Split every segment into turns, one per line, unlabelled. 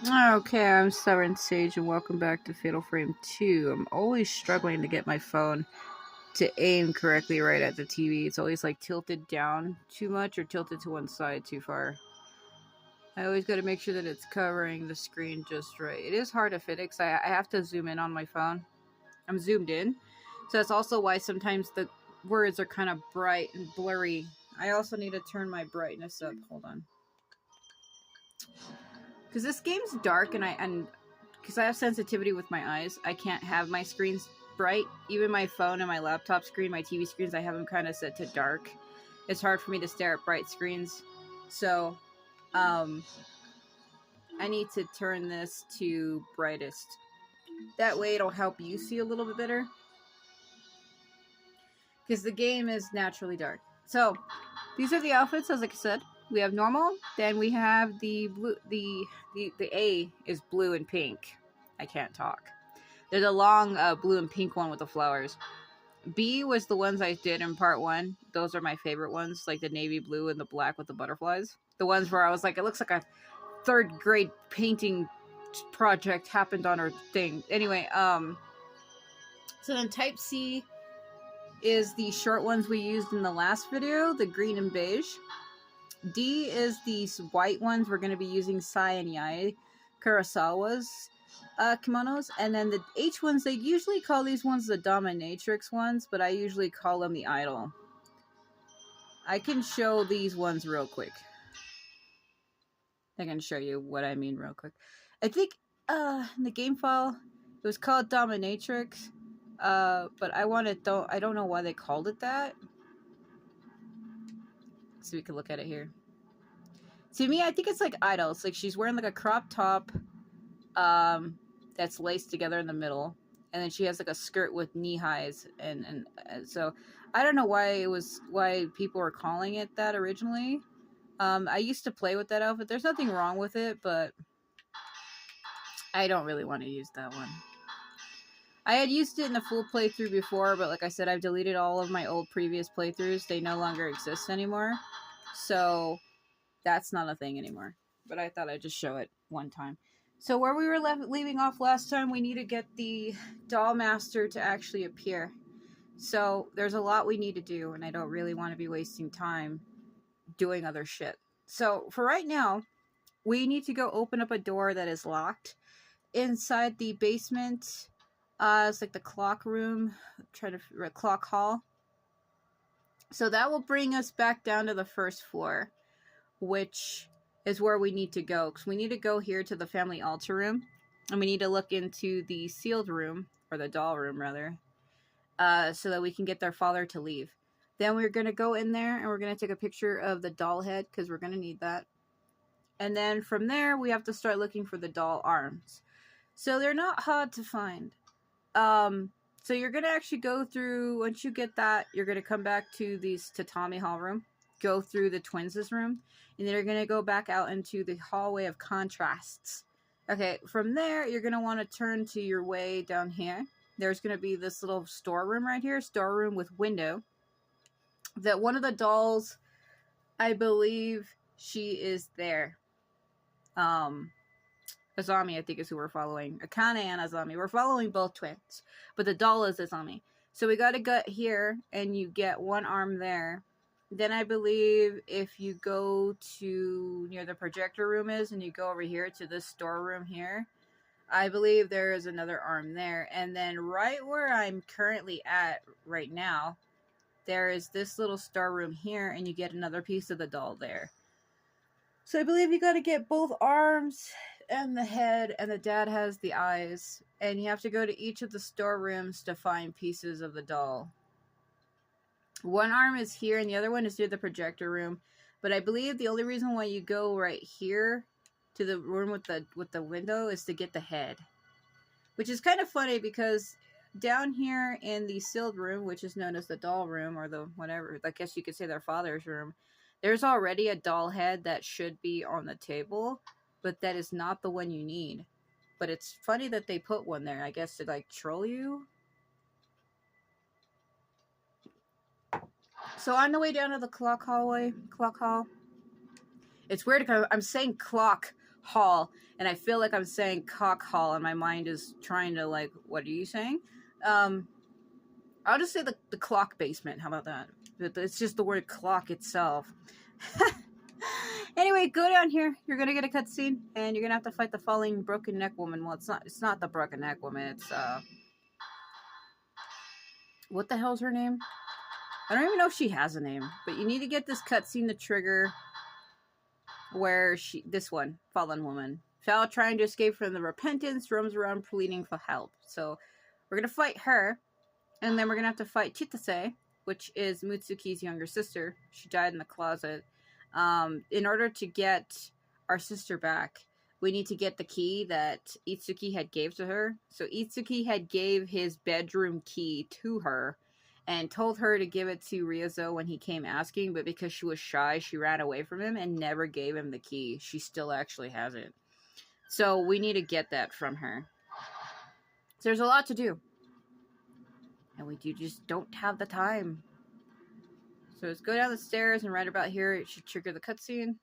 Okay, I'm Stubborn Sage, and welcome back to Fatal Frame 2. I'm always struggling to get my phone to aim correctly right at the TV. It's always like tilted down too much or tilted to one side too far. I always got to make sure that it's covering the screen just right. It is hard to fit it 'cause I have to zoom in on my phone. I'm zoomed in. So that's also why sometimes the words are kind of bright and blurry. I also need to turn my brightness up. Hold on. Because this game's dark and because I have sensitivity with my eyes, I can't have my screens bright. Even my phone and my laptop screen, my TV screens, I have them kind of set to dark. It's hard for me to stare at bright screens. So, I need to turn this to brightest. That way it'll help you see a little bit better. Because the game is naturally dark. So, these are the outfits, as I said. We have normal, then we have the blue, the A is blue and pink. I can't talk. There's a long blue and pink one with the flowers. B was the ones I did in part 1. Those are my favorite ones, like the navy blue and the black with the butterflies. The ones where I was like, it looks like a 3rd grade painting project happened on our thing. Anyway, so then type C is the short ones we used in the last video, the green and beige. D is these white ones. We're going to be using Sai and Yai Kurosawa's kimonos. And then the H ones, they usually call these ones the dominatrix ones, but I usually call them the idol. I can show these ones real quick. I can show you what I mean real quick. I think in the game file, it was called dominatrix, but I don't know why they called it that. So we can look at it here. To me, I think it's like idol. It's like she's wearing like a crop top that's laced together in the middle, and then she has like a skirt with knee highs, and so I don't know why people were calling it that originally. I used to play with that outfit. There's nothing wrong with it, but I don't really want to use that one. I had used it in the full playthrough before, but like I said, I've deleted all of my old previous playthroughs. They no longer exist anymore, so that's not a thing anymore. But I thought I'd just show it one time. So where we were leaving off last time, we need to get the doll master to actually appear. So there's a lot we need to do, and I don't really want to be wasting time doing other shit. So for right now, we need to go open up a door that is locked. Inside the basement, it's like the clock room, clock hall. So that will bring us back down to the first floor, which is where we need to go. Because we need to go here to the family altar room. And we need to look into the sealed room, or the doll room rather, so that we can get their father to leave. Then we're going to go in there and we're going to take a picture of the doll head, because we're going to need that. And then from there, we have to start looking for the doll arms. So they're not hard to find. So you're going to actually go through, once you get that, you're going to come back to this tatami hall room, go through the twins' room, and then you're going to go back out into the hallway of contrasts. Okay, from there, you're going to want to turn to your way down here. There's going to be this little storeroom right here, storeroom with window. That one of the dolls, I believe she is there. Azami, I think, is who we're following. Akane and Azami. We're following both twins. But the doll is Azami. So we gotta get here, and you get one arm there. Then I believe if you go to near the projector room is, and you go over here to this storeroom here, I believe there is another arm there. And then right where I'm currently at right now, there is this little storeroom here, and you get another piece of the doll there. So I believe you gotta get both arms and the head, and the dad has the eyes, and you have to go to each of the storerooms to find pieces of the doll. One arm is here and the other one is near the projector room, but I believe the only reason why you go right here to the room with the window is to get the head, which is kind of funny because down here in the sealed room, which is known as the doll room, or the whatever, I guess you could say their father's room, there's already a doll head that should be on the table, but that is not the one you need. But it's funny that they put one there, I guess, to like troll you. So on the way down to the clock hall. It's weird because I'm saying clock hall, and I feel like I'm saying cock hall, and my mind is trying to like, what are you saying? I'll just say the clock basement. How about that? It's just the word clock itself. Anyway, go down here. You're gonna get a cutscene, and you're gonna have to fight the falling broken neck woman. Well, it's not the broken neck woman. It's what the hell's her name? I don't even know if she has a name. But you need to get this cutscene to trigger where this one, fallen woman, Fal trying to escape from the repentance, roams around pleading for help. So we're gonna fight her, and then we're gonna have to fight Chitase, which is Mutsuki's younger sister. She died in the closet. In order to get our sister back, we need to get the key that Itsuki had gave to her. So Itsuki had gave his bedroom key to her and told her to give it to Ryozo when he came asking, but because she was shy, she ran away from him and never gave him the key. She still actually has it. So we need to get that from her. So there's a lot to do. And we just don't have the time. So let's go down the stairs, and right about here, it should trigger the cutscene.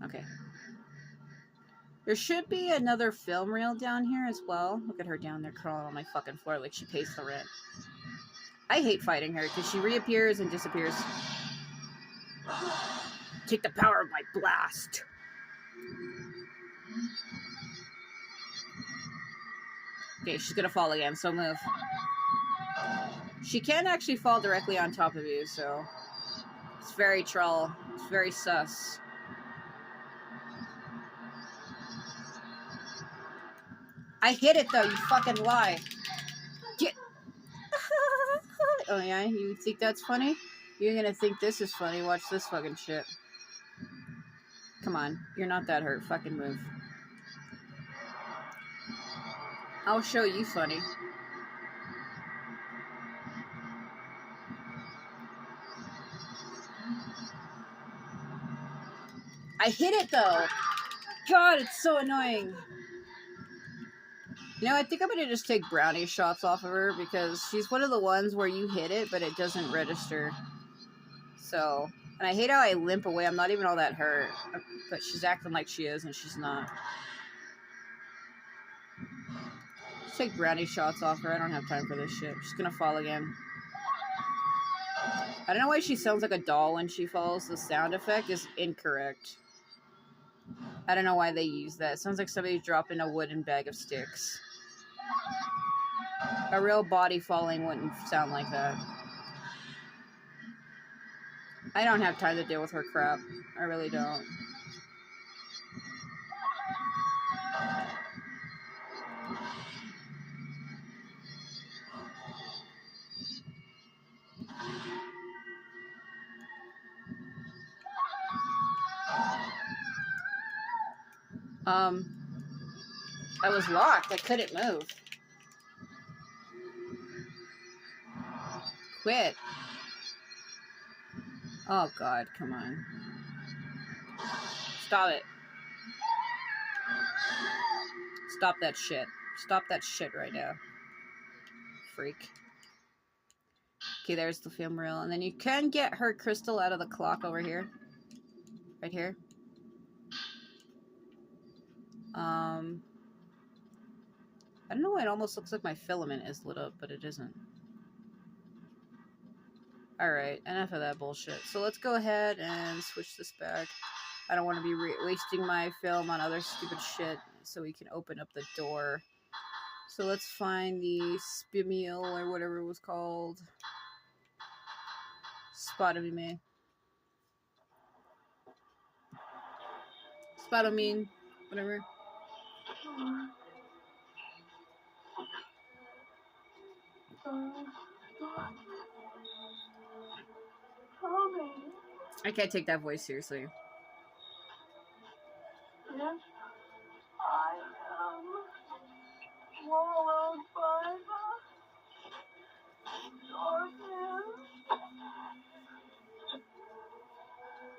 Okay. There should be another film reel down here as well. Look at her down there crawling on my fucking floor like she pays the rent. I hate fighting her because she reappears and disappears. Take the power of my blast. Okay, she's gonna fall again, so move. She can actually fall directly on top of you, so it's very troll. It's very sus. I hit it though, you fucking lie. Get. Oh yeah, you think that's funny? You're gonna think this is funny. Watch this fucking shit. Come on, you're not that hurt. Fucking move. I'll show you funny. I hit it though. God, it's so annoying. You know, I think I'm gonna just take brownie shots off of her because she's one of the ones where you hit it, but it doesn't register. So, and I hate how I limp away. I'm not even all that hurt, but she's acting like she is, and she's not. Just take brownie shots off her. I don't have time for this shit. She's gonna fall again. I don't know why she sounds like a doll when she falls. The sound effect is incorrect. I don't know why they use that. It sounds like somebody's dropping a wooden bag of sticks. A real body falling wouldn't sound like that. I don't have time to deal with her crap. I really don't. I was locked. I couldn't move. Quit. Oh God, come on. Stop it. Stop that shit. Stop that shit right now. Freak. Okay, there's the film reel. And then you can get her crystal out of the clock over here. Right here. I don't know why it almost looks like my filament is lit up, but it isn't. Alright, enough of that bullshit. So let's go ahead and switch this back. I don't want to be wasting my film on other stupid shit, so we can open up the door. So let's find the Spimiel or whatever it was called. Spotamine. Spotamine. Whatever. I can't take that voice seriously.
Yes, I am swallowed by the darkness.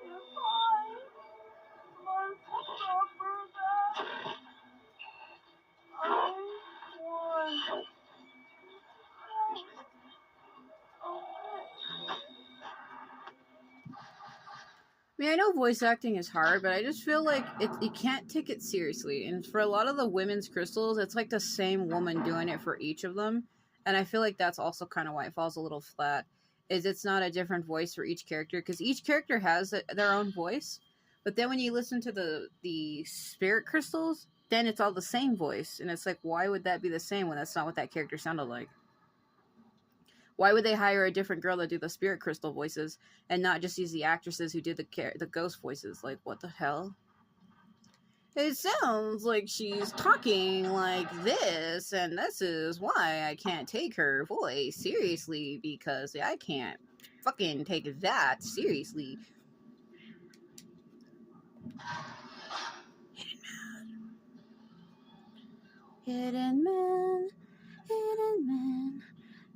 If I must suffer that, I want.
I mean, I know voice acting is hard, but I just feel like you can't take it seriously. And for a lot of the women's crystals, it's like the same woman doing it for each of them. And I feel like that's also kind of why it falls a little flat. Is it's not a different voice for each character, because each character has their own voice. But then when you listen to the spirit crystals, then it's all the same voice, and it's like, why would that be the same when that's not what that character sounded like? Why would they hire a different girl to do the spirit crystal voices and not just use the actresses who did the ghost voices? Like, what the hell? It sounds like she's talking like this, and this is why I can't take her voice seriously, because I can't fucking take that seriously. Hidden man, hidden man,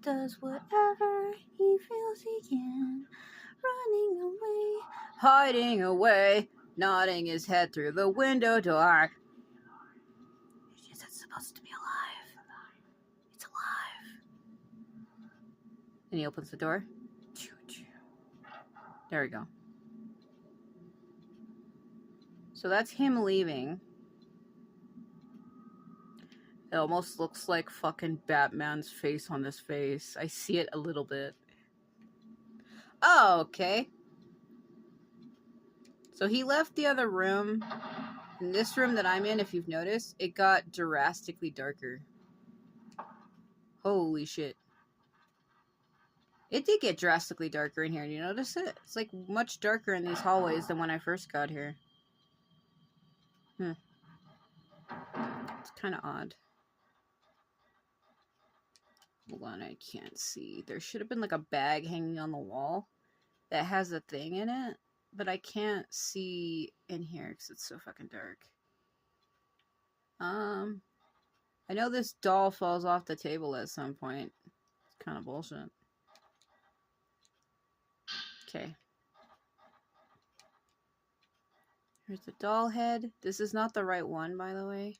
does whatever he feels he can, running away, hiding away, nodding his head through the window door. Is it supposed to be alive? It's alive. And he opens the door. There we go. So that's him leaving. It almost looks like fucking Batman's face on this face. I see it a little bit. Oh, okay. So he left the other room. In this room that I'm in, if you've noticed, it got drastically darker. Holy shit. It did get drastically darker in here. Do you notice it? It's like much darker in these hallways than when I first got here. It's kind of odd. Hold on, I can't see. There should have been like a bag hanging on the wall that has a thing in it, but I can't see in here because it's so fucking dark. I know this doll falls off the table at some point. It's kind of bullshit. Okay. Here's the doll head. This is not the right one, by the way.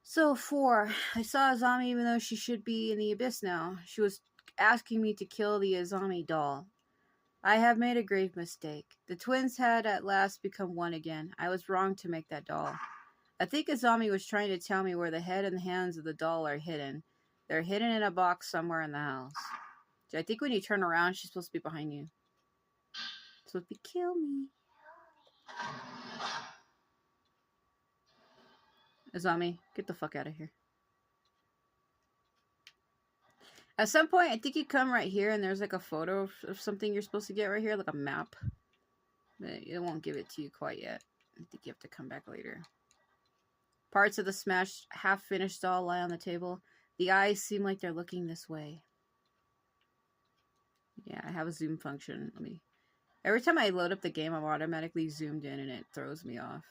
So, 4. I saw Azami even though she should be in the abyss now. She was asking me to kill the Azami doll. I have made a grave mistake. The twins had at last become one again. I was wrong to make that doll. I think Azami was trying to tell me where the head and the hands of the doll are hidden. They're hidden in a box somewhere in the house. So I think when you turn around, she's supposed to be behind you. It's supposed to be kill me. Azami, get the fuck out of here. At some point, I think you come right here and there's like a photo of something you're supposed to get right here, like a map. But it won't give it to you quite yet. I think you have to come back later. Parts of the smashed, half-finished doll lie on the table. The eyes seem like they're looking this way. Yeah, I have a zoom function. Every time I load up the game, I'm automatically zoomed in and it throws me off.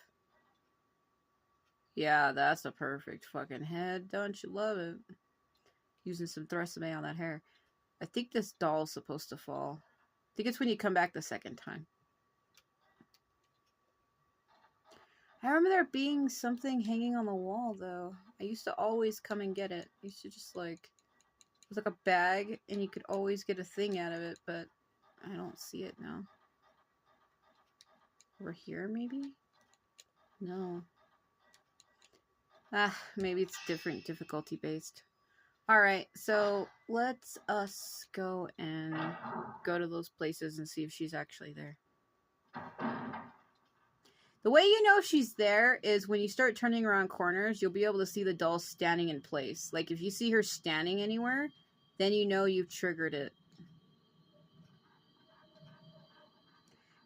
Yeah, that's a perfect fucking head. Don't you love it? Using some Tresemme on that hair. I think this doll's supposed to fall. I think it's when you come back the second time. I remember there being something hanging on the wall, though. I used to always come and get it. I used to just, like... It was like a bag, and you could always get a thing out of it, but I don't see it now. Over here, maybe? No. Maybe it's different difficulty-based. Alright, so let's us go and go to those places and see if she's actually there. The way you know she's there is when you start turning around corners, you'll be able to see the doll standing in place. Like, if you see her standing anywhere, then you know you've triggered it.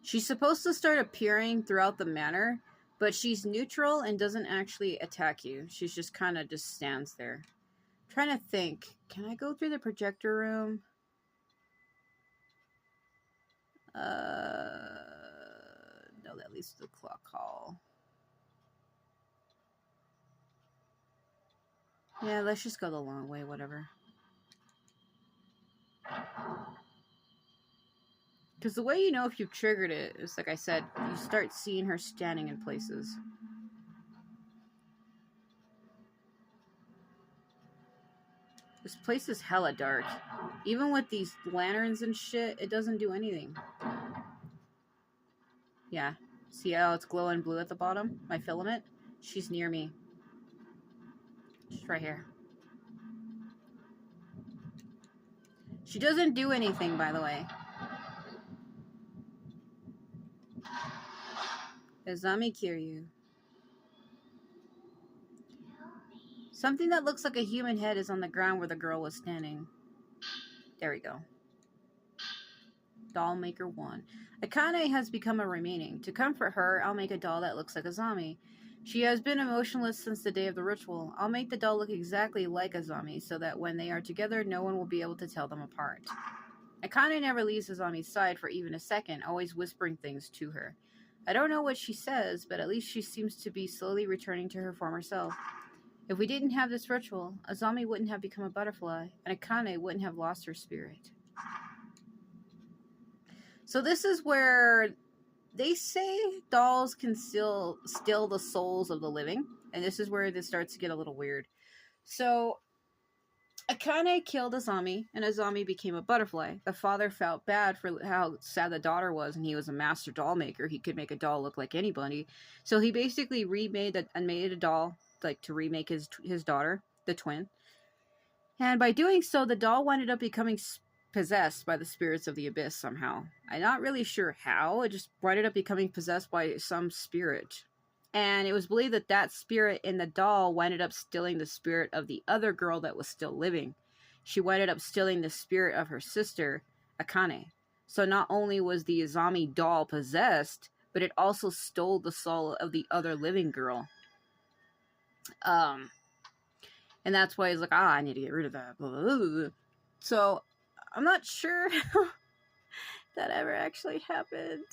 She's supposed to start appearing throughout the manor, but she's neutral and doesn't actually attack you. She's just kind of just stands there. I'm trying to think. Can I go through the projector room? No, that leads to the clock hall. Yeah, let's just go the long way, whatever. Because the way you know if you've triggered it is, like I said, you start seeing her standing in places. This place is hella dark. Even with these lanterns and shit, it doesn't do anything. Yeah. See how it's glowing blue at the bottom? My filament? She's near me. She's right here. She doesn't do anything, by the way. Azami Kiryu. Something that looks like a human head is on the ground where the girl was standing. There we go. Doll Maker 1. Akane has become a remaining. To comfort her, I'll make a doll that looks like Azami. She has been emotionless since the day of the ritual. I'll make the doll look exactly like Azami so that when they are together, no one will be able to tell them apart. Akane never leaves Azami's side for even a second, always whispering things to her. I don't know what she says, but at least she seems to be slowly returning to her former self. If we didn't have this ritual, Azami wouldn't have become a butterfly, and Akane wouldn't have lost her spirit. So this is where they say dolls can still steal the souls of the living, and this is where this starts to get a little weird. So Akane killed Azami, and Azami became a butterfly. The father felt bad for how sad the daughter was, and he was a master doll maker. He could make a doll look like anybody. So he basically made a doll, like, to remake his daughter, the twin. And by doing so, the doll ended up becoming possessed by the spirits of the abyss somehow. I'm not really sure how. It just ended up becoming possessed by some spirit. And it was believed that that spirit in the doll ended up stealing the spirit of the other girl that was still living. She ended up stealing the spirit of her sister, Akane. So not only was the Azami doll possessed, but it also stole the soul of the other living girl. And that's why he's like, I need to get rid of that. So I'm not sure that ever actually happened.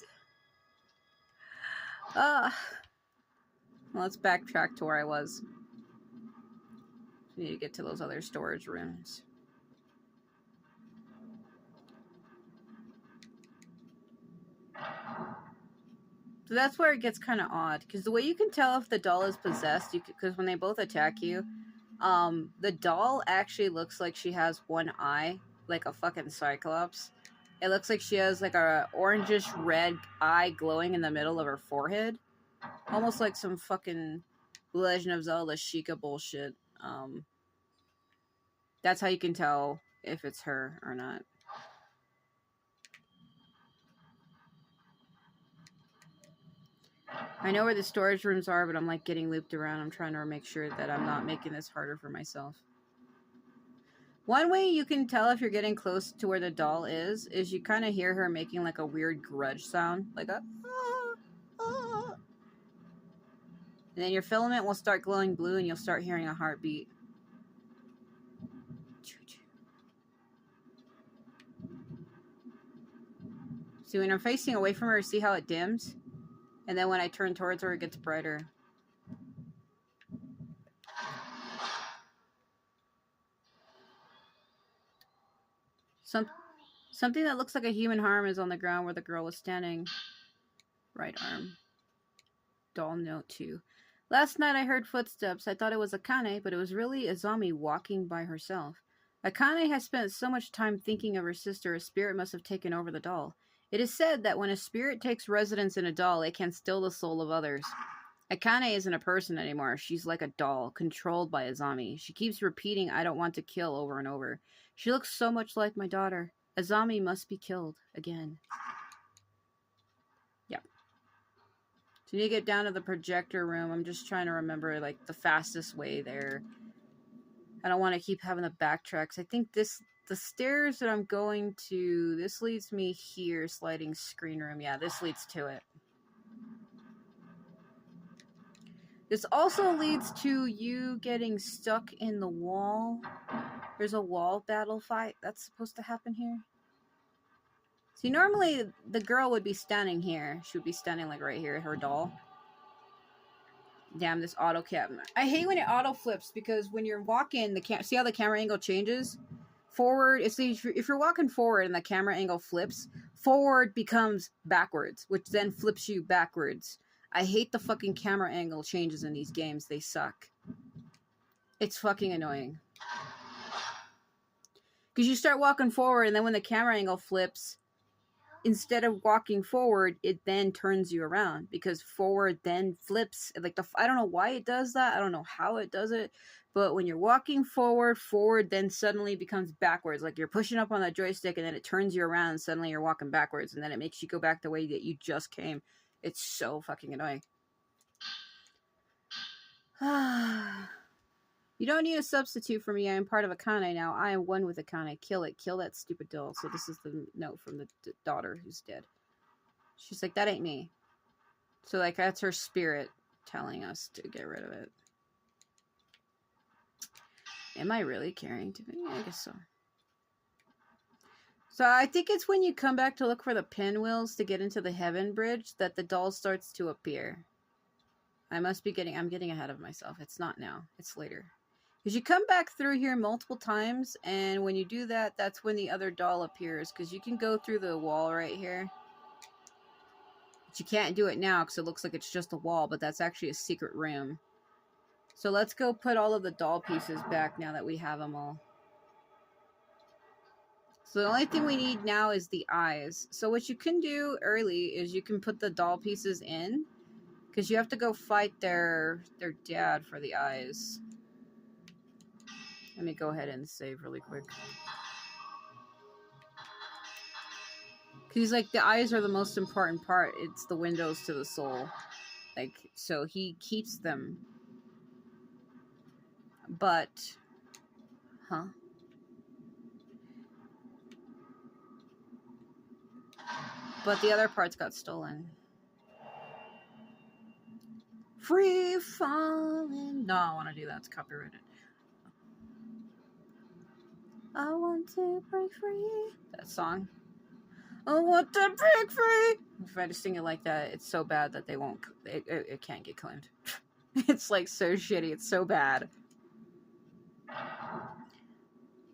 Well, let's backtrack to where I was. We need to get to those other storage rooms. So that's where it gets kind of odd, because the way you can tell if the doll is possessed, because when they both attack you, the doll actually looks like she has one eye, like a fucking cyclops. It looks like she has like a orangish red eye glowing in the middle of her forehead, almost like some fucking Legend of Zelda Sheikah bullshit. That's how you can tell if it's her or not. I know where the storage rooms are, but I'm like getting looped around. I'm trying to make sure that I'm not making this harder for myself. One way you can tell if you're getting close to where the doll is you kind of hear her making like a weird grudge sound, like a and then your filament will start glowing blue and you'll start hearing a heartbeat. See, when I'm facing away from her, see how it dims? And then when I turn towards her, it gets brighter. Something that looks like a human arm is on the ground where the girl was standing. Right arm. Doll note 2. Last night I heard footsteps. I thought it was Akane, but it was really Azami walking by herself. Akane has spent so much time thinking of her sister, a spirit must have taken over the doll. It is said that when a spirit takes residence in a doll, it can steal the soul of others. Akane isn't a person anymore. She's like a doll, controlled by Azami. She keeps repeating, I don't want to kill, over and over. She looks so much like my daughter. Azami must be killed again. Yep. So you need to get down to the projector room. I'm just trying to remember, like, the fastest way there. I don't want to keep having the backtracks. I think the stairs that I'm going to, this leads me here, sliding screen room. Yeah, this leads to it. This also leads to you getting stuck in the wall. There's a wall battle fight that's supposed to happen here. See, normally the girl would be standing here. She would be standing like right here, her doll. Damn, this auto cam. I hate when it auto flips because when you're walking, see how the camera angle changes? Forward, if you're walking forward and the camera angle flips, forward becomes backwards, which then flips you backwards. I hate the fucking camera angle changes in these games. They suck. It's fucking annoying. Because you start walking forward and then when the camera angle flips, instead of walking forward, it then turns you around, because forward then flips. Like I don't know why it does that. I don't know how it does it. But when you're walking forward, forward then suddenly becomes backwards. Like you're pushing up on that joystick and then it turns you around and suddenly you're walking backwards and then it makes you go back the way that you just came. It's so fucking annoying. You don't need a substitute for me. I am part of Akane now. I am one with Akane. Kill it. Kill that stupid doll. So this is the note from the daughter who's dead. She's like, that ain't me. So, like, that's her spirit telling us to get rid of it. Am I really caring to me? I guess so. So I think it's when you come back to look for the pinwheels to get into the heaven bridge that the doll starts to appear. I'm getting ahead of myself. It's not now. It's later. Because you come back through here multiple times, and when you do that, that's when the other doll appears. Because you can go through the wall right here. But you can't do it now because it looks like it's just a wall, but that's actually a secret room. So let's go put all of the doll pieces back now that we have them all. So the only thing we need now is the eyes. So what you can do early is you can put the doll pieces in, because you have to go fight their dad for the eyes. Let me go ahead and save really quick. Because, like, the eyes are the most important part. It's the windows to the soul. Like, so he keeps them. But... Huh? But the other parts got stolen. Free falling. No, I want to do that. It's copyrighted. I want to break free. That song. I want to break free. If I just sing it like that, it's so bad that they won't. It can't get claimed. It's like so shitty. It's so bad.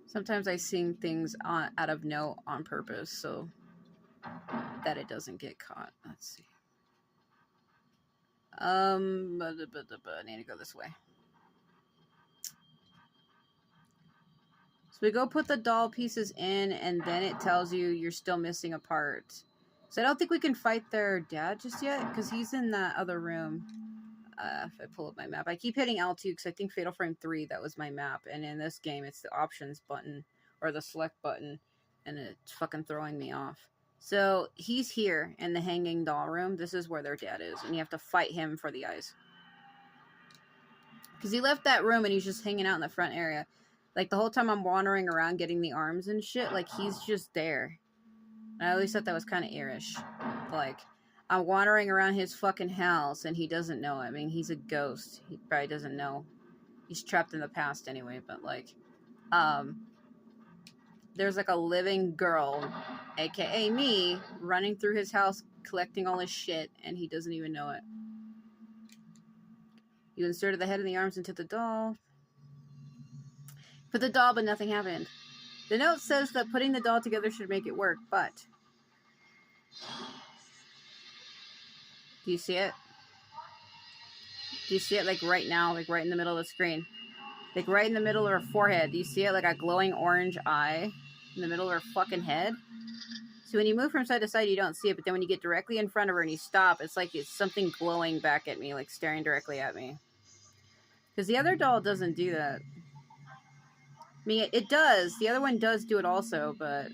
Sometimes I sing things out of note on purpose so that it doesn't get caught. Let's see. I need to go this way. So we go put the doll pieces in, and then it tells you you're still missing a part. So I don't think we can fight their dad just yet, because he's in that other room. If I pull up my map. I keep hitting L2 because I think Fatal Frame 3, that was my map. And in this game, it's the options button, or the select button, and it's fucking throwing me off. So he's here in the hanging doll room. This is where their dad is, and you have to fight him for the eyes. Because he left that room and he's just hanging out in the front area. Like, the whole time I'm wandering around getting the arms and shit, like, he's just there. And I always thought that was kind of eerish. Like, I'm wandering around his fucking house and he doesn't know it. I mean, he's a ghost. He probably doesn't know. He's trapped in the past anyway, but, like, there's, like, a living girl, aka me, running through his house, collecting all his shit, and he doesn't even know it. You inserted the head and the arms into the doll. Put the doll, but nothing happened. The note says that putting the doll together should make it work, but... Do you see it? Do you see it, like, right now? Like, right in the middle of the screen? Like, right in the middle of her forehead. Do you see it? Like a glowing orange eye in the middle of her fucking head? So when you move from side to side, you don't see it, but then when you get directly in front of her and you stop, it's like it's something glowing back at me, like, staring directly at me. Because the other doll doesn't do that. I mean, it does. The other one does do it also, but...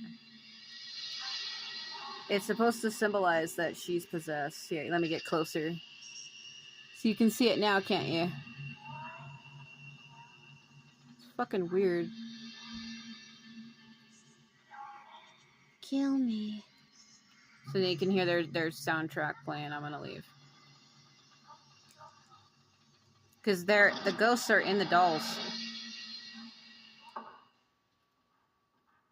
It's supposed to symbolize that she's possessed. Here, let me get closer. So you can see it now, can't you? It's fucking weird. Kill me. So then you can hear their soundtrack playing. I'm gonna leave. Because the ghosts are in the dolls.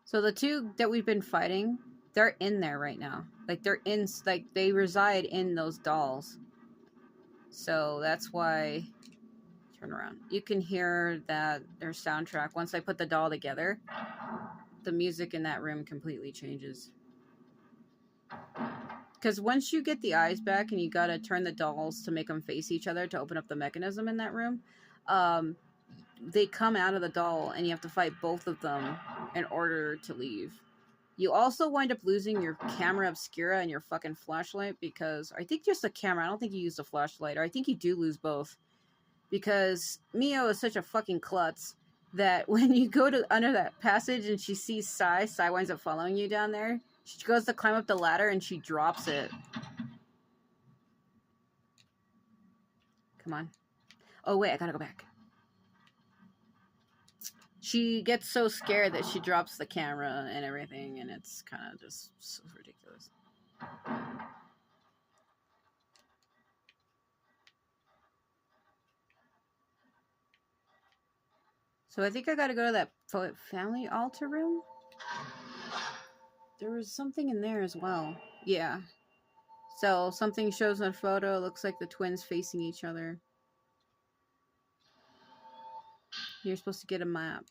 So the two that we've been fighting, they're in there right now. Like, they reside in those dolls. So that's why... Turn around. You can hear that their soundtrack. Once I put the doll together, the music in that room completely changes. Because once you get the eyes back and you gotta turn the dolls to make them face each other to open up the mechanism in that room, they come out of the doll and you have to fight both of them in order to leave. You also wind up losing your camera obscura and your fucking flashlight because I think just the camera. I don't think you used a flashlight, or I think you do lose both because Mio is such a fucking klutz that when you go to under that passage and she sees Sai winds up following you down there. She goes to climb up the ladder and she drops it. Come on. Oh wait, I gotta go back. She gets so scared that she drops the camera and everything, and it's kind of just so ridiculous. So I think I gotta go to that family altar room. There was something in there as well. Yeah. So something shows on a photo. It looks like the twins facing each other. You're supposed to get a map.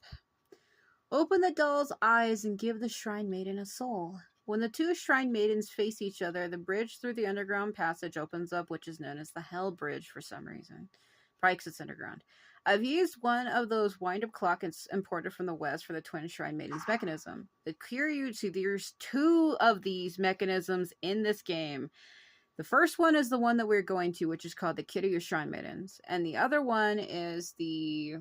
Open the doll's eyes and give the shrine maiden a soul. When the two shrine maidens face each other, the bridge through the underground passage opens up, which is known as the Hell Bridge for some reason. Probably because it's underground. I've used one of those wind-up clocks imported from the West for the Twin Shrine Maiden's mechanism. The Kiryu, there's two of these mechanisms in this game. The first one is the one that we're going to, which is called the Kiryu Shrine Maidens. And the other one is the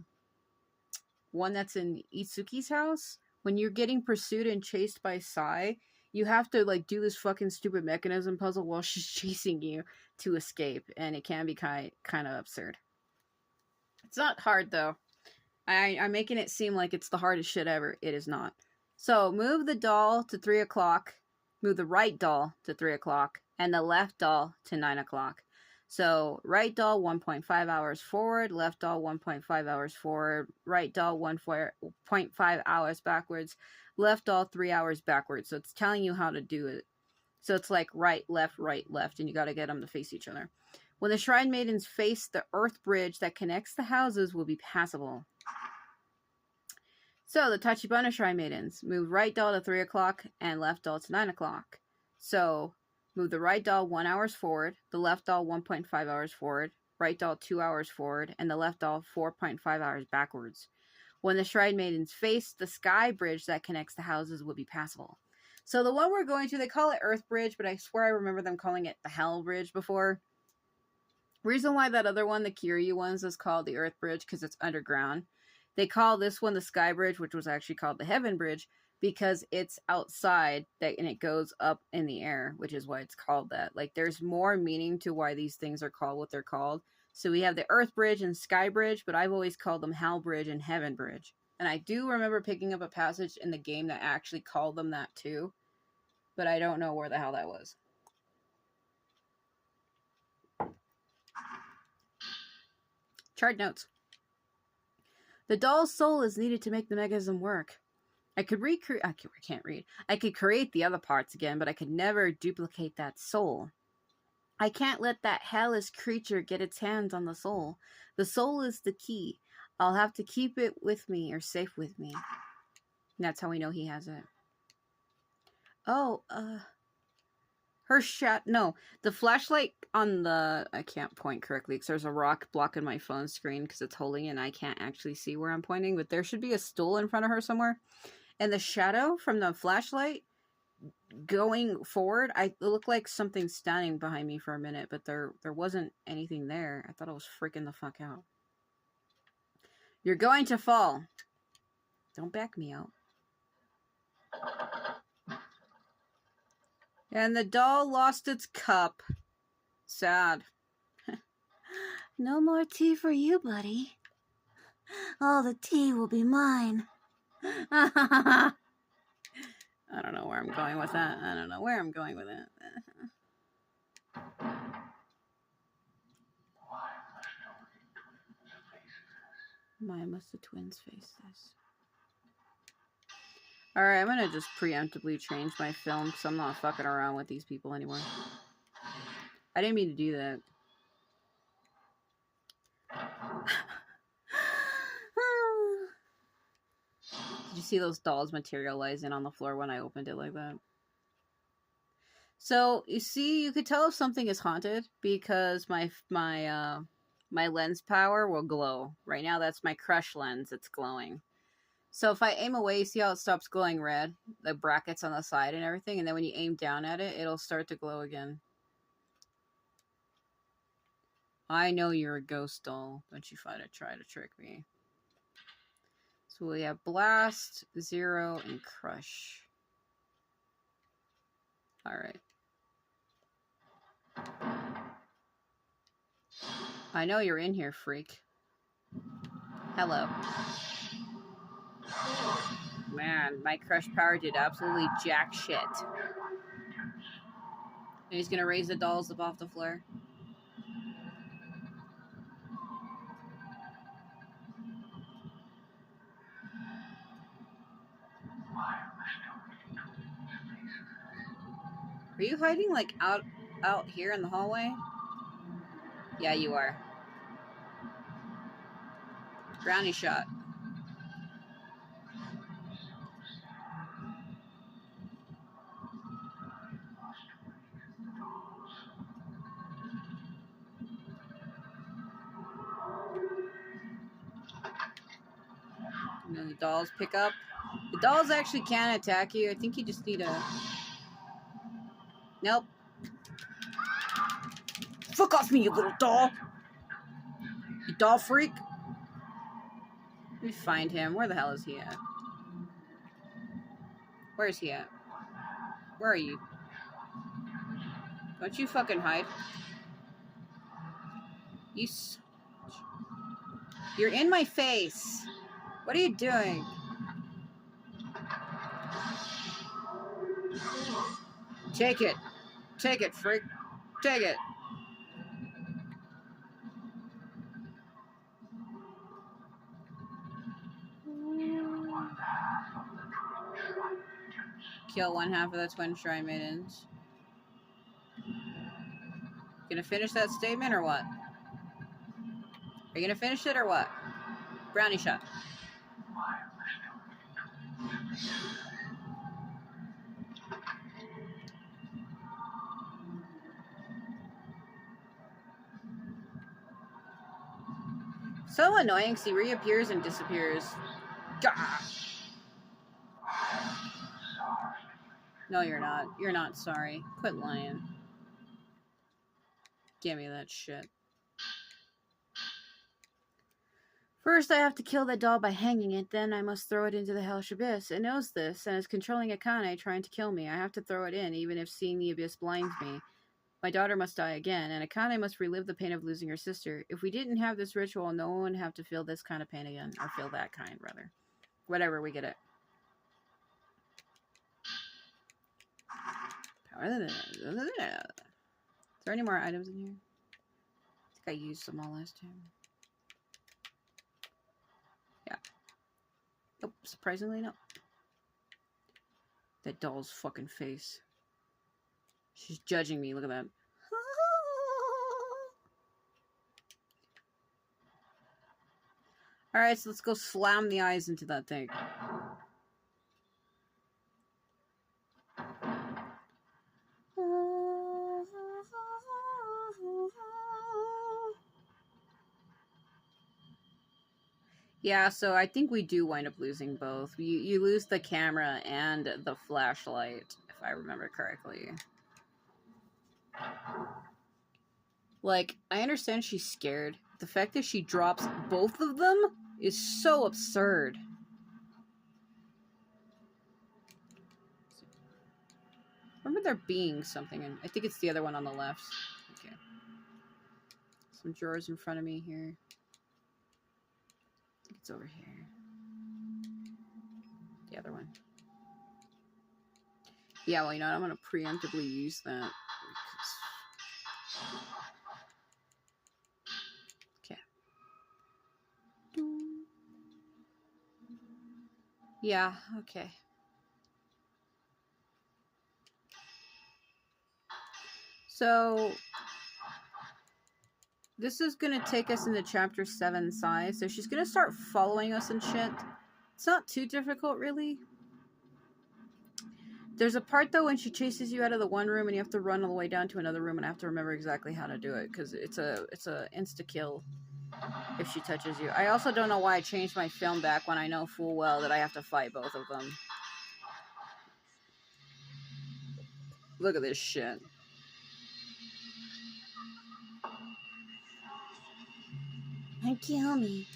one that's in Itsuki's house. When you're getting pursued and chased by Sai, you have to like do this fucking stupid mechanism puzzle while she's chasing you to escape. And it can be kind of absurd. It's not hard, though. I'm making it seem like it's the hardest shit ever. It is not. So, move the doll to 3 o'clock. Move the right doll to 3 o'clock. And the left doll to 9 o'clock. So, right doll 1.5 hours forward. Left doll 1.5 hours forward. Right doll 1.5 hours backwards. Left doll 3 hours backwards. So, it's telling you how to do it. So, it's like right, left. And you got to get them to face each other. When the Shrine Maidens face the earth bridge that connects the houses will be passable. So, the Tachibana Shrine Maidens. Move right doll to 3 o'clock and left doll to 9 o'clock. So, move the right doll 1 hour forward, the left doll 1.5 hours forward, right doll 2 hours forward, and the left doll 4.5 hours backwards. When the Shrine Maidens face the sky bridge that connects the houses will be passable. So, the one we're going to, they call it Earth Bridge, but I swear I remember them calling it the Hell Bridge before. Reason why that other one, the Kiryu ones, is called the Earth Bridge, because it's underground. They call this one the Sky Bridge, which was actually called the Heaven Bridge, because it's outside and it goes up in the air, which is why it's called that. Like, there's more meaning to why these things are called what they're called. So we have the Earth Bridge and Sky Bridge, but I've always called them Hell Bridge and Heaven Bridge. And I do remember picking up a passage in the game that actually called them that too, but I don't know where the hell that was. Chart notes. The doll's soul is needed to make the mechanism work. I could I could create the other parts again, but I could never duplicate that soul. I can't let that hellish creature get its hands on the soul. The soul is the key. I'll have to keep it with me or safe with me. And that's how we know he has it. Oh, the flashlight on the... I can't point correctly because there's a rock blocking my phone screen because it's holding it and I can't actually see where I'm pointing. But there should be a stool in front of her somewhere. And the shadow from the flashlight going forward, it looked like something standing behind me for a minute. But there wasn't anything there. I thought it was freaking the fuck out. You're going to fall. Don't back me out. And the doll lost its cup. Sad.
No more tea for you, buddy. All the tea will be mine.
I don't know where I'm going with that. Why must the twins face this? Alright, I'm gonna just preemptively change my film because I'm not fucking around with these people anymore. I didn't mean to do that. Did you see those dolls materializing on the floor when I opened it like that? So, you see, you could tell if something is haunted because my lens power will glow. Right now, that's my crush lens. It's glowing. So if I aim away, you see how it stops glowing red? The brackets on the side and everything, and then when you aim down at it, it'll start to glow again. I know you're a ghost doll. Don't you try to trick me. So we have Blast, Zero, and Crush. Alright. I know you're in here, freak. Hello. Man, my Crush power did absolutely jack shit. And he's gonna raise the dolls up off the floor. Are you hiding like out here in the hallway? Yeah, you are. Brownie shot. And then the dolls pick up. The dolls actually can attack you. I think you just need a... Nope. Fuck off me, you little doll! You doll freak! Let me find him. Where the hell is he at? Where is he at? Where are you? Don't you fucking hide. You're in my face! What are you doing? Take it. Take it, freak. Take it. Kill 1/2 of the twin shrine maidens. Gonna finish that statement or what? Are you gonna finish it or what? Brownie shot. So annoying because he reappears and disappears. Gah! No, you're not. You're not sorry. Quit lying. Give me that shit. First, I have to kill that doll by hanging it, then I must throw it into the hellish abyss. It knows this, and is controlling Akane trying to kill me. I have to throw it in, even if seeing the abyss blinds me. My daughter must die again, and Akane must relive the pain of losing her sister. If we didn't have this ritual, no one would have to feel this kind of pain again. Or feel that kind, rather. Whatever, we get it. Is there any more items in here? I think I used them all last time. Yeah. Nope, surprisingly no. That doll's fucking face. She's judging me, look at that. Alright, so let's go slam the eyes into that thing. Yeah, so I think we do wind up losing both. You lose the camera and the flashlight, if I remember correctly. Like, I understand she's scared. The fact that she drops both of them is so absurd. Remember there being something, and I think it's the other one on the left. Okay. Some drawers in front of me here. I think it's over here. The other one. Yeah, well, you know what? I'm going to preemptively use that. Okay. Yeah, okay. So, this is going to take us into Chapter 7 size. So she's going to start following us and shit. It's not too difficult, really. There's a part, though, when she chases you out of the one room and you have to run all the way down to another room, and I have to remember exactly how to do it, because it's a insta-kill. if she touches you. I also don't know why I changed my film back when I know full well that I have to fight both of them. Look at this shit.
And kill me.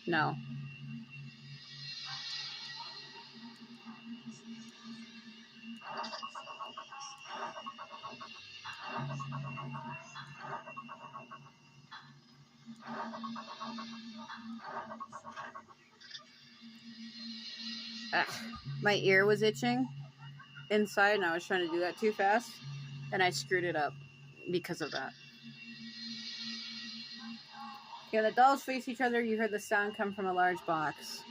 No. Ugh. My ear was itching inside and I was trying to do that too fast and I screwed it up because of that. When the dolls face each other, you heard the sound come from a large box.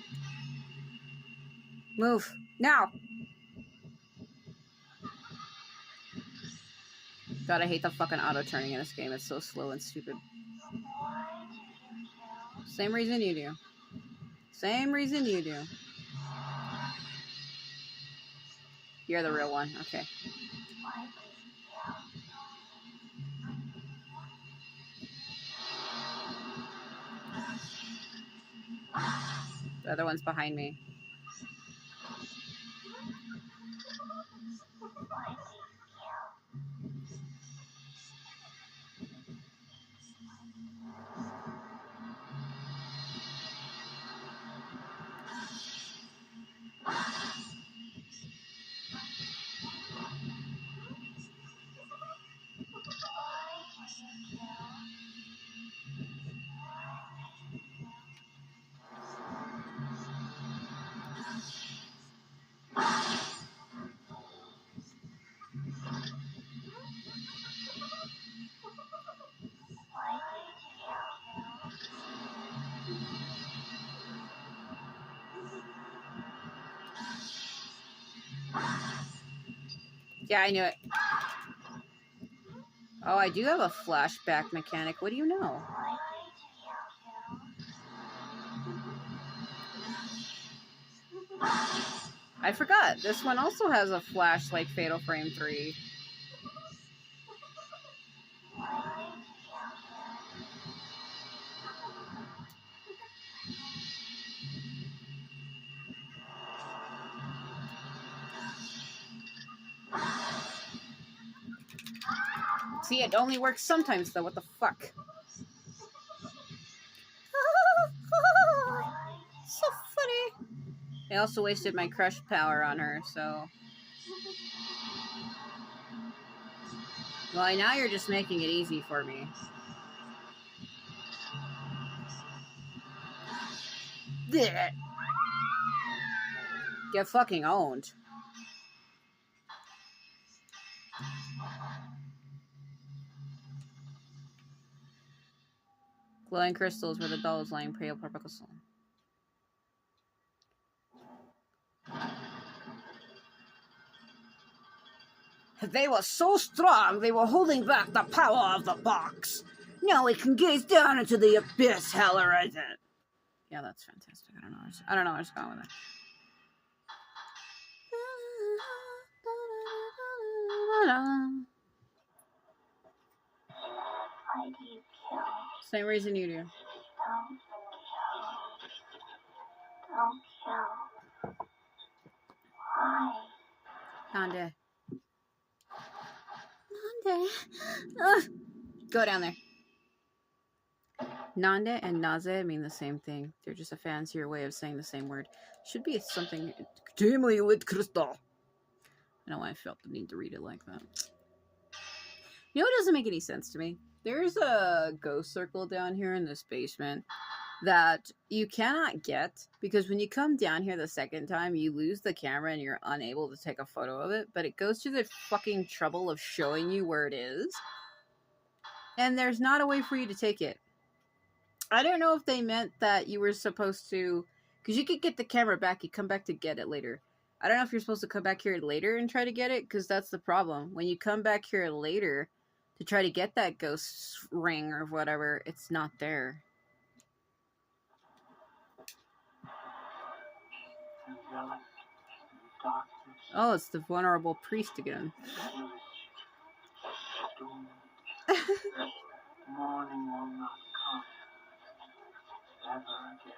Move. Now! God, I hate the fucking auto-turning in this game. It's so slow and stupid. Same reason you do. Same reason you do. You're the real one. Okay. The other one's behind me. Yeah, I knew it. Oh, I do have a flashback mechanic. What do you know? I forgot. This one also has a flash like Fatal Frame 3. See, it only works sometimes though. What the fuck? So funny. I also wasted my crush power on her, so... Well, now you're just making it easy for me. Blech. Get fucking owned. Glowing crystals where the doll is lying pale purple soul. They were so strong, they were holding back the power of the box. Now we can gaze down into the abyss, Hallorizing. Yeah, that's fantastic. I don't know where it's going with it.
Why do you kill?
Same reason you do.
Don't kill. Don't kill. Why?
Nande.
Nande.
Go down there. Nande and naze mean the same thing. They're just a fancier way of saying the same word. Should be something extremely lit crystal. I don't know why I felt the need to read it like that. You know what doesn't make any sense to me? There's a ghost circle down here in this basement that you cannot get because when you come down here the second time, you lose the camera and you're unable to take a photo of it, but it goes to the fucking trouble of showing you where it is. And there's not a way for you to take it. I don't know if they meant that you were supposed to, because you could get the camera back, you come back to get it later. I don't know if you're supposed to come back here later and try to get it, because that's the problem. When you come back here later to try to get that ghost ring or whatever, it's not there. Oh, it's the vulnerable priest again.
Morning will not come ever again.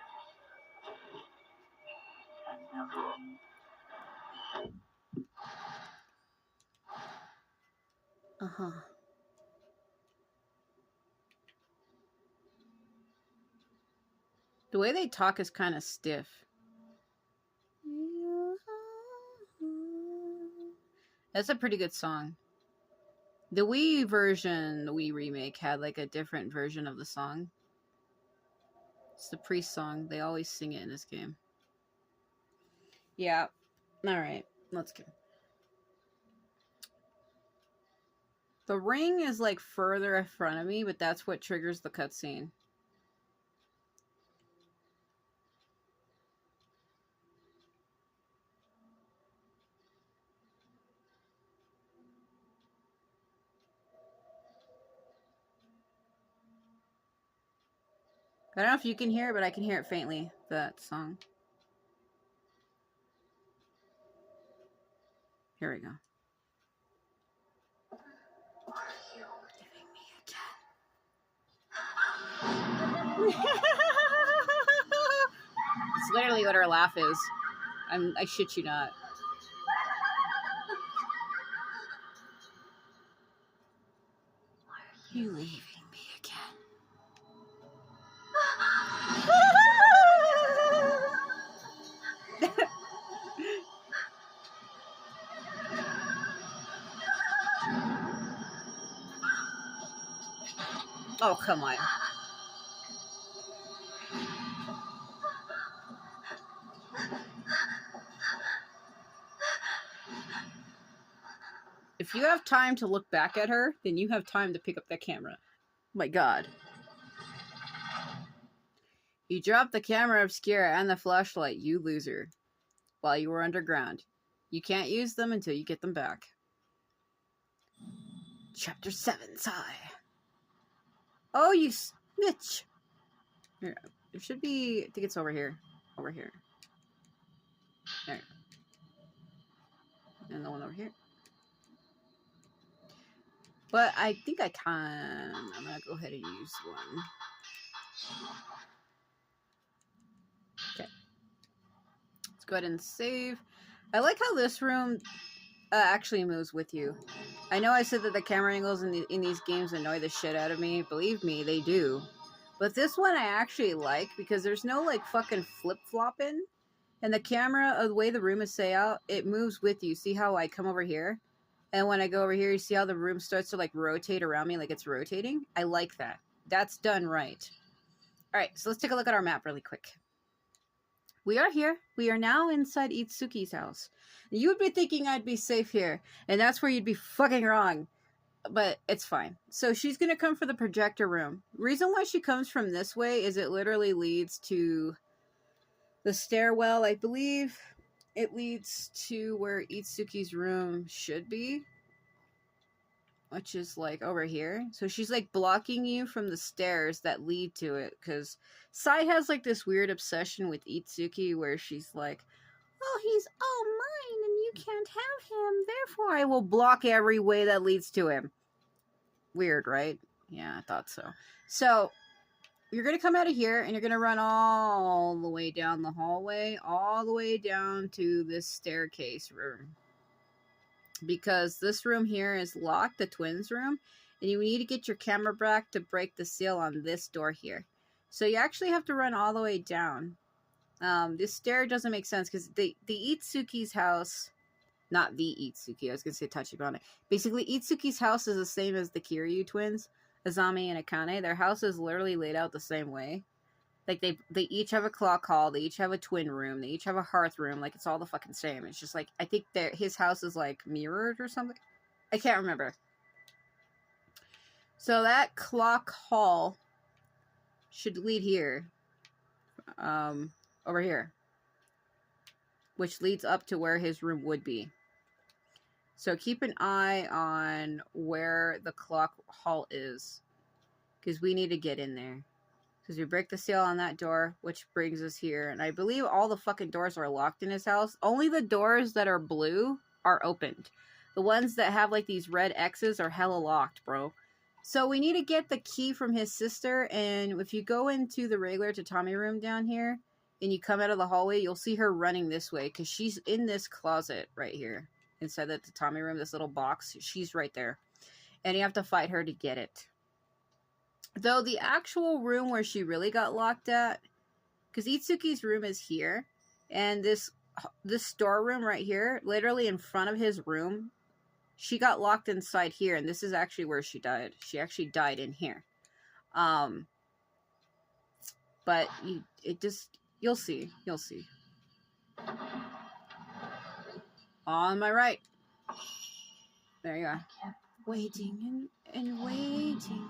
And never leave.
Uh-huh. The way they talk is kind of stiff. That's a pretty good song. The Wii version, the Wii remake, had like a different version of the song. It's the priest song. They always sing it in this game. Yeah. Alright. Let's go. The ring is like further in front of me, but that's what triggers the cutscene. I don't know if you can hear it, but I can hear it faintly, that song. Here we go.
Are you leaving me again?
It's literally what her laugh is. I shit you not.
Are you leaving me again?
Oh, come on. If you have time to look back at her, then you have time to pick up that camera. My God. You dropped the camera obscura and the flashlight, you loser. While you were underground. You can't use them until you get them back. Chapter 7, Sigh. Oh, you snitch. Here, there should be... I think it's over here. Over here. There. And the one over here. But I think I can. I'm gonna go ahead and use one. Okay. Let's go ahead and save. I like how this room actually moves with you. I know I said that the camera angles in these games annoy the shit out of me. Believe me, they do. But this one I actually like because there's no like fucking flip-flopping. And the camera, the way the room is set out, it moves with you. See how I come over here? And when I go over here, you see how the room starts to like rotate around me like it's rotating? I like that. That's done right. Alright, so let's take a look at our map really quick. We are here. We are now inside Itsuki's house. You would be thinking I'd be safe here. And that's where you'd be fucking wrong. But it's fine. So she's going to come for the projector room. Reason why she comes from this way is it literally leads to the stairwell. I believe it leads to where Itsuki's room should be. Which is like over here. So she's like blocking you from the stairs that lead to it. Because Sai has like this weird obsession with Itsuki where she's like, oh, he's all mine and you can't have him. Therefore, I will block every way that leads to him. Weird, right? Yeah, I thought so. So, you're going to come out of here and you're going to run all the way down the hallway. All the way down to this staircase room. Because this room here is locked, the twins room. And you need to get your camera back to break the seal on this door here. So, you actually have to run all the way down. This stair doesn't make sense because the Itsuki's house, not the Itsuki, I was going to say Tachibana. Basically, Itsuki's house is the same as the Kiryu twins, Azami and Akane. Their house is literally laid out the same way. Like, they each have a clock hall, they each have a twin room, they each have a hearth room. Like, it's all the fucking same. It's just like, I think that his house is like mirrored or something. I can't remember. So that clock hall should lead here. Over here. which leads up to where his room would be. So keep an eye on where the clock hall is, because we need to get in there. Because we break the seal on that door, which brings us here. And I believe all the fucking doors are locked in his house. Only the doors that are blue are opened. The ones that have like these red X's are hella locked, bro. So we need to get the key from his sister. And if you go into the regular tatami room down here, and you come out of the hallway, you'll see her running this way. Because she's in this closet right here. Inside the tatami room, this little box. She's right there. And you have to fight her to get it. Though the actual room where she really got locked at, because Itsuki's room is here, and this storeroom right here, literally in front of his room, she got locked inside here, and this is actually where she died. She actually died in here. But you'll see. You'll see. On my right. There you are. Waiting and waiting.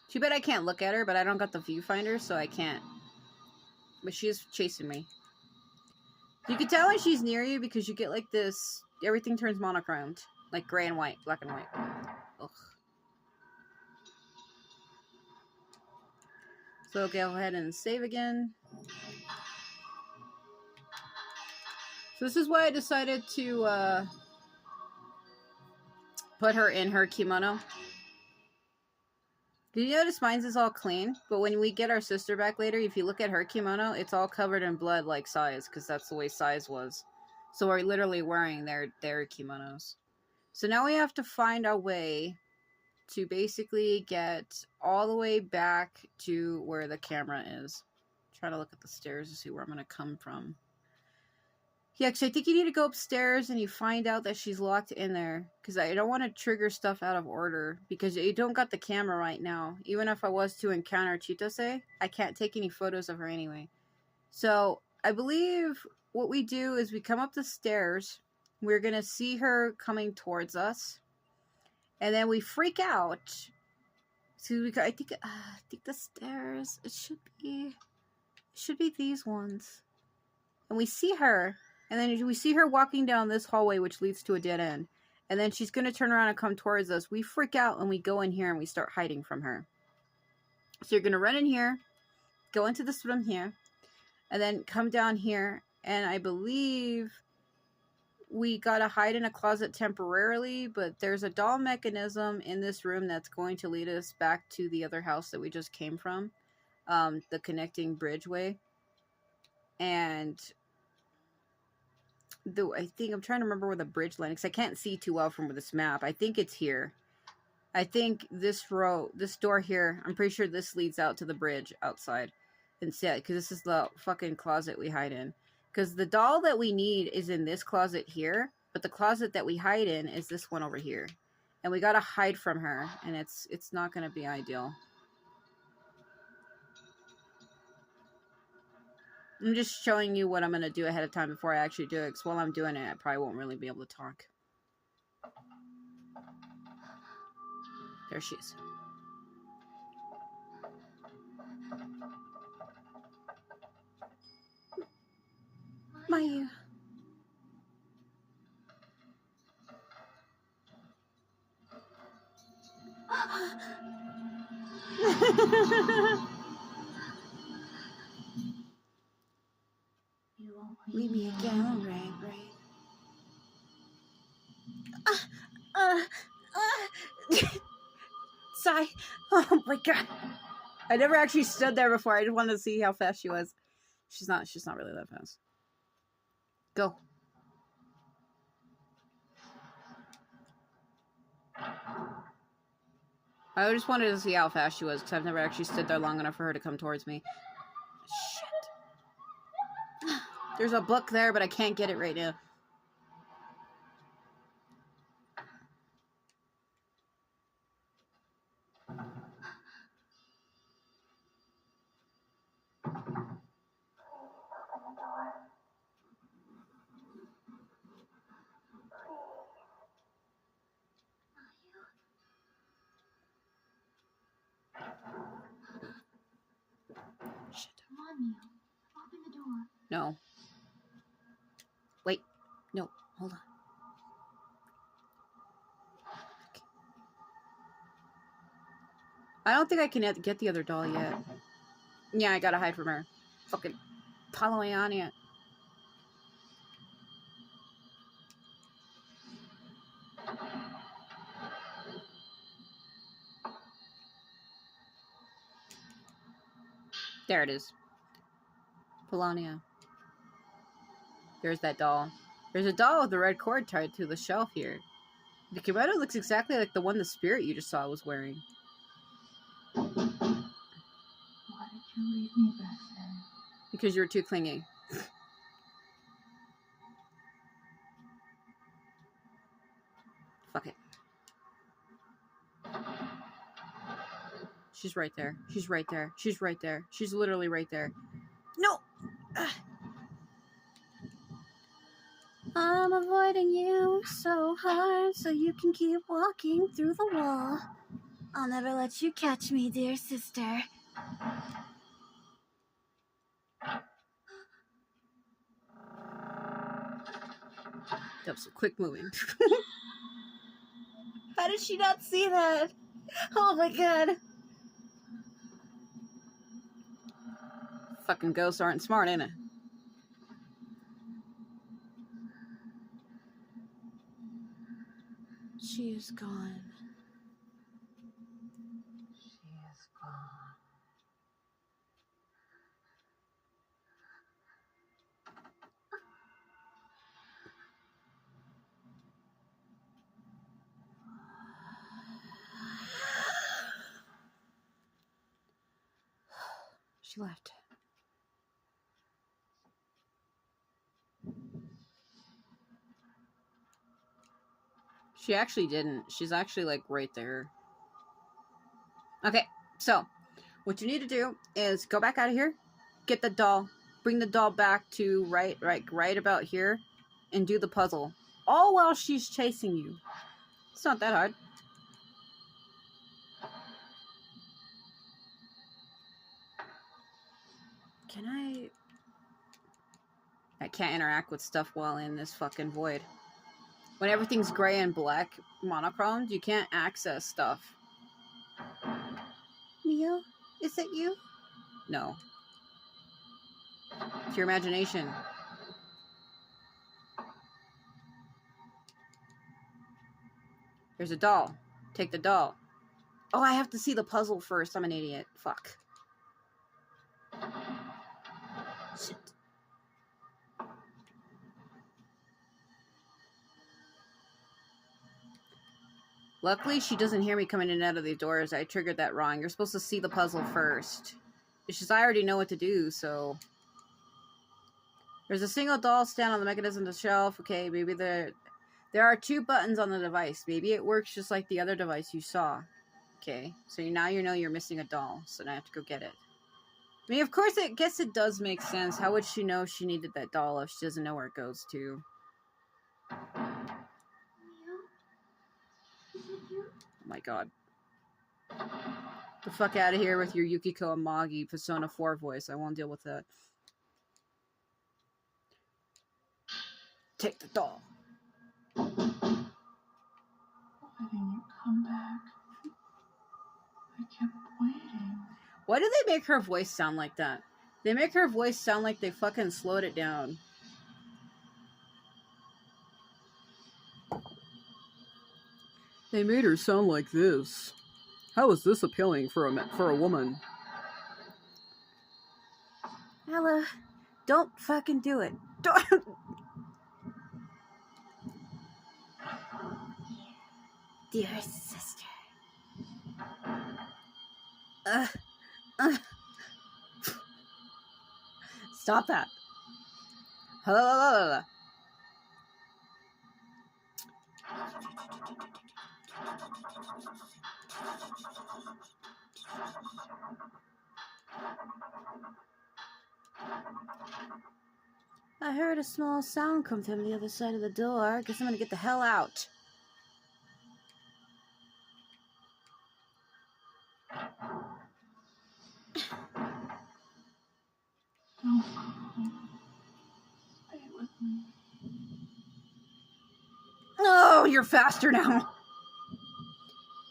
Too bad I can't look at her, but I don't got the viewfinder, so I can't. But she's chasing me. You can tell when she's near you because you get like this, everything turns monochromed. Like gray and white, black and white. Ugh. So go ahead and save again. So this is why I decided to put her in her kimono. Did you notice mine's is all clean? But when we get our sister back later, if you look at her kimono, it's all covered in blood like Sai's, because that's the way Sai's was. So we're literally wearing their kimonos. So now we have to find a way to basically get all the way back to where the camera is. Try to look at the stairs to see where I'm going to come from. Yeah, because I think you need to go upstairs and you find out that she's locked in there. Because I don't want to trigger stuff out of order. Because you don't got the camera right now. Even if I was to encounter Chitose, I can't take any photos of her anyway. So, I believe what we do is we come up the stairs. We're going to see her coming towards us. And then we freak out. So I think the stairs, it should be these ones. And we see her. And then we see her walking down this hallway, which leads to a dead end. And then she's going to turn around and come towards us. We freak out and we go in here and we start hiding from her. So you're going to run in here, go into this room here, and then come down here. And I believe we got to hide in a closet temporarily, but there's a doll mechanism in this room that's going to lead us back to the other house that we just came from. The connecting bridgeway. And I think I'm trying to remember where the bridge landed, because I can't see too well from this map. I think it's here. I think this door here, I'm pretty sure this leads out to the bridge outside. Instead, because this is the fucking closet we hide in. Because the doll that we need is in this closet here, but the closet that we hide in is this one over here. And we gotta hide from her, and it's not gonna be ideal. I'm just showing you what I'm going to do ahead of time before I actually do it, because while I'm doing it, I probably won't really be able to talk. There she is. Mayu.
You won't
Leave me again, right? Sigh. Oh my god. I never actually stood there before. I just wanted to see how fast she was. She's not really that fast. Go. I just wanted to see how fast she was, because I've never actually stood there long enough for her to come towards me. Shit. There's a book there, but I can't get it right now.
on, Mio. Open the door.
No. Wait. No. Hold on. Okay. I don't think I can get the other doll yet. Yeah, I gotta hide from her. Fucking following on it. There it is. Polonia. There's that doll. There's a doll with a red cord tied to the shelf here. The kimono looks exactly like the one the spirit you just saw was wearing.
Why did you leave me back then?
Because you were too clingy. Fuck it. She's right there. She's right there. She's right there. She's literally right there. No!
I'm avoiding you so hard so you can keep walking through the wall. I'll never let you catch me, dear sister.
That was so quick moving.
How did she not see that? Oh my god.
Fucking ghosts aren't smart, ain't it?
She is gone.
She is gone.
She left. She actually didn't. She's actually like right there. Okay, so what you need to do is go back out of here, get the doll, bring the doll back to right about here, and do the puzzle. All while she's chasing you. It's not that hard. Can I can't interact with stuff while in this fucking void. When everything's gray and black, monochromed, you can't access stuff.
Mio, is it you?
No. It's your imagination. There's a doll. Take the doll. Oh, I have to see the puzzle first. I'm an idiot. Fuck. Shit. Luckily, she doesn't hear me coming in and out of the doors. I triggered that wrong. You're supposed to see the puzzle first. It's just I already know what to do, so... There's a single doll stand on the mechanism of the shelf. Okay, maybe there are 2 buttons on the device. Maybe it works just like the other device you saw. Okay, so now you know you're missing a doll, so now I have to go get it. I mean, of course, I guess it does make sense. How would she know she needed that doll if she doesn't know where it goes to?
Mio? Is it you?
Oh my god. The fuck out of here with your Yukiko Amagi Persona 4 voice. I won't deal with that. Take the doll.
Why didn't you come back? I kept waiting.
Why do they make her voice sound like that? They make her voice sound like they fucking slowed it down. They made her sound like this. How is this appealing for a woman?
Ella, don't fucking do it. Don't. Dear sister.
Stop that. Hello.
I heard a small sound come from the other side of the door. Guess I'm gonna get the hell out.
Don't go. Stay with me.
Oh, you're faster now.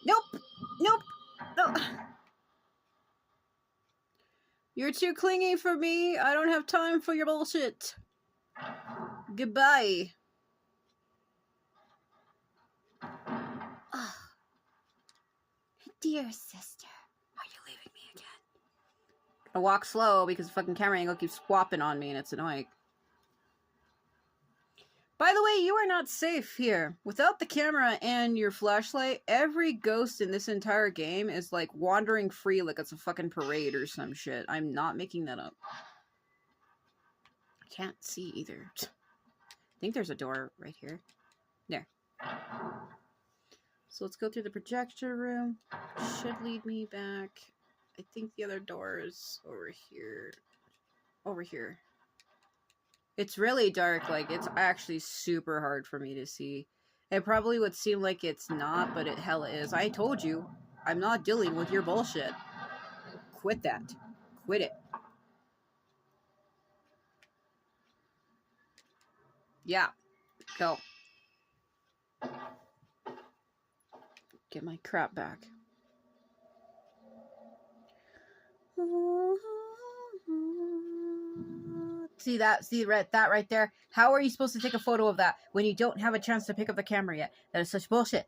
Nope. Nope. No. You're too clingy for me. I don't have time for your bullshit. Goodbye.
Oh, dear sister, are you leaving me again?
I walk slow because the fucking camera angle keeps swapping on me and it's annoying. By the way, you are not safe here. Without the camera and your flashlight, every ghost in this entire game is like wandering free like it's a fucking parade or some shit. I'm not making that up. I can't see either. I think there's a door right here. There. So let's go through the projector room. Should lead me back. I think the other door is over here. Over here. It's really dark. Like, it's actually super hard for me to see. It probably would seem like it's not, but it hella is. I told you, I'm not dealing with your bullshit. Quit that. Quit it. Yeah. Go. Get my crap back. See that? See that right there? How are you supposed to take a photo of that when you don't have a chance to pick up the camera yet? That is such bullshit.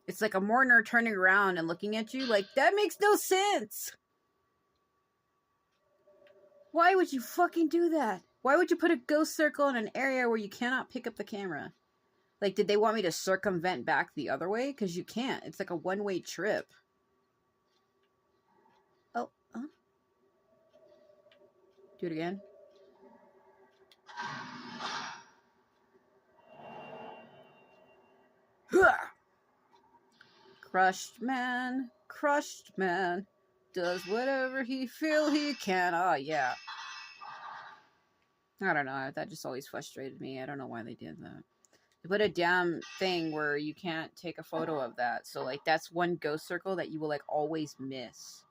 It's like a mourner turning around and looking at you. Like, that makes no sense. Why would you fucking do that? Why would you put a ghost circle in an area where you cannot pick up the camera? Like, did they want me to circumvent back the other way? Because you can't. It's like a one-way trip. Oh, huh? Do it again. Crushed man, does whatever he feel he can. Oh, yeah. I don't know, that just always frustrated me. I don't know why they did that. They put a damn thing where you can't take a photo of that. So, like, that's one ghost circle that you will, like, always miss.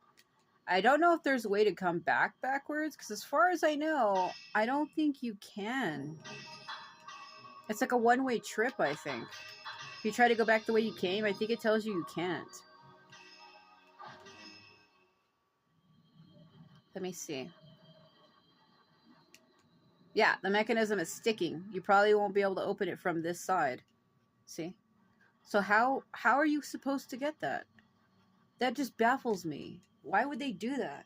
I don't know if there's a way to come back backwards, because as far as I know, I don't think you can. It's like a one-way trip, I think. If you try to go back the way you came, I think it tells you can't. Let me see. Yeah, the mechanism is sticking. You probably won't be able to open it from this side. See? So how are you supposed to get that? That just baffles me. Why would they do that?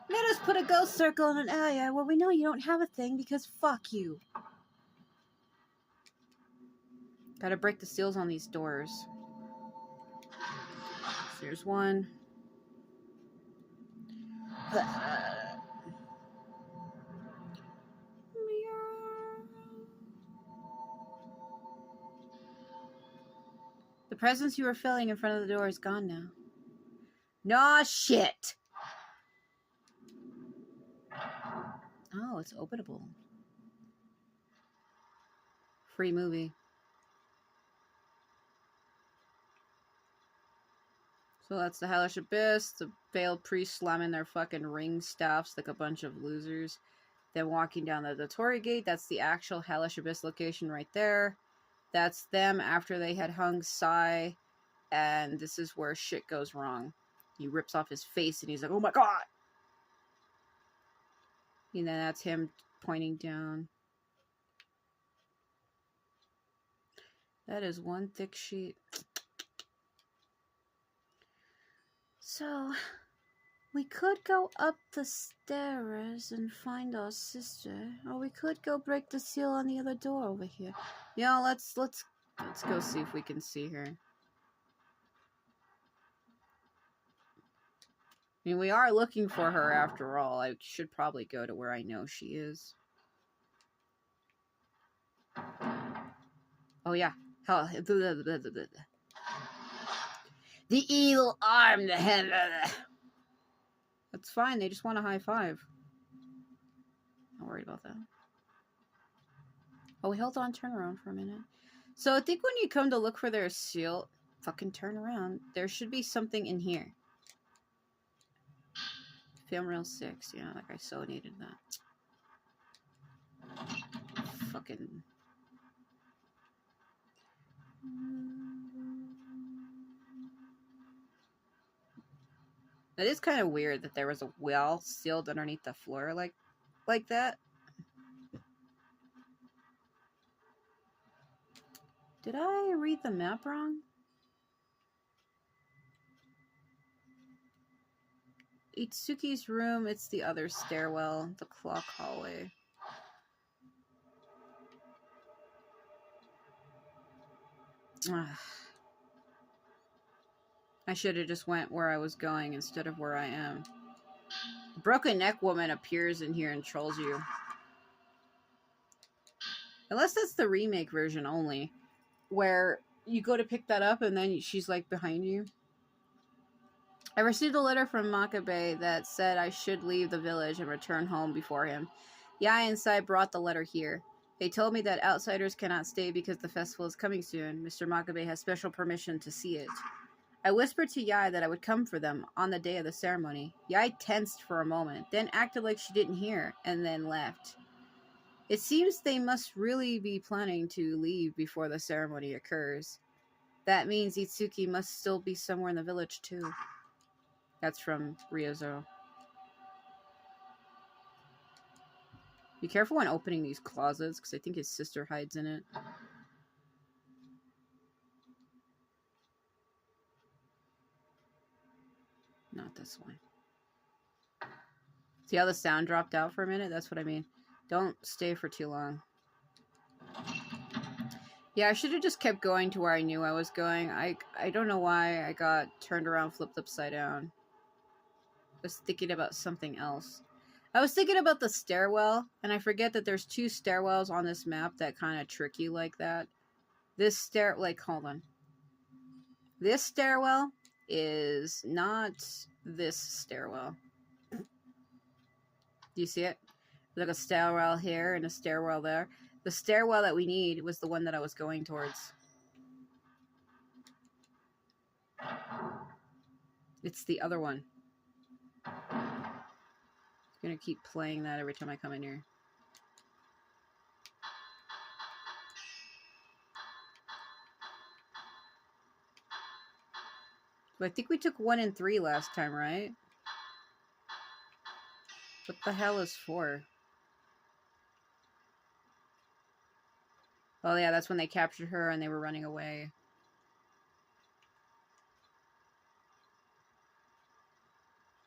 Let us put a ghost circle in an area where we know you don't have a thing because fuck you. Gotta break the seals on these doors. So there's one. The presence you were feeling in front of the door is gone now. Nah, shit! Oh, it's openable. Free movie. So that's the Hellish Abyss, the veiled priest slamming their fucking ring staffs like a bunch of losers. Then walking down the Torii Gate, that's the actual Hellish Abyss location right there. That's them after they had hung Sai, and this is where shit goes wrong. He rips off his face and he's like, oh my god! And then that's him pointing down. That is one thick sheet. So, we could go up the stairs and find our sister, or we could go break the seal on the other door over here. Yeah, let's go see if we can see her. I mean, we are looking for her after all. I should probably go to where I know she is. Oh yeah. The evil arm, the head. That's fine. They just want a high five. Not worried about that. Oh, hold on. Turn around for a minute. So I think when you come to look for their seal, fucking turn around. There should be something in here. Film reel 6. Yeah, like I so needed that. Fucking. It is kind of weird that there was a well sealed underneath the floor like that. Did I read the map wrong? Itsuki's room, it's the other stairwell, the clock hallway. I should have just went where I was going instead of where I am. The broken neck woman appears in here and trolls you. Unless that's the remake version only, where you go to pick that up and then she's like behind you. I received a letter from Makabe that said I should leave the village and return home before him. Yai and Sai brought the letter here. They told me that outsiders cannot stay because the festival is coming soon. Mr. Makabe has special permission to see it. I whispered to Yai that I would come for them on the day of the ceremony. Yai tensed for a moment, then acted like she didn't hear, and then left. It seems they must really be planning to leave before the ceremony occurs. That means Itsuki must still be somewhere in the village, too. That's from Ryozo. Be careful when opening these closets, because I think his sister hides in it. Not this one. See how the sound dropped out for a minute? That's what I mean. Don't stay for too long. Yeah, I should have just kept going to where I knew I was going. I don't know why I got turned around, flipped upside down. I was thinking about something else. I was thinking about the stairwell, and I forget that there's 2 stairwells on this map that kind of trick you like that. This hold on. This stairwell is not this stairwell. Do you see it? There's like a stairwell here and a stairwell there. The stairwell that we need was the one that I was going towards. It's the other one. I'm gonna keep playing that every time I come in here. But I think we took 1 and 3 last time, right? What the hell is 4? Oh yeah, that's when they captured her and they were running away.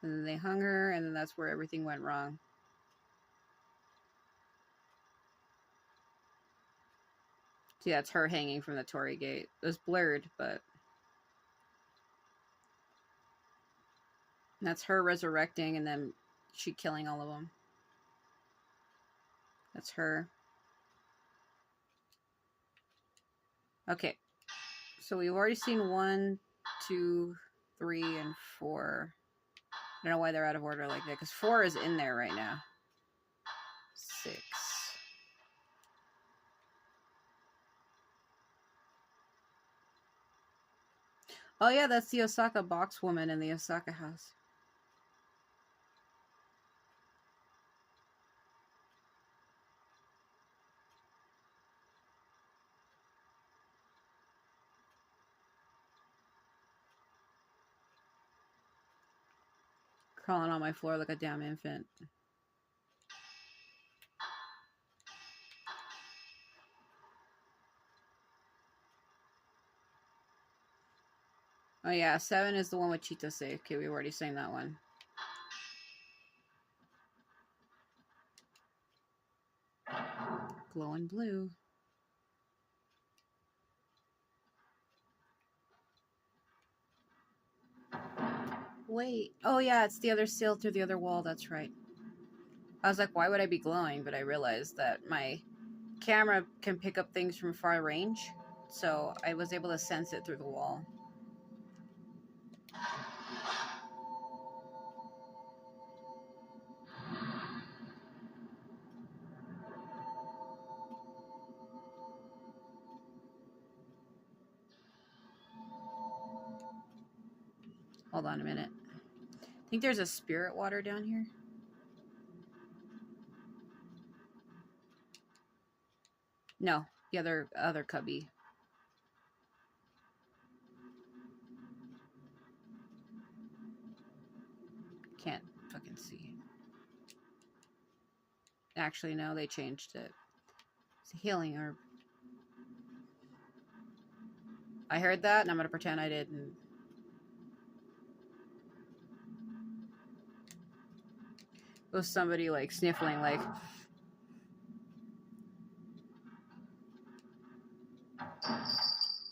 And then they hung her, and then that's where everything went wrong. See, that's her hanging from the Torii gate. It was blurred, but... that's her resurrecting and then she killing all of them. That's her. Okay. So we've already seen 1, 2, 3, and 4. I don't know why they're out of order like that, because 4 is in there right now. 6. Oh yeah, that's the Osaka box woman in the Osaka house. Crawling on my floor like a damn infant. Oh yeah, 7 is the one with Chitase. Okay, we've already seen that one. Glowing blue. Wait. Oh yeah, it's the other sail through the other wall. That's right. I was like, why would I be glowing? But I realized that my camera can pick up things from far range. So I was able to sense it through the wall. Hold on a minute. think there's a spirit water down here. No, the other cubby. Can't fucking see. Actually, no, they changed it. It's a healing herb. I heard that, and I'm gonna pretend I didn't. It was somebody like sniffling, like.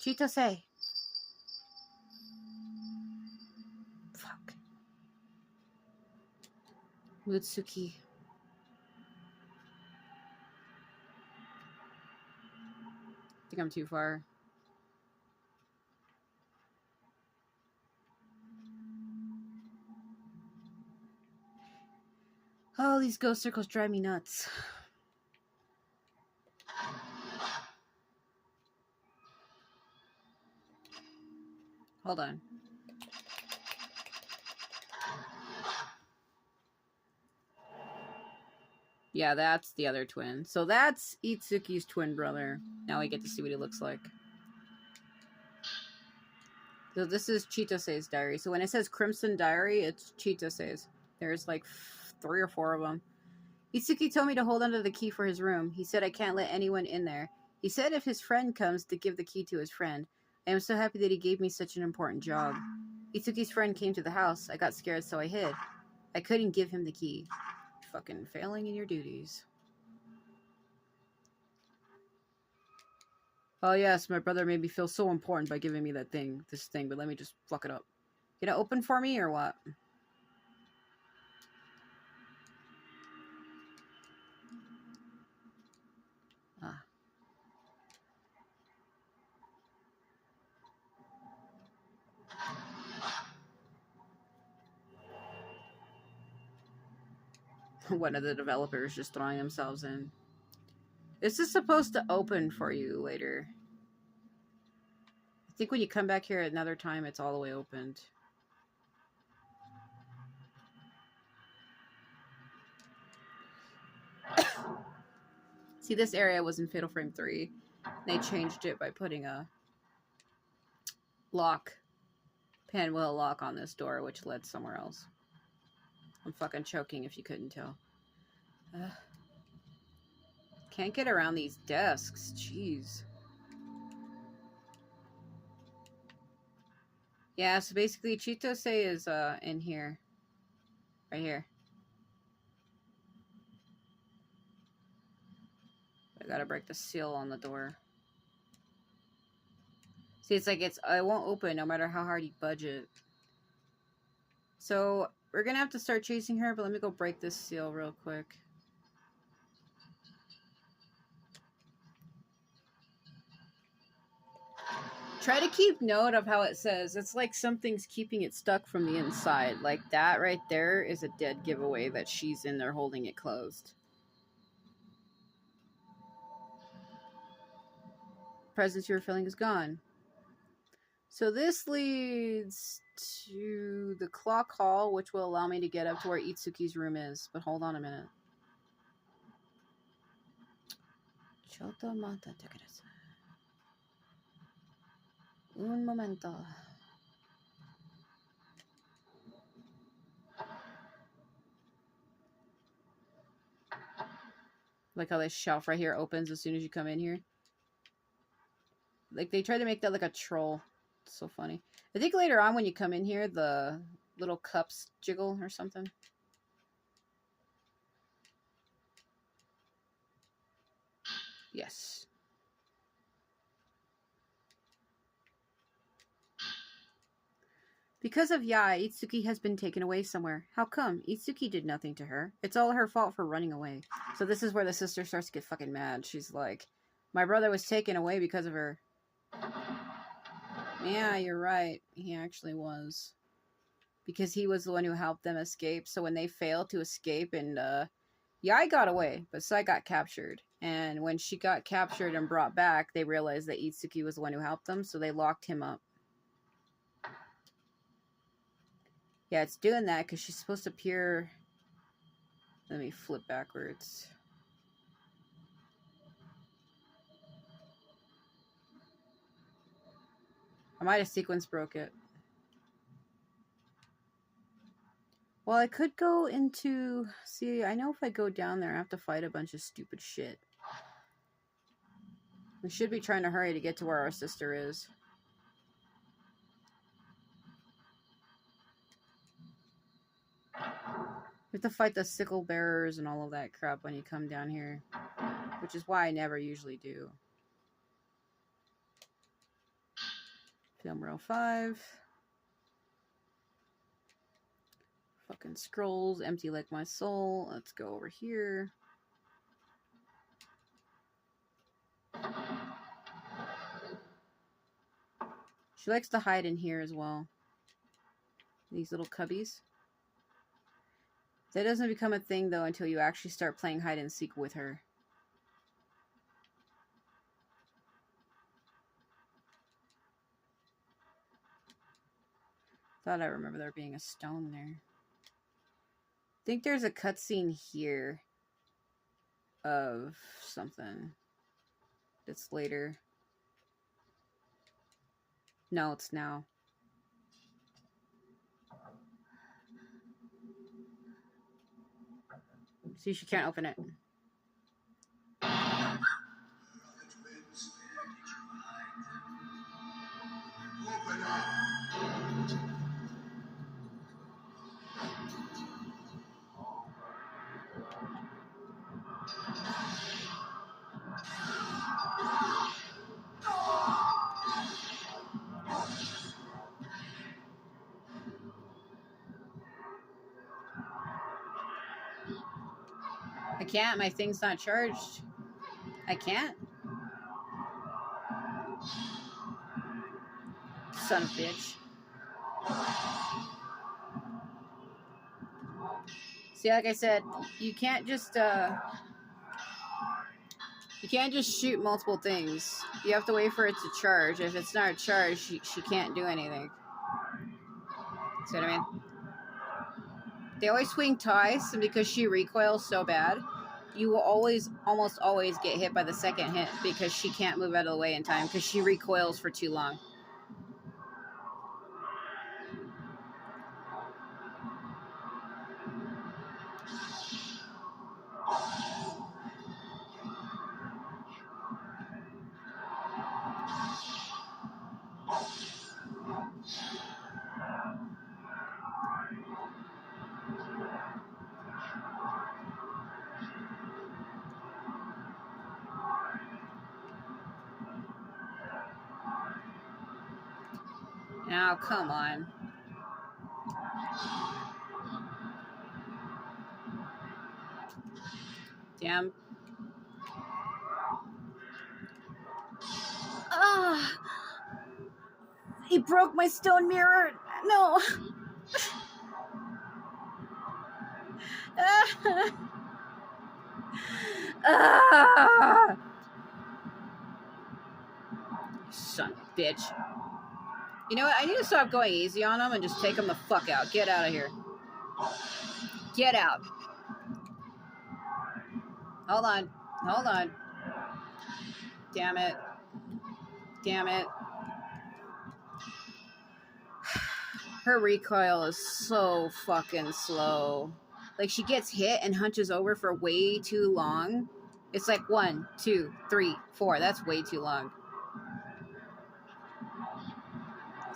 Chitose. Fuck. Mutsuki. I think I'm too far. Oh, these ghost circles drive me nuts. Hold on. Yeah, that's the other twin. So that's Itsuki's twin brother. Now we get to see what he looks like. So this is Chitose's diary. So when it says Crimson Diary, it's Chitose's. There's like 3 or 4 of them. Itsuki told me to hold onto the key for his room. He said I can't let anyone in there. He said if his friend comes, to give the key to his friend. I am so happy that he gave me such an important job. Itsuki's friend came to the house. I got scared, so I hid. I couldn't give him the key. Fucking failing in your duties. Oh yes, my brother made me feel so important by giving me this thing, but let me just fuck it up. Get it open for me or what? Ah. One of the developers just throwing themselves in. This is supposed to open for you later. I think when you come back here another time, it's all the way opened. See, this area was in Fatal Frame 3. They changed it by putting a pinwheel lock on this door, which led somewhere else. I'm fucking choking if you couldn't tell. Can't get around these desks. Jeez. Yeah, so basically Chitose is in here. Right here. I gotta break the seal on the door. See, it's like it won't open no matter how hard you budge it. So we're gonna have to start chasing her, but let me go break this seal real quick. Try to keep note of how it says. It's like something's keeping it stuck from the inside. Like that right there is a dead giveaway that she's in there holding it closed. Presence you were feeling is gone. So this leads to the clock hall, which will allow me to get up to where Itsuki's room is. But hold on a minute. Un momento. Like how this shelf right here opens as soon as you come in here. Like they tried to make that like a troll. It's so funny. I think later on when you come in here, the little cups jiggle or something. Yes. Because of Yai, Itsuki has been taken away somewhere. How come? Itsuki did nothing to her. It's all her fault for running away. So this is where the sister starts to get fucking mad. She's like, my brother was taken away because of her. Yeah, you're right. He actually was. Because he was the one who helped them escape. So when they failed to escape and Yai got away, but Sai got captured. And when she got captured and brought back, they realized that Itsuki was the one who helped them, so they locked him up. Yeah, it's doing that because she's supposed to appear. Let me flip backwards. I might have sequence broke it. Well, I could go into... See, I know if I go down there, I have to fight a bunch of stupid shit. We should be trying to hurry to get to where our sister is. You have to fight the sickle bearers and all of that crap when you come down here. Which is why I never usually do. Film row 5. Fucking scrolls, empty like my soul. Let's go over here. She likes to hide in here as well. These little cubbies. That doesn't become a thing though until you actually start playing hide and seek with her. Thought I remember there being a stone there. I think there's a cutscene here of something that's later. No, it's now. See, she can't open it.
Open up!
I can't. My thing's not charged. I can't. Son of a bitch. See, like I said, you can't just shoot multiple things. You have to wait for it to charge. If it's not charged, she can't do anything. See what I mean? They always swing twice, and because she recoils so bad, you will almost always get hit by the second hit because she can't move out of the way in time because she recoils for too long. Now, come on. Damn. Ah! He broke my stone mirror. No. Ah! Son of a bitch. You know what? I need to stop going easy on him and just take him the fuck out. Get out of here. Get out. Hold on. Hold on. Damn it. Damn it. Her recoil is so fucking slow. Like, she gets hit and hunches over for way too long. It's like 1, 2, 3, 4. That's way too long.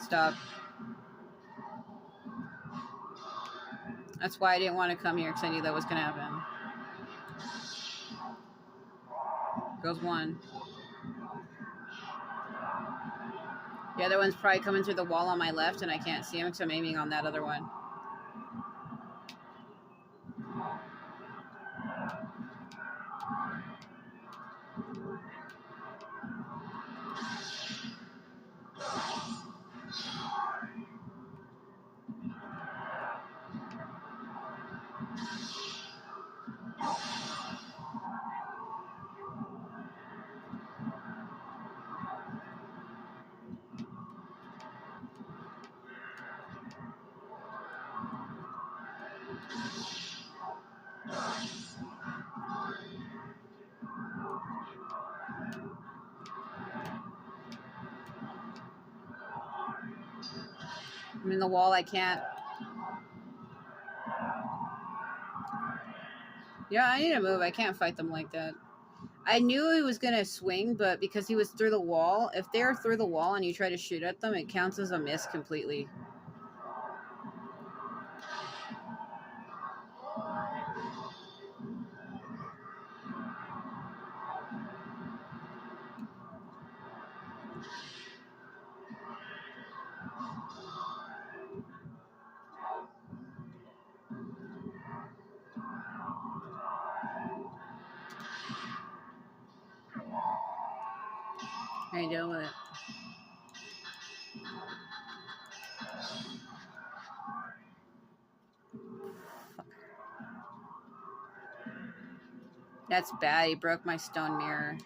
Stop. That's why I didn't want to come here, because I knew that was going to happen. Goes 1. The other one's probably coming through the wall on my left, and I can't see him because I'm aiming on that other one. I'm in the wall, I can't. Yeah, I need to move. I can't fight them like that. I knew he was going to swing, but because he was through the wall, if they're through the wall and you try to shoot at them, it counts as a miss completely. How you doing with it? That's bad. He broke my stone mirror.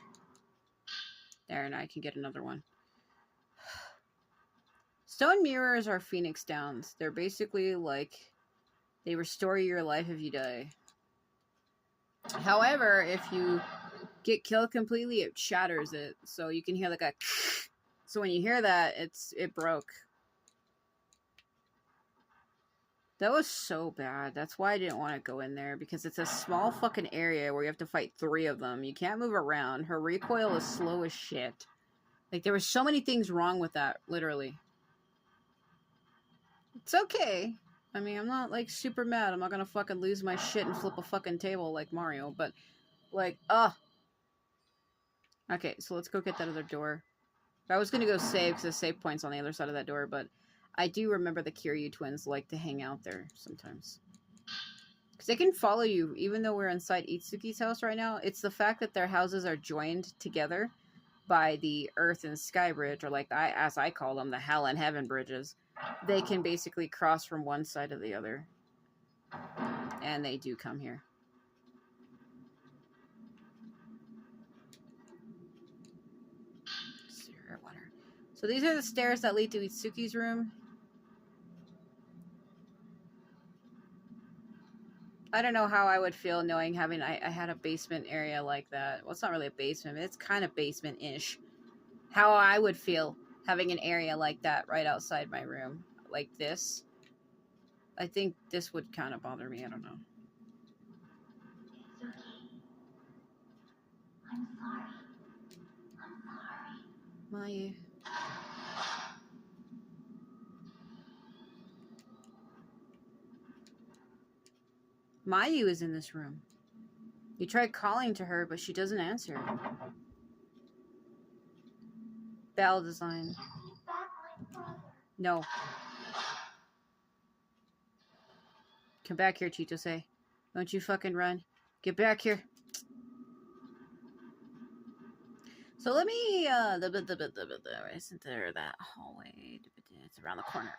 There, and I can get another one. Stone mirrors are Phoenix Downs. They're basically like, they restore your life if you die. However, if you get killed completely, it shatters it. So you can hear like a... So when you hear that, it broke. That was so bad. That's why I didn't want to go in there, because it's a small fucking area where you have to fight 3 of them. You can't move around. Her recoil is slow as shit. Like, there were so many things wrong with that, literally. It's okay. I mean, I'm not, like, super mad. I'm not gonna fucking lose my shit and flip a fucking table like Mario, but, like, Okay, so let's go get that other door. I was gonna go save, because the save point's on the other side of that door, but I do remember the Kiryu twins like to hang out there sometimes. Because they can follow you, even though we're inside Itsuki's house right now. It's the fact that their houses are joined together by the Earth and Sky Bridge, or like, as I call them, the Hell and Heaven bridges. They can basically cross from one side to the other. And they do come here. So these are the stairs that lead to Itsuki's room. I don't know how I would feel knowing I had a basement area like that. Well, it's not really a basement, but it's kind of basement-ish. How I would feel having an area like that right outside my room. Like this. I think this would kind of bother me. I don't know.
It's okay. I'm sorry. I'm sorry.
Mayu. Mayu is in this room. You tried calling to her, but she doesn't answer. Bell design. No. Come back here, Chitose. Don't you fucking run. Get back here. So let me, isn't there that hallway? It's around the corner.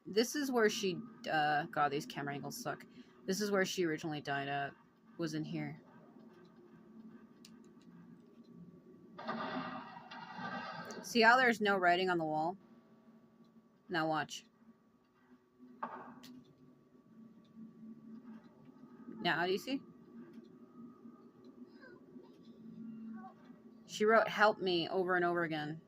This is where she, God, these camera angles suck. This is where she originally died at. Was in here. See how there's no writing on the wall? Now watch. Now, do you see? She wrote, "Help me," over and over again.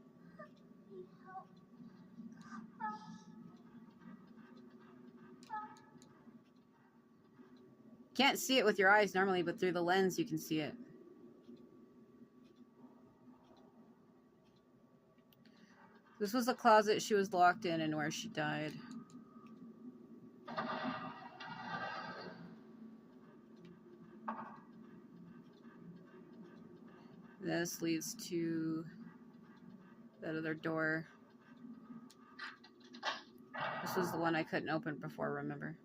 Can't see it with your eyes normally, but through the lens you can see it. This was the closet she was locked in and where she died. This leads to that other door. This was the one I couldn't open before, remember?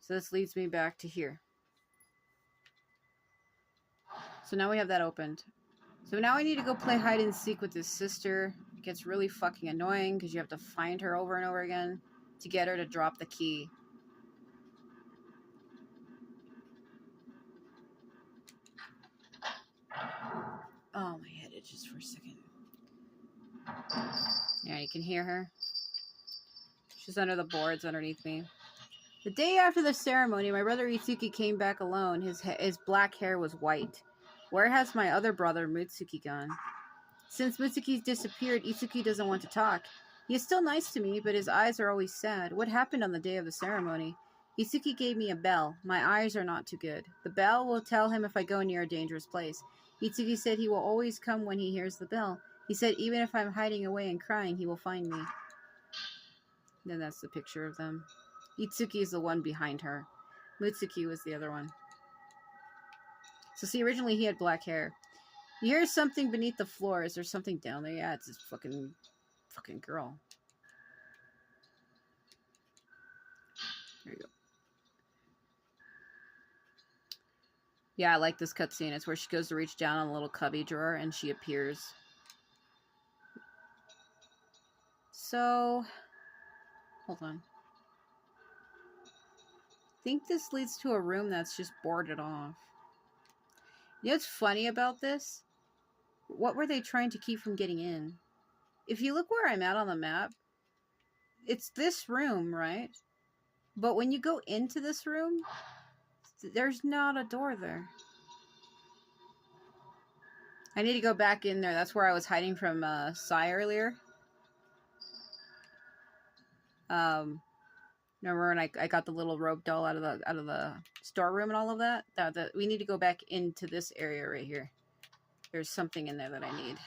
So this leads me back to here. So now we have that opened. So now I need to go play hide and seek with his sister. It gets really fucking annoying because you have to find her over and over again to get her to drop the key. Oh, my head itches for a second. Yeah, you can hear her. She's under the boards underneath me. The day after the ceremony, my brother Itsuki came back alone. His black hair was white. Where has my other brother, Mutsuki, gone? Since Mutsuki's disappeared, Itsuki doesn't want to talk. He is still nice to me, but his eyes are always sad. What happened on the day of the ceremony? Itsuki gave me a bell. My eyes are not too good. The bell will tell him if I go near a dangerous place. Itsuki said he will always come when he hears the bell. He said even if I'm hiding away and crying, he will find me. Then that's the picture of them. Itsuki is the one behind her. Mutsuki was the other one. So see, originally he had black hair. You hear something beneath the floor. Is there something down there? Yeah, it's this fucking girl. There you go. Yeah, I like this cutscene. It's where she goes to reach down on a little cubby drawer and she appears. So, hold on. I think this leads to a room that's just boarded off. You know what's funny about this? What were they trying to keep from getting in? If you look where I'm at on the map, it's this room, right? But when you go into this room, there's not a door there. I need to go back in there. That's where I was hiding from Sai earlier. Remember when I got the little rope doll out of the storeroom and all of that? We need to go back into this area right here. There's something in there that I need.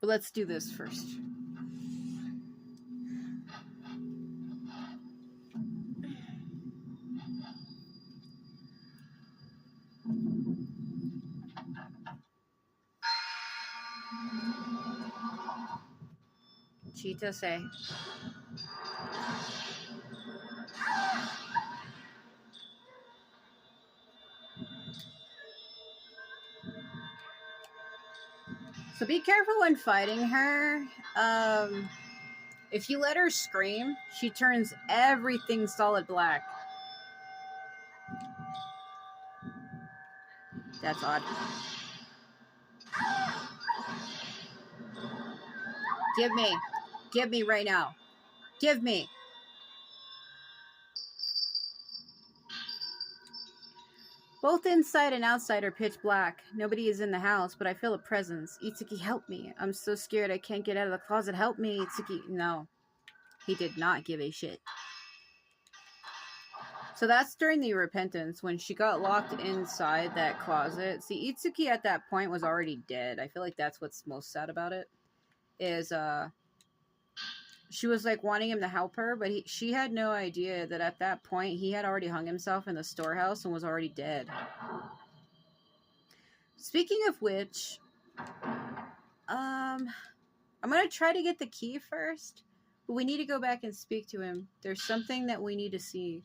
But let's do this first. Cheetah say. So be careful when fighting her. If you let her scream, she turns everything solid black. That's odd. Give me. Give me right now. Give me. Both inside and outside are pitch black. Nobody is in the house, but I feel a presence. Itsuki, help me. I'm so scared I can't get out of the closet. Help me, Itsuki. No. He did not give a shit. So that's during the repentance, when she got locked inside that closet. See, Itsuki at that point was already dead. I feel like that's what's most sad about it. Is, she was like wanting him to help her, but she had no idea that at that point he had already hung himself in the storehouse and was already dead. Speaking of which, I'm gonna try to get the key first, but we need to go back and speak to him. There's something that we need to see.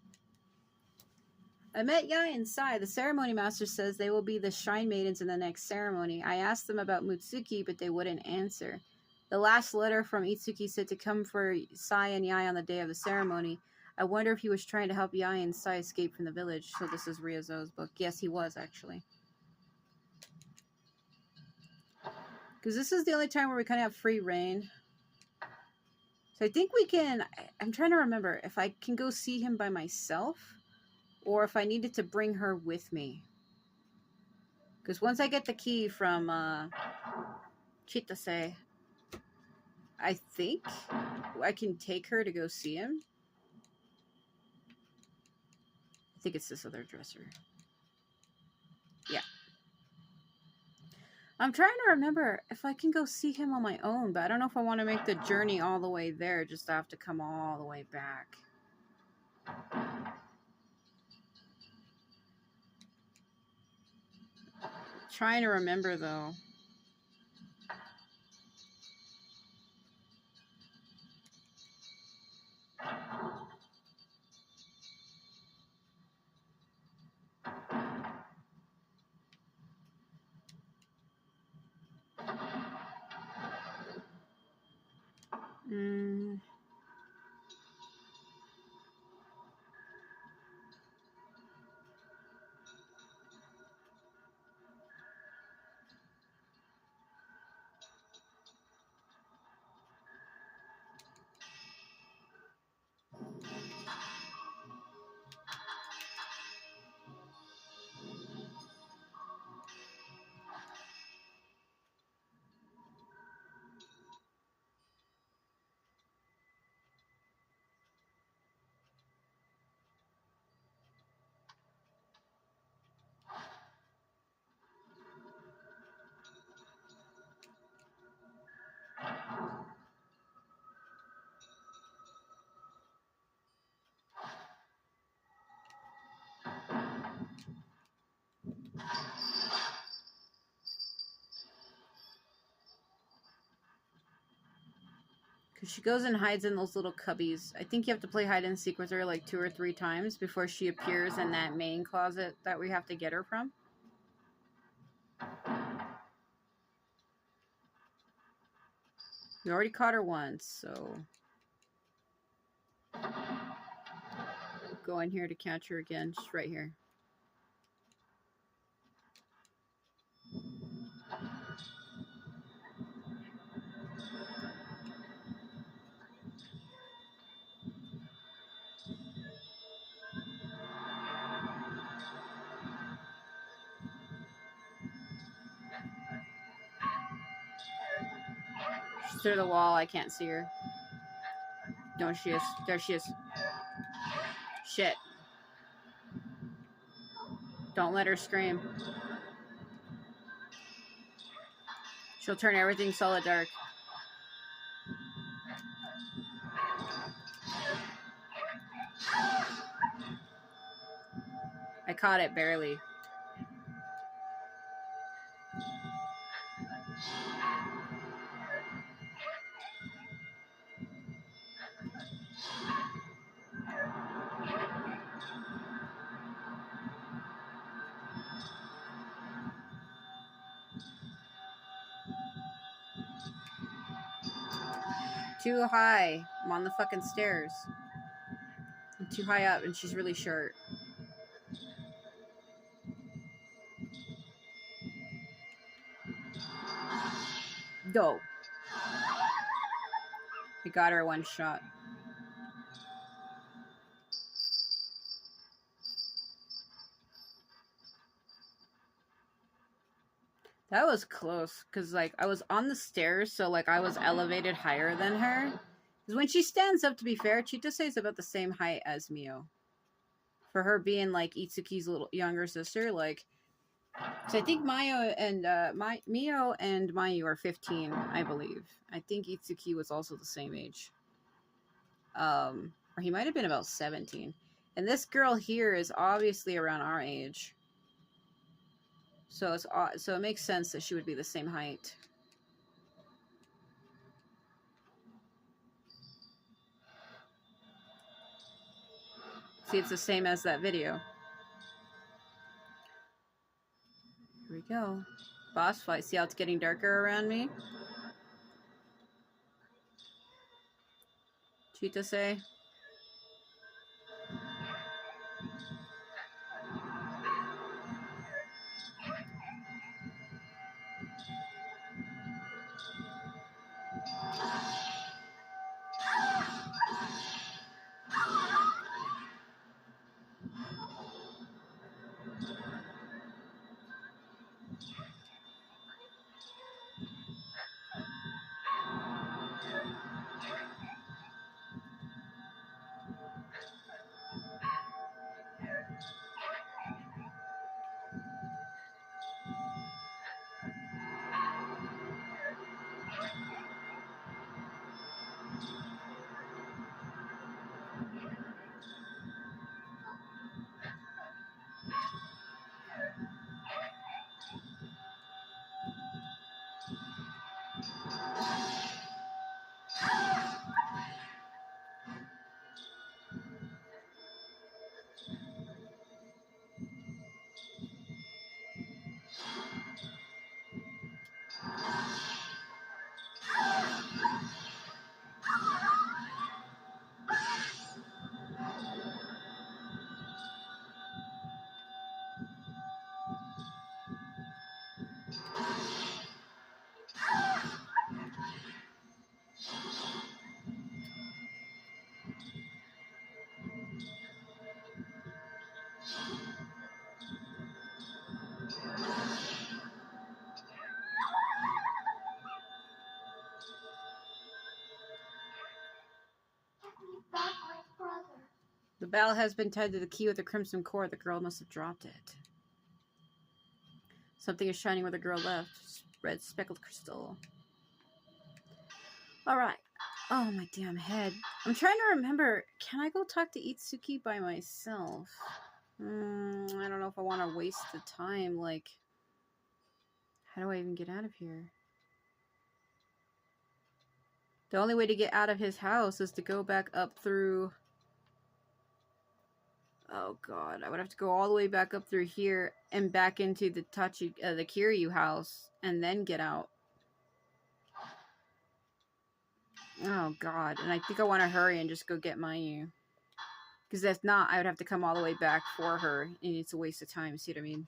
I met Yae and Sai. The ceremony master says they will be the shrine maidens in the next ceremony. I asked them about Mutsuki, but they wouldn't answer. The last letter from Itsuki said to come for Sai and Yae on the day of the ceremony. I wonder if he was trying to help Yae and Sai escape from the village. So this is Ryozo's book. Yes, he was, actually. Because this is the only time where we kind of have free reign. So I think we can... I'm trying to remember if I can go see him by myself, or if I needed to bring her with me. Because once I get the key from Chitase, I think I can take her to go see him. I think it's this other dresser. Yeah. I'm trying to remember if I can go see him on my own, but I don't know if I want to make the journey all the way there, just to have to come all the way back. Trying to remember, though. She goes and hides in those little cubbies. I think you have to play hide and seek with her like 2 or 3 times before she appears in that main closet that we have to get her from. We already caught her once, so go in here to catch her again, just right here. She's through the wall. I can't see her. No, she is. There she is. Shit. Don't let her scream. She'll turn everything solid dark. I caught it barely. Too high. I'm on the fucking stairs. I'm too high up and she's really short. Go. We got her one shot. That was close, because, like, I was on the stairs, so, like, I was elevated higher than her. Because when she stands up, to be fair, Chitase is about the same height as Mio. For her being, like, Itsuki's little younger sister, like... So I think Mio and Mayu are 15, I believe. I think Itsuki was also the same age. Or he might have been about 17. And this girl here is obviously around our age. So it makes sense that she would be the same height. See, it's the same as that video. Here we go. Boss fight. See how it's getting darker around me? Chitase. The bell has been tied to the key with a crimson cord. The girl must have dropped it. Something is shining where the girl left. Red speckled crystal. Alright. Oh, my damn head. I'm trying to remember. Can I go talk to Itsuki by myself? I don't know if I want to waste the time. Like, how do I even get out of here? The only way to get out of his house is to go back up through... Oh god, I would have to go all the way back up through here and back into the the Kiryu house and then get out. Oh god, and I think I want to hurry and just go get Mayu. Because if not, I would have to come all the way back for her, and it's a waste of time, see what I mean?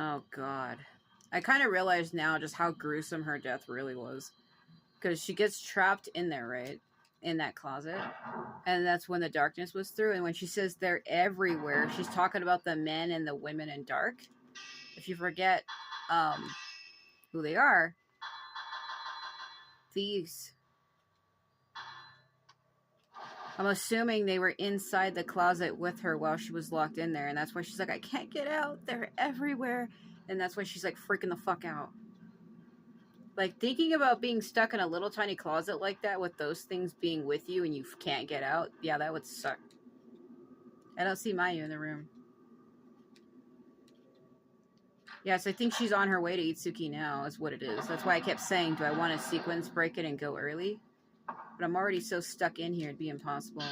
Oh god. I kind of realize now just how gruesome her death really was. Because she gets trapped in there, right? In that closet. And that's when the darkness was through. And when she says they're everywhere, she's talking about the men and the women in dark. If you forget who they are, thieves. I'm assuming they were inside the closet with her while she was locked in there. And that's why she's like, I can't get out. They're everywhere. And that's why she's like freaking the fuck out. Like, thinking about being stuck in a little tiny closet like that with those things being with you and you can't get out, yeah, that would suck. I don't see Mayu in the room. Yes, I think she's on her way to Itsuki now, is what it is. That's why I kept saying, do I want to sequence break it and go early? But I'm already so stuck in here, it'd be impossible.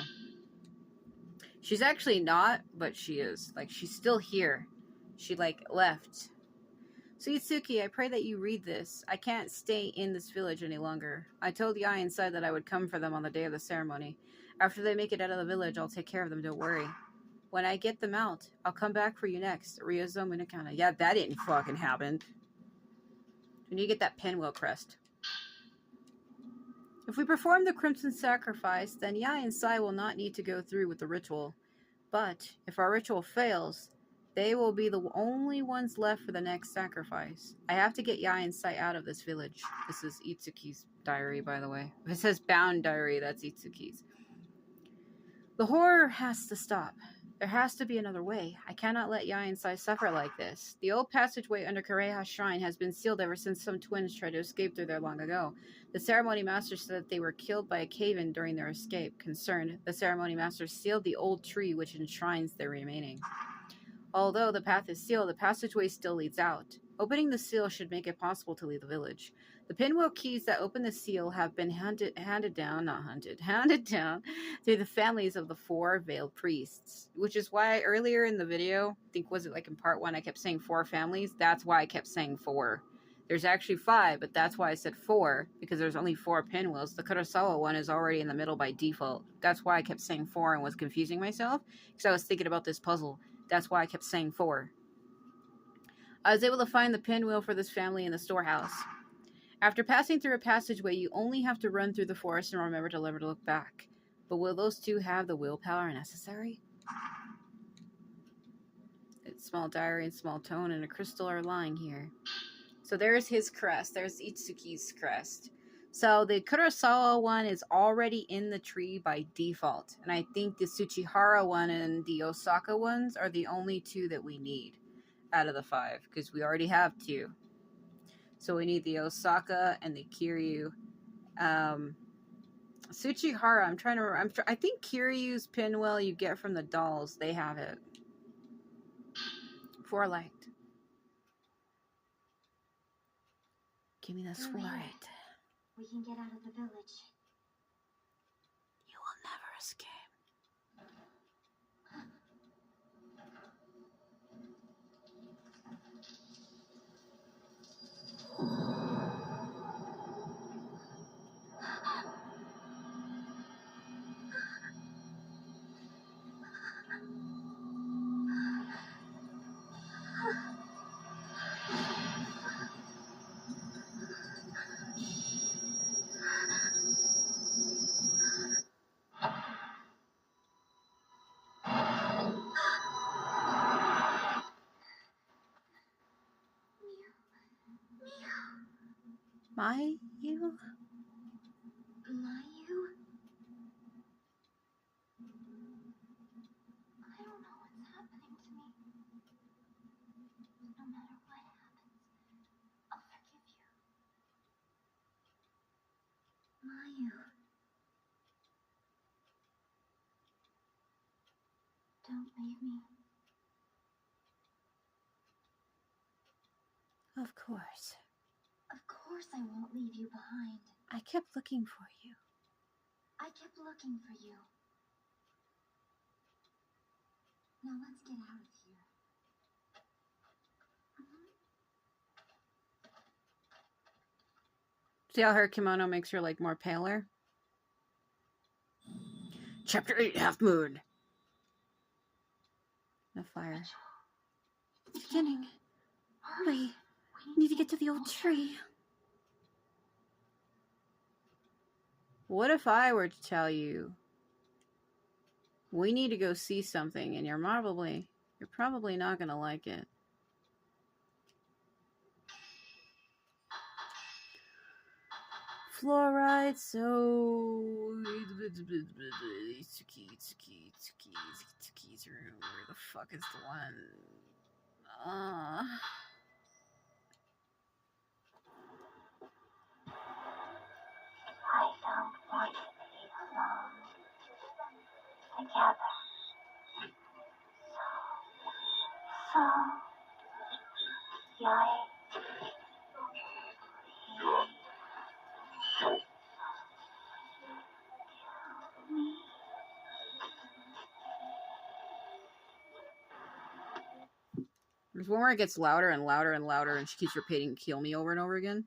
She's actually not, but she is. Like, she's still here. She, like, left. So Itsuki, I pray that you read this. I can't stay in this village any longer. I told Yae inside that I would come for them on the day of the ceremony. After they make it out of the village, I'll take care of them, don't worry. When I get them out, I'll come back for you next. Ryozo Munakana. Yeah, that didn't fucking happen. We need to get that pinwheel crest. If we perform the Crimson Sacrifice, then Yae and Sai will not need to go through with the ritual. But if our ritual fails, they will be the only ones left for the next sacrifice. I have to get Yae and Sai out of this village. This is Itsuki's diary, by the way. If it says bound diary, that's Itsuki's. The horror has to stop. There has to be another way. I cannot let Yae and Sai suffer like this. The old passageway under Kareha's shrine has been sealed ever since some twins tried to escape through there long ago. The ceremony master said that they were killed by a cave-in during their escape. Concerned, the ceremony master sealed the old tree which enshrines their remaining. Although the path is sealed, the passageway still leads out. Opening the seal should make it possible to leave the village. The pinwheel keys that open the seal have been handed down through the families of the 4 veiled priests. Which is why earlier in the video, I think was it like in part 1, I kept saying 4 families. That's why I kept saying 4. There's actually 5, but that's why I said 4, because there's only 4 pinwheels. The Kurosawa one is already in the middle by default. That's why I kept saying 4 and was confusing myself, because I was thinking about this puzzle. That's why I kept saying 4. I was able to find the pinwheel for this family in the storehouse. After passing through a passageway, you only have to run through the forest and remember to never look back. But will those 2 have the willpower necessary? It's small diary and small tone and a crystal are lying here. So there's his crest. There's Itsuki's crest. So the Kurosawa one is already in the tree by default. And I think the Tsuchihara one and the Osaka ones are the only 2 that we need out of the 5. Because we already have 2. So we need the Osaka and the Kiryu. Tsuchihara, I'm trying to remember. I think Kiryu's pinwheel you get from the dolls. They have it. 4 light. Give me this light.
We can get out of the village.
You will never escape.
Mayu?
Mayu? I don't know what's happening to me. No matter what happens, I'll forgive you. Mayu. Don't leave me.
Of course.
Of course I won't leave you behind.
I kept looking for you.
I kept looking for you. Now let's get out of here.
See how her kimono makes her like more paler? Chapter 8, Half Moon. The fire.
It's beginning. Hurry. We need to get to the old tree.
What if I were to tell you we need to go see something and you're probably not gonna like it. Fluoride, so Tsuki's room. Where the fuck is the one?
I don't want to be alone. Together. So, Yai.
There's one where it gets louder and louder and louder, and she keeps repeating "kill me" over and over again.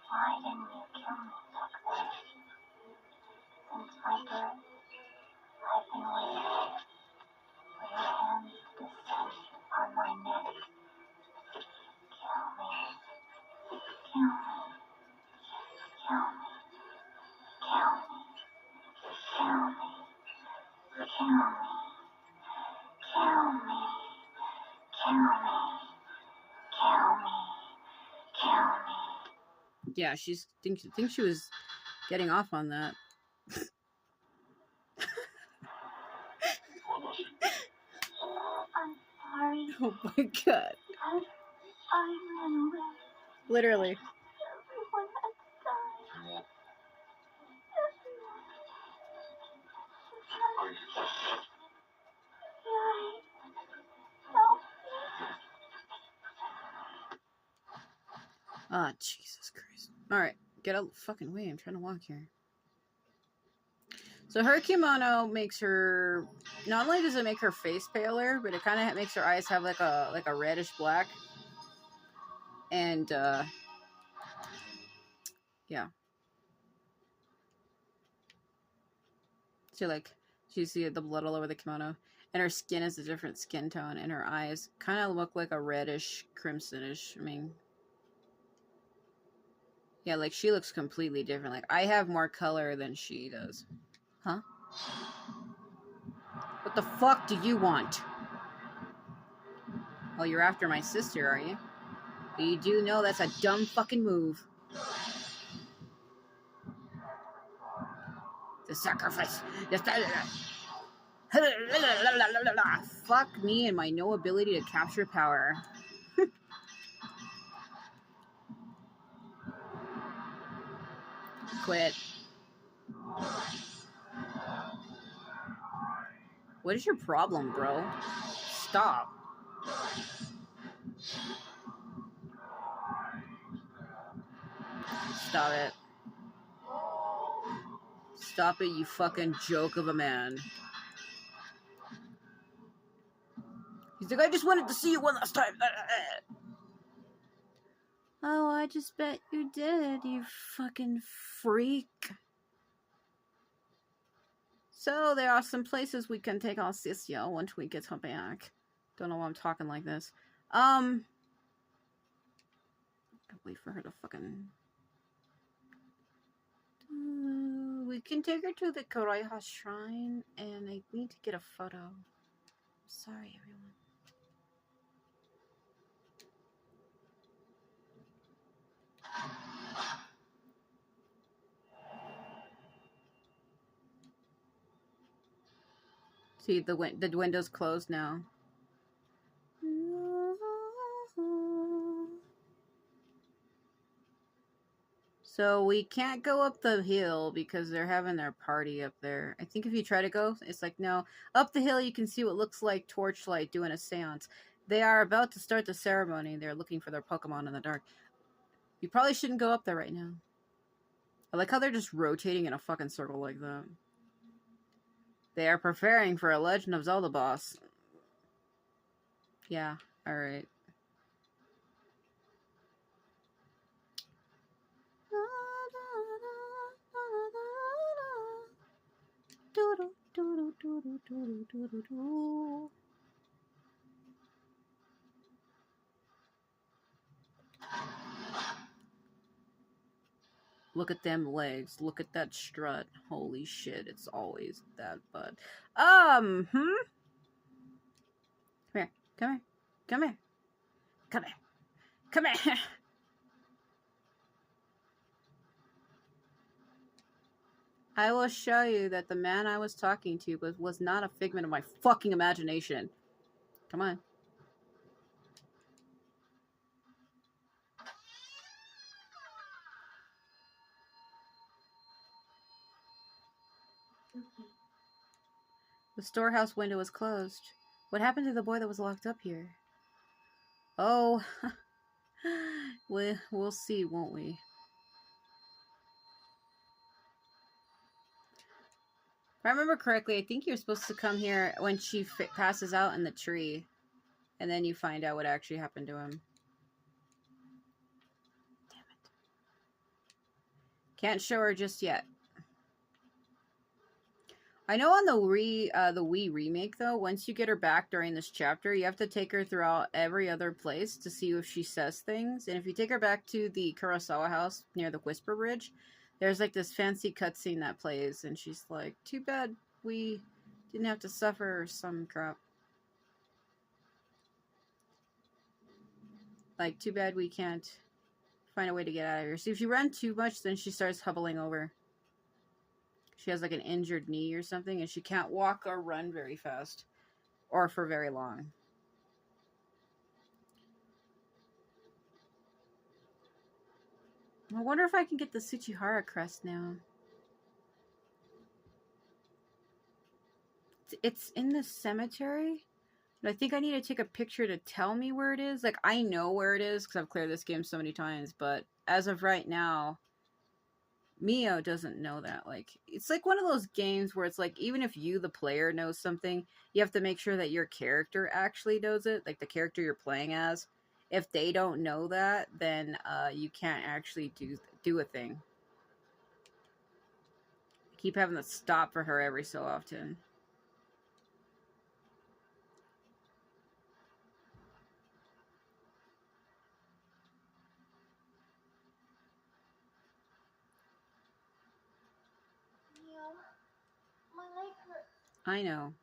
Why didn't you kill me back then? Since my birth, I've been waiting for your hands to descend on my neck. Kill me. Kill me. Kill me. Kill me. Kill me. Kill me. Kill me. Kill me. Kill me. Kill me.
Yeah, she thinks she was getting off on that.
I'm sorry.
Oh my god.
I ran away.
Literally.
Everyone had to die. Yay. Help me.
Ah, Jesus Christ. Alright, get out of the fucking way. I'm trying to walk here. So her kimono makes her, not only does it make her face paler, but it kind of makes her eyes have like a reddish black. And yeah. So like you see the blood all over the kimono, and her skin is a different skin tone, and her eyes kind of look like a reddish crimsonish. I mean, yeah, like she looks completely different. Like I have more color than she does. Huh? What the fuck do you want? Oh, you're after my sister, are you? You do know that's a dumb fucking move. The sacrifice. Fuck me and my no ability to capture power. Quit. What is your problem, bro? Stop. Stop it. Stop it, you fucking joke of a man. He's like, I just wanted to see you one last time. Oh, I just bet you did, you fucking freak. So there are some places we can take our sister once we get her back. Don't know why I'm talking like this. Can't wait for her to fucking... We can take her to the Koraiha shrine, and I need to get a photo. Sorry, everyone. See, the window's closed now. So we can't go up the hill because they're having their party up there. I think if you try to go, it's like, no. Up the hill, you can see what looks like torchlight doing a seance. They are about to start the ceremony. They're looking for their Pokemon in the dark. You probably shouldn't go up there right now. I like how they're just rotating in a fucking circle like that. They are preparing for a Legend of Zelda boss. Yeah, alright. Look at them legs. Look at that strut. Holy shit, it's always that bud. Come here. Come here. Come here. Come here. Come here. I will show you that the man I was talking to was not a figment of my fucking imagination. Come on. The storehouse window is closed. What happened to the boy that was locked up here? Oh, we'll see, won't we? If I remember correctly, I think you're supposed to come here when she passes out in the tree. And then you find out what actually happened to him. Damn it. Can't show her just yet. I know on the Wii remake, though, once you get her back during this chapter, you have to take her throughout every other place to see if she says things. And if you take her back to the Kurosawa house near the Whisper Bridge, there's like this fancy cutscene that plays, and she's like, too bad we didn't have to suffer some crap. Like, too bad we can't find a way to get out of here. See, if you run too much, then she starts hobbling over. She has like an injured knee or something, and she can't walk or run very fast. Or for very long. I wonder if I can get the Tsuchihara crest now. It's in the cemetery? But I think I need to take a picture to tell me where it is. Like, I know where it is because I've cleared this game so many times. But as of right now, Mio doesn't know that. Like, it's like one of those games where it's like, even if you, the player, knows something, you have to make sure that your character actually knows it. Like, the character you're playing as. If they don't know that, then you can't actually do a thing. I keep having to stop for her every so often.
My leg hurts.
I know.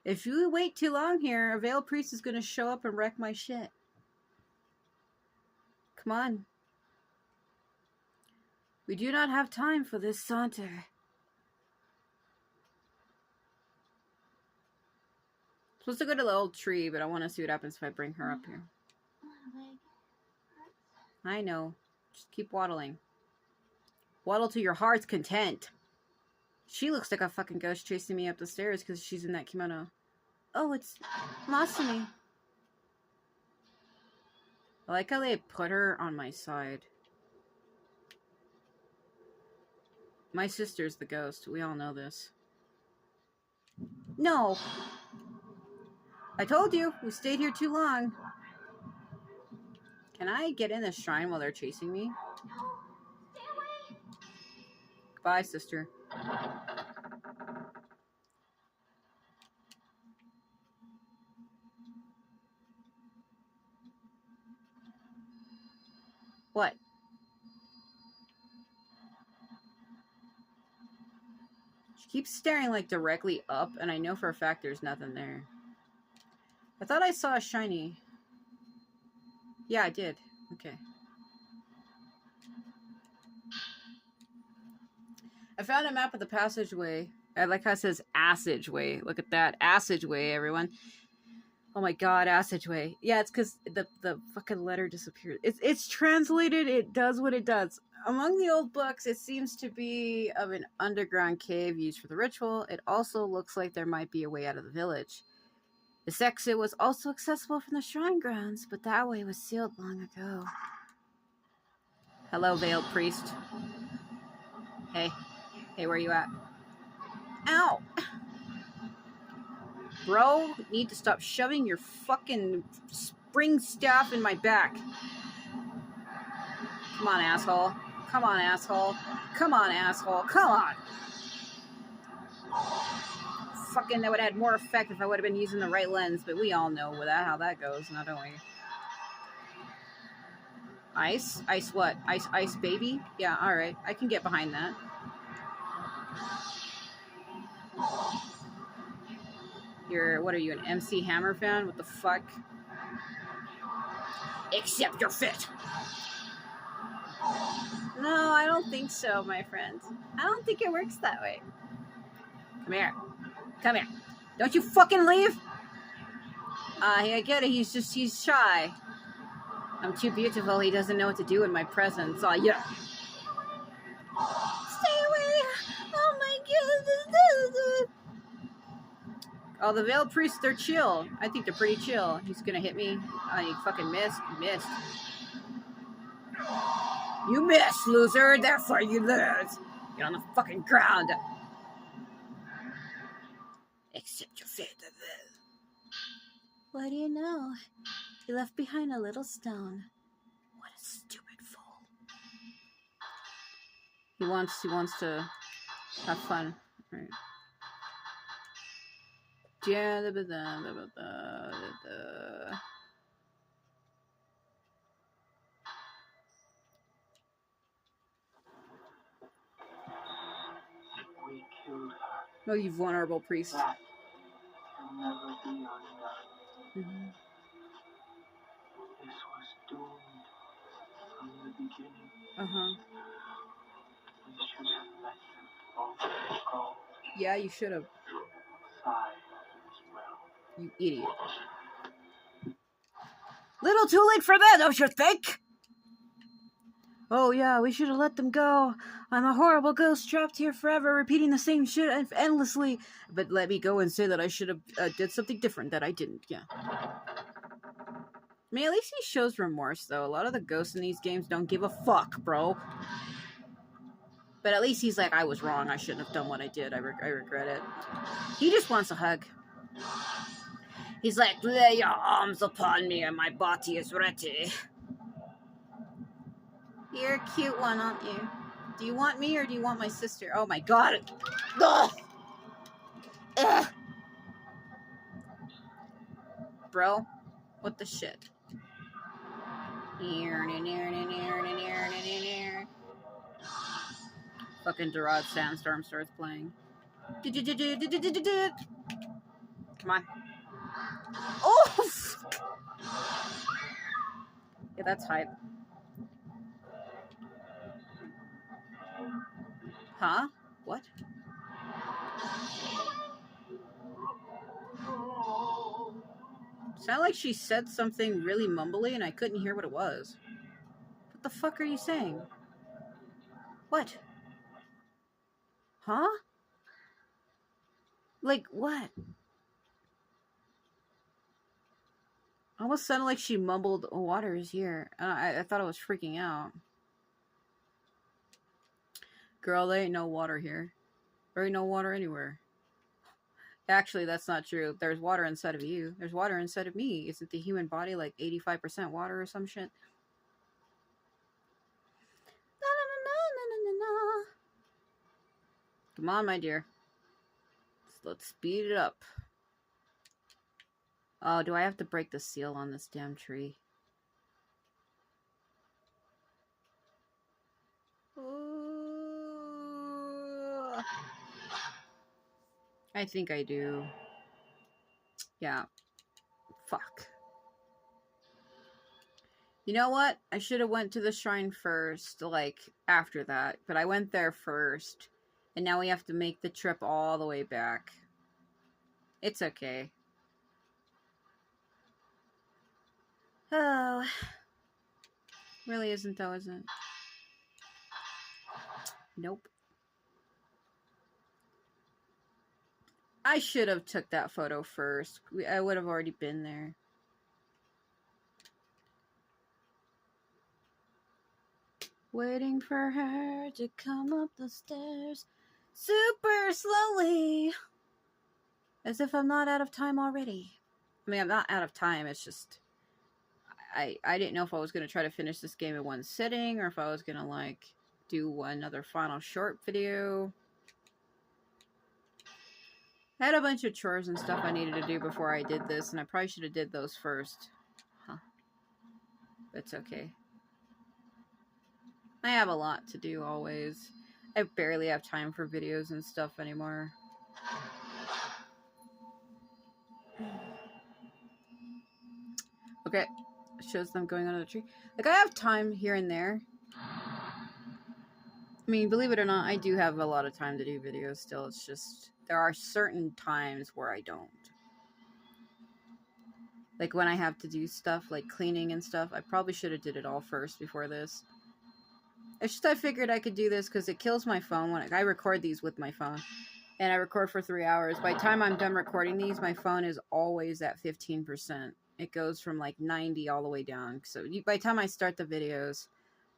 It aches.
If you wait too long here, a Veiled Priest is going to show up and wreck my shit. Come on. We do not have time for this saunter. I'm supposed to go to the old tree, but I want to see what happens if I bring her up here.
My leg hurts.
I know. Just keep waddling. Waddle to your heart's content. She looks like a fucking ghost chasing me up the stairs because she's in that kimono. Oh, it's Masumi. I like how they put her on my side. My sister's the ghost. We all know this. No! I told you, we stayed here too long. Can I get in the shrine while they're chasing me?
No! Stay away!
Goodbye, sister. What? She keeps staring like directly up, and I know for a fact there's nothing there. I thought I saw a shiny. Yeah, I did. Okay. I found a map of the passageway. I like how it says passageway. Look at that. Passageway, everyone. Oh my god, passageway. Yeah, it's because the fucking letter disappeared. It's translated, it does what it does. Among the old books, it seems to be of an underground cave used for the ritual. It also looks like there might be a way out of the village. This exit was also accessible from the shrine grounds, but that way was sealed long ago. Hello, veiled priest. Hey. Hey, where you at? Ow! Bro, you need to stop shoving your fucking spring staff in my back. Come on, asshole. Come on, asshole. Come on, asshole. Come on! Fucking, that would have had more effect if I would have been using the right lens, but we all know how that goes, now don't we? Ice? Ice what? Ice baby? Yeah, alright. I can get behind that. What are you, an MC Hammer fan? What the fuck? Accept your fate! No, I don't think so, my friend. I don't think it works that way. Come here. Come here. Don't you fucking leave! I get it, he's shy. I'm too beautiful, he doesn't know what to do in my presence. Aw, yeah.
Stay away! Oh my god!
Oh, the veiled priests, they're chill. I think they're pretty chill. He's gonna hit me. Oh, you fucking missed. You missed. You missed, loser. Therefore you lose. Get on the fucking ground. Accept your fate.
What do you know? He left behind a little stone.
What a stupid fool. He wants to have fun. Right.
We killed her.
Oh, you vulnerable priest.
That will never be enough.
Mm-hmm.
This was doomed from the beginning.
Uh-huh.
We should have let them both go.
Yeah, you should have.
I as well.
You idiot. Little too late for that, don't you think? Oh yeah, we should have let them go. I'm a horrible ghost trapped here forever, repeating the same shit endlessly. But let me go and say that I should have did something different that I didn't. Yeah. I mean, at least he shows remorse, though. A lot of the ghosts in these games don't give a fuck, bro. But at least he's like, I was wrong. I shouldn't have done what I did. I regret it. He just wants a hug. He's like, lay your arms upon me and my body is ready. You're a cute one, aren't you? Do you want me or do you want my sister? Oh my god. Ugh. Ugh. Bro, what the shit? Fucking Durod Sandstorm starts playing. Come on. Oh! Yeah, that's hype. Huh? What? Sounded like she said something really mumbly and I couldn't hear what it was. What the fuck are you saying? What? Huh? Like, what? Almost sounded like she mumbled, water is here. I thought I was freaking out. Girl, there ain't no water here. There ain't no water anywhere. Actually, that's not true. There's water inside of you. There's water inside of me. Isn't the human body like 85% water or some shit? Come on, my dear. Let's speed it up. Oh, do I have to break the seal on this damn tree? I think I do. Yeah. Fuck. You know what? I should have went to the shrine first, like, after that. But I went there first. And now we have to make the trip all the way back. It's okay. Oh. Really isn't, though, is it? Nope. I should have took that photo first. I would have already been there. Waiting for her to come up the stairs super slowly. As if I'm not out of time already. I mean, I'm not out of time. It's just... I didn't know if I was going to try to finish this game in one sitting, or if I was going to, like, do another final short video. I had a bunch of chores and stuff I needed to do before I did this, and I probably should have did those first. Huh. But it's okay. I have a lot to do always. I barely have time for videos and stuff anymore. Okay. It shows them going under the tree. Like, I have time here and there. I mean, believe it or not, I do have a lot of time to do videos still. It's just, there are certain times where I don't. Like, when I have to do stuff, like cleaning and stuff, I probably should have did it all first before this. It's just I figured I could do this because it kills my phone when I record these with my phone. And I record for 3 hours. By the time I'm done recording these, my phone is always at 15%. It goes from like 90 all the way down. So by the time I start the videos,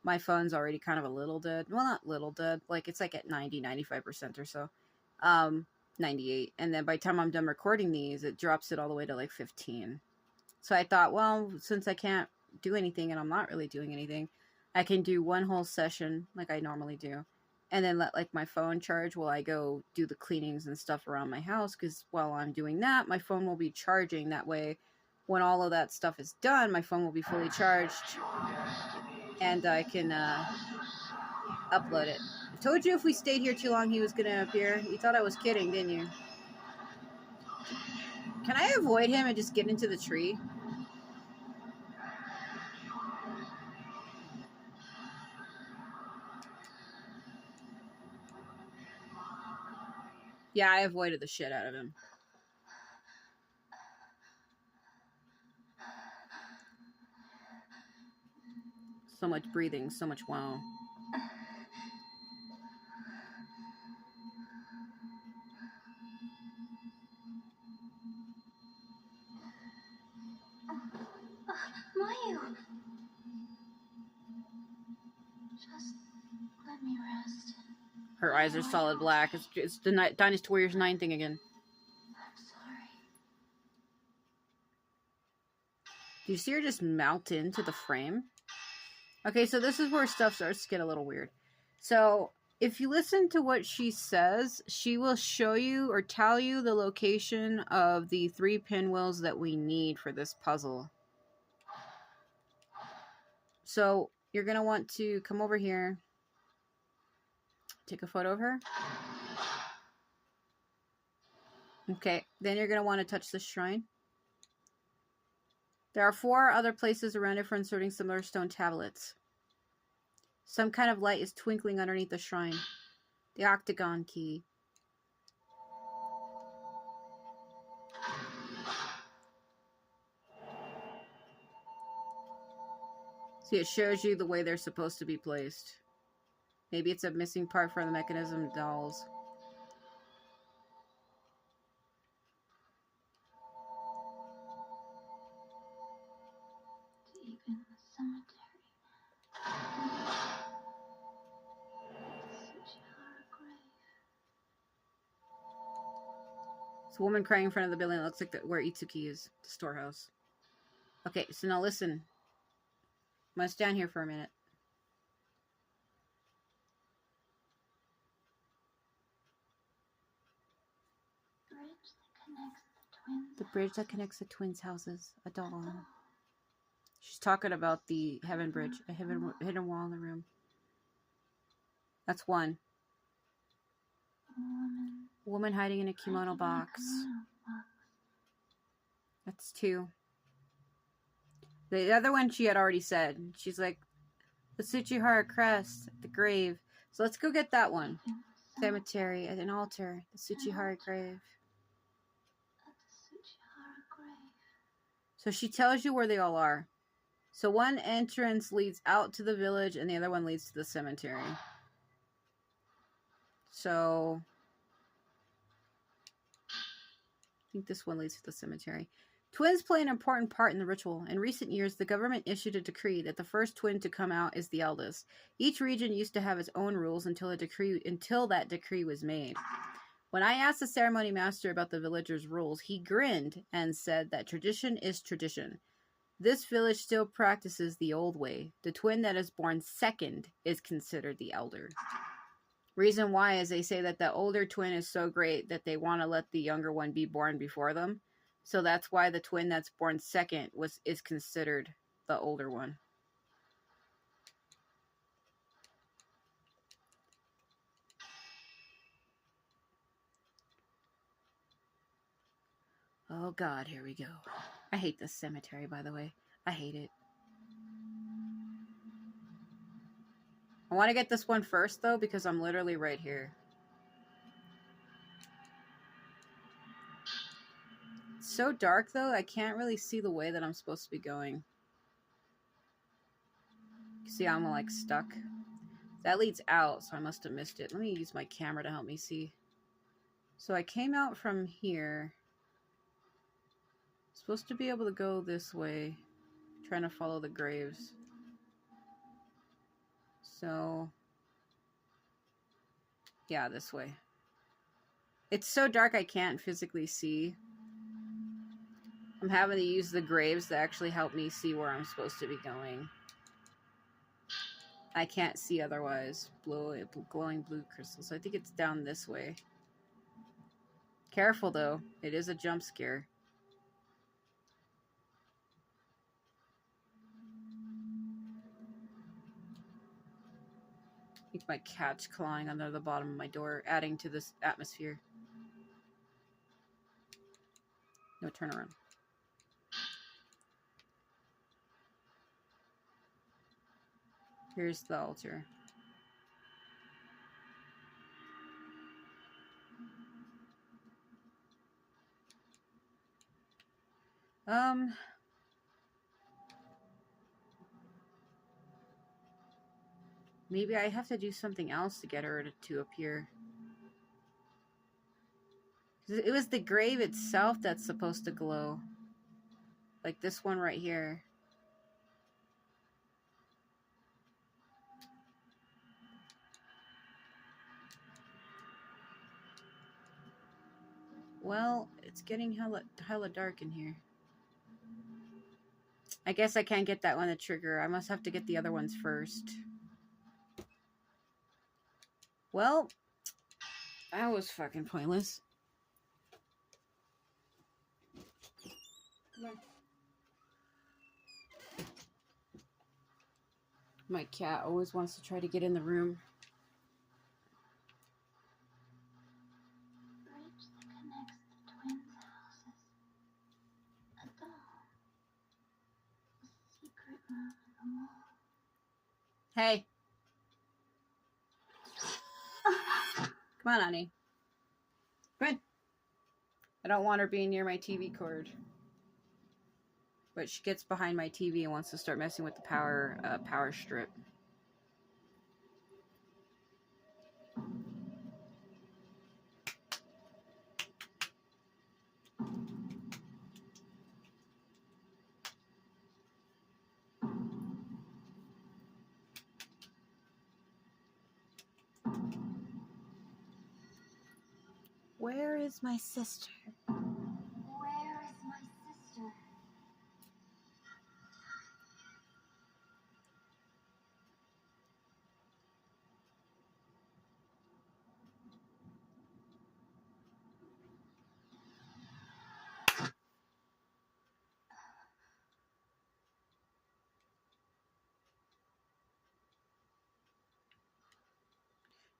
my phone's already kind of a little dead. Well, not little dead. Like, it's like at 90, 95% or so. 98. And then by the time I'm done recording these, it drops it all the way to like 15. So I thought, well, since I can't do anything and I'm not really doing anything, I can do one whole session like I normally do. And then let, like, my phone charge while I go do the cleanings and stuff around my house. Because while I'm doing that, my phone will be charging. That way, when all of that stuff is done, my phone will be fully charged. And I can upload it. I told you if we stayed here too long, he was going to appear. You thought I was kidding, didn't you? Can I avoid him and just get into the tree? Yeah, I avoided the shit out of him. So much breathing, so much wow.
Mayu! Just let me rest.
Her eyes are solid black. It's the Dynasty Warriors 9 thing again.
I'm sorry.
Do you see her just melt into the frame? Okay, so this is where stuff starts to get a little weird. So, if you listen to what she says, she will show you or tell you the location of the 3 pinwheels that we need for this puzzle. So, you're going to want to come over here. Take a photo of her. Okay, then you're going to want to touch the shrine. There are 4 other places around it for inserting similar stone tablets. Some kind of light is twinkling underneath the shrine. The octagon key. See, it shows you the way they're supposed to be placed. Maybe it's a missing part for the mechanism dolls.
Deep in the cemetery. Suchihara grave.
It's a woman crying in front of the building that looks like where Itsuki is, the storehouse. Okay, so now listen. I'm gonna stand here for a minute.
The bridge that connects the twins'
The bridge that connects the twins' houses. A doll.
Oh.
She's talking about the heaven bridge, a hidden wall in the room. That's one.
Woman.
Woman hiding in a kimono box. That's 2. The other one she had already said. She's like, the Tsuchihara crest, the grave. So let's go get that one. Cemetery at an altar, the Tsuchihara grave.
At the Tsuchihara grave.
So she tells you where they all are. So one entrance leads out to the village and the other one leads to the cemetery. So I think this one leads to the cemetery. Twins play an important part in the ritual. In recent years, the government issued a decree that the first twin to come out is the eldest. Each region used to have its own rules until that decree was made. When I asked the ceremony master about the villagers' rules, he grinned and said that tradition is tradition. This village still practices the old way. The twin that is born second is considered the elder. Reason why is they say that the older twin is so great that they want to let the younger one be born before them. So that's why the twin that's born second is considered the older one. Oh God, here we go. I hate this cemetery, by the way. I hate it. I want to get this one first, though, because I'm literally right here. It's so dark, though, I can't really see the way that I'm supposed to be going. See, I'm, like, stuck. That leads out, so I must have missed it. Let me use my camera to help me see. So I came out from here. Supposed to be able to go this way. Trying to follow the graves. So... yeah, this way. It's so dark I can't physically see. I'm having to use the graves to actually help me see where I'm supposed to be going. I can't see otherwise. Glowing blue crystals. I think it's down this way. Careful though. It is a jump scare. I think my cat's clawing under the bottom of my door, adding to this atmosphere. No, turn around. Here's the altar. Maybe I have to do something else to get her to appear. It was the grave itself that's supposed to glow. Like this one right here. Well, it's getting hella dark in here. I guess I can't get that one to trigger. I must have to get the other ones first. Well, that was fucking pointless. Come on. My cat always wants to try to get in the room.
Bridge that connects the twins' houses. A doll. A secret room in the wall.
Hey. Come on, honey. Come on. I don't want her being near my TV cord. But she gets behind my TV and wants to start messing with the power strip.
Where is my sister?
Where is my sister?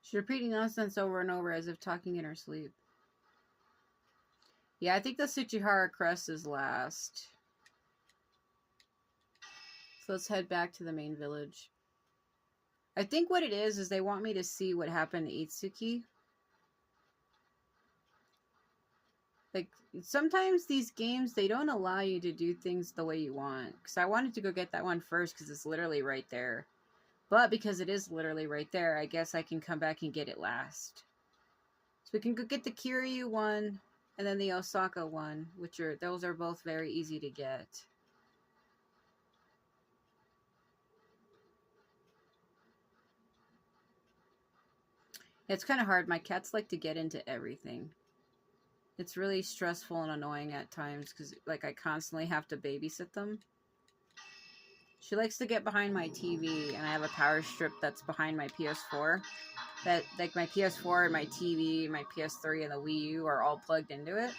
She's repeating nonsense over and over as if talking in her sleep. Yeah, I think the Tsuchihara Crest is last. So let's head back to the main village. I think what it is they want me to see what happened to Itsuki. Like, sometimes these games, they don't allow you to do things the way you want. Because I wanted to go get that one first because it's literally right there. But because it is literally right there, I guess I can come back and get it last. So we can go get the Kiryu one and then the Osaka one, those are both very easy to get. It's kind of hard. My cats like to get into everything. It's really stressful and annoying at times because, like, I constantly have to babysit them. She likes to get behind my TV, and I have a power strip that's behind my PS4. That, like, my PS4 and my TV, my PS3 and the Wii U are all plugged into it.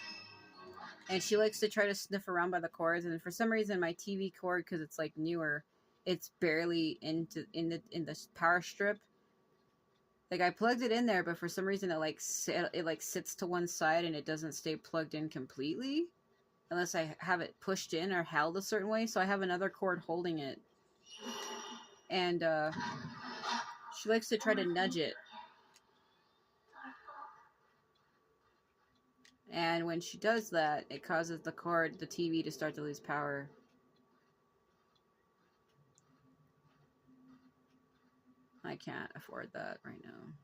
And she likes to try to sniff around by the cords, and for some reason my TV cord, because it's like newer, it's barely in the power strip. Like, I plugged it in there, but for some reason it sits to one side and it doesn't stay plugged in completely unless I have it pushed in or held a certain way. So I have another cord holding it, and she likes to try to nudge it. And when she does that, it causes the TV to start to lose power. I can't afford that right now.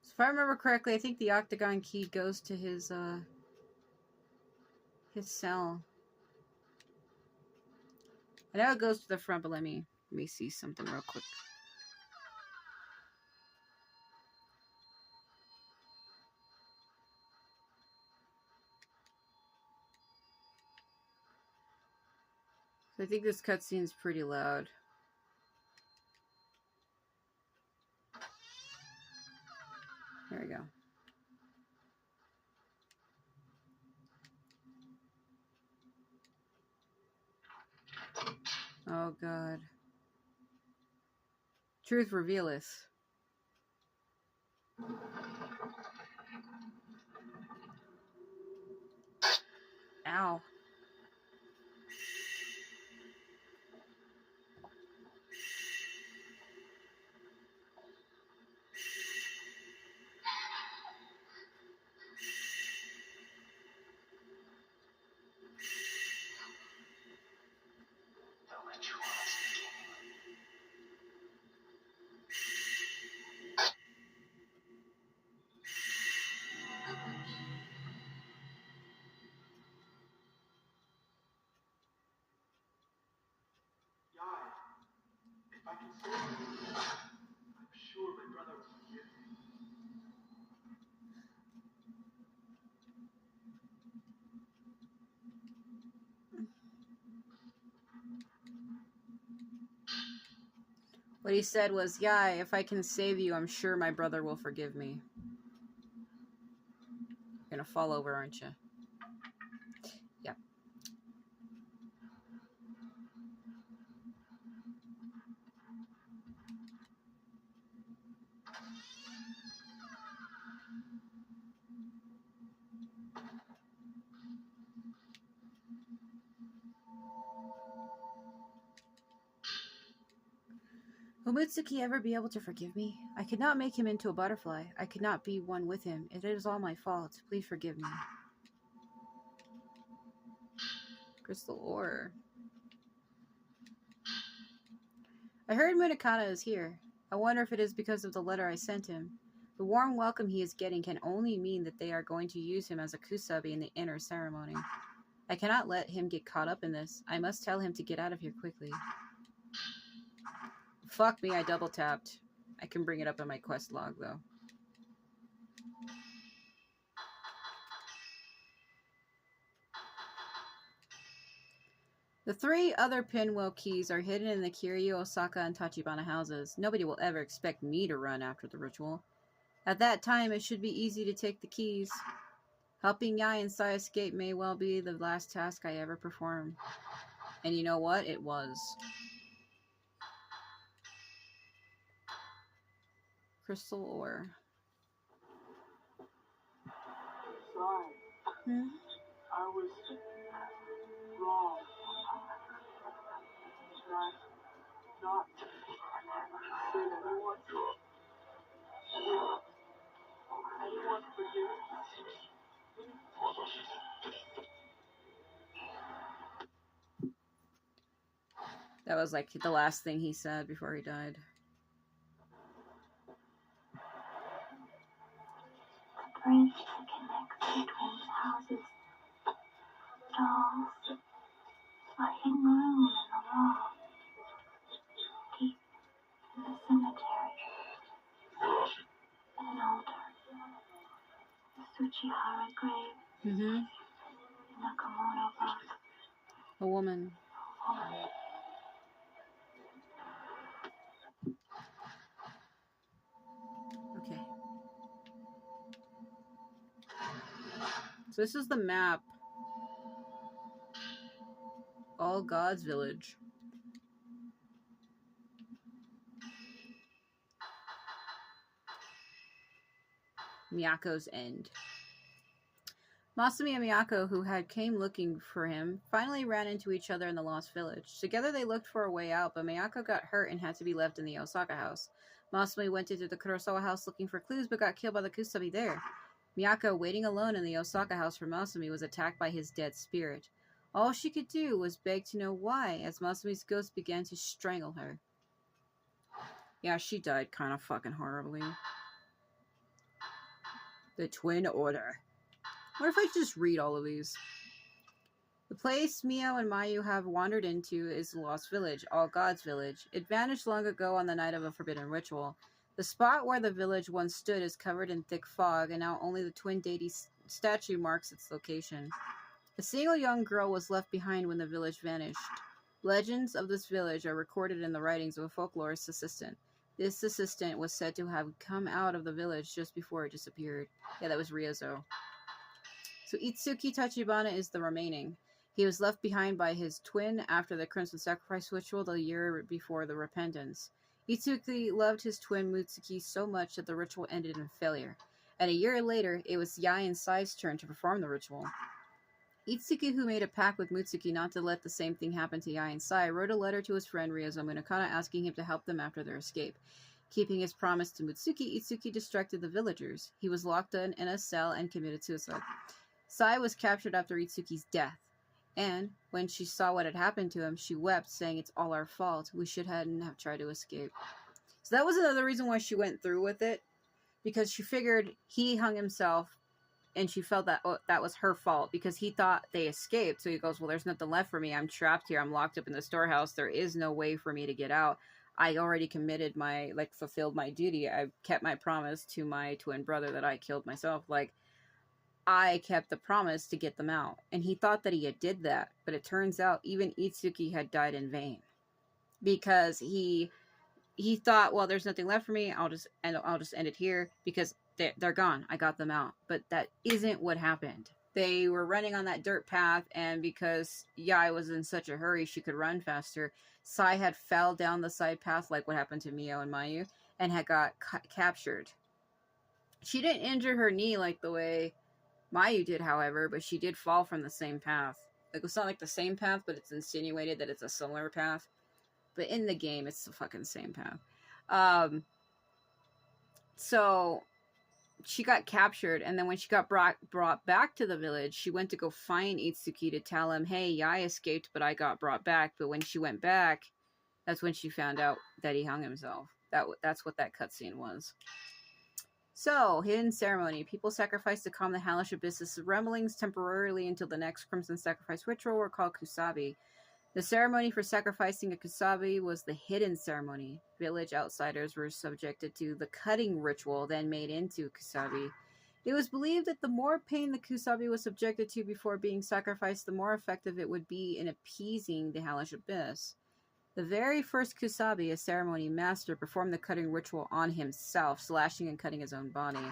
So if I remember correctly, I think the octagon key goes to his cell. I know it goes to the front, but let me see something real quick. I think this cutscene's pretty loud. There we go. Oh god. Truth revealeth. Ow.
The ritual is beginning. Yai, if I can save you, I'm sure my brother will forgive me.
What he said was, yeah, if I can save you, I'm sure my brother will forgive me. You're gonna fall over, aren't you? Yep. Will Mitsuki ever be able to forgive me? I could not make him into a butterfly. I could not be one with him. It is all my fault. Please forgive me. Crystal ore. I heard Munakata is here. I wonder if it is because of the letter I sent him. The warm welcome he is getting can only mean that they are going to use him as a kusabi in the inner ceremony. I cannot let him get caught up in this. I must tell him to get out of here quickly. Fuck me, I double tapped. I can bring it up in my quest log, though. The 3 other pinwheel keys are hidden in the Kiryu, Osaka, and Tachibana houses. Nobody will ever expect me to run after the ritual. At that time, it should be easy to take the keys. Helping Yai and Sai escape may well be the last task I ever perform. And you know what? It was. Crystal ore.
Sorry,
Hmm?
I was wrong. Try not to say that I want to. I want forgiveness.
That was like the last thing he said before he died.
The bridge that connects the twins' houses. Dolls. A hidden room in the wall. Deep in the cemetery. An altar. The Tsuchihara grave.
Mm-hmm.
In the Kimono book.
A woman. Okay. So this is the map. All Gods Village. Miyako's End. Masumi and Miyako, who had came looking for him, finally ran into each other in the Lost Village. Together they looked for a way out, but Miyako got hurt and had to be left in the Osaka house. Masumi went into the Kurosawa house looking for clues, but got killed by the Kusabi there. Miyako, waiting alone in the Osaka house for Masumi, was attacked by his dead spirit. All she could do was beg to know why, as Masumi's ghost began to strangle her. Yeah, she died kind of fucking horribly. The Twin Order. What if I just read all of these? The place Mio and Mayu have wandered into is the Lost Village, All Gods Village. It vanished long ago on the night of a forbidden ritual. The spot where the village once stood is covered in thick fog, and now only the twin deity statue marks its location. A single young girl was left behind when the village vanished. Legends of this village are recorded in the writings of a folklorist assistant. This assistant was said to have come out of the village just before it disappeared. Yeah, that was Ryozo. So Itsuki Tachibana is the remaining. He was left behind by his twin after the Crimson Sacrifice ritual the year before the Repentance. Itsuki loved his twin Mutsuki so much that the ritual ended in failure. And a year later, it was Yae and Sai's turn to perform the ritual. Itsuki, who made a pact with Mutsuki not to let the same thing happen to Yae and Sai, wrote a letter to his friend Ryozo Munakata asking him to help them after their escape. Keeping his promise to Mutsuki, Itsuki distracted the villagers. He was locked in a cell and committed suicide. Sai was captured after Itsuki's death, and when she saw what had happened to him, she wept, saying, "It's all our fault. We shouldn't have tried to escape." So that was another reason why she went through with it, because she figured he hung himself, and she felt that that was her fault, because he thought they escaped. So he goes, well, there's nothing left for me. I'm trapped here. I'm locked up in the storehouse. There is no way for me to get out. I already committed fulfilled my duty. I kept my promise to my twin brother that I killed myself. I kept the promise to get them out. And he thought that he did that. But it turns out even Itsuki had died in vain. Because he thought, well, there's nothing left for me. I'll just end it here because they're gone. I got them out. But that isn't what happened. They were running on that dirt path, and because Yae was in such a hurry she could run faster, Sai had fell down the side path like what happened to Mio and Mayu, and had got captured. She didn't injure her knee like the way Mayu did, however, but she did fall from the same path. It's not like the same path, but it's insinuated that it's a similar path. But in the game, it's the fucking same path. So she got captured, and then when she got brought back to the village, she went to go find Itsuki to tell him, hey, Yae escaped, but I got brought back. But when she went back, that's when she found out that he hung himself. That's what that cutscene was. So, hidden ceremony. People sacrificed to calm the hellish abyss's rumblings temporarily until the next Crimson Sacrifice ritual were called Kusabi. The ceremony for sacrificing a Kusabi was the hidden ceremony. Village outsiders were subjected to the cutting ritual, then made into Kusabi. It was believed that the more pain the Kusabi was subjected to before being sacrificed, the more effective it would be in appeasing the hellish abyss. The very first Kusabi, a ceremony master, performed the cutting ritual on himself, slashing and cutting his own body.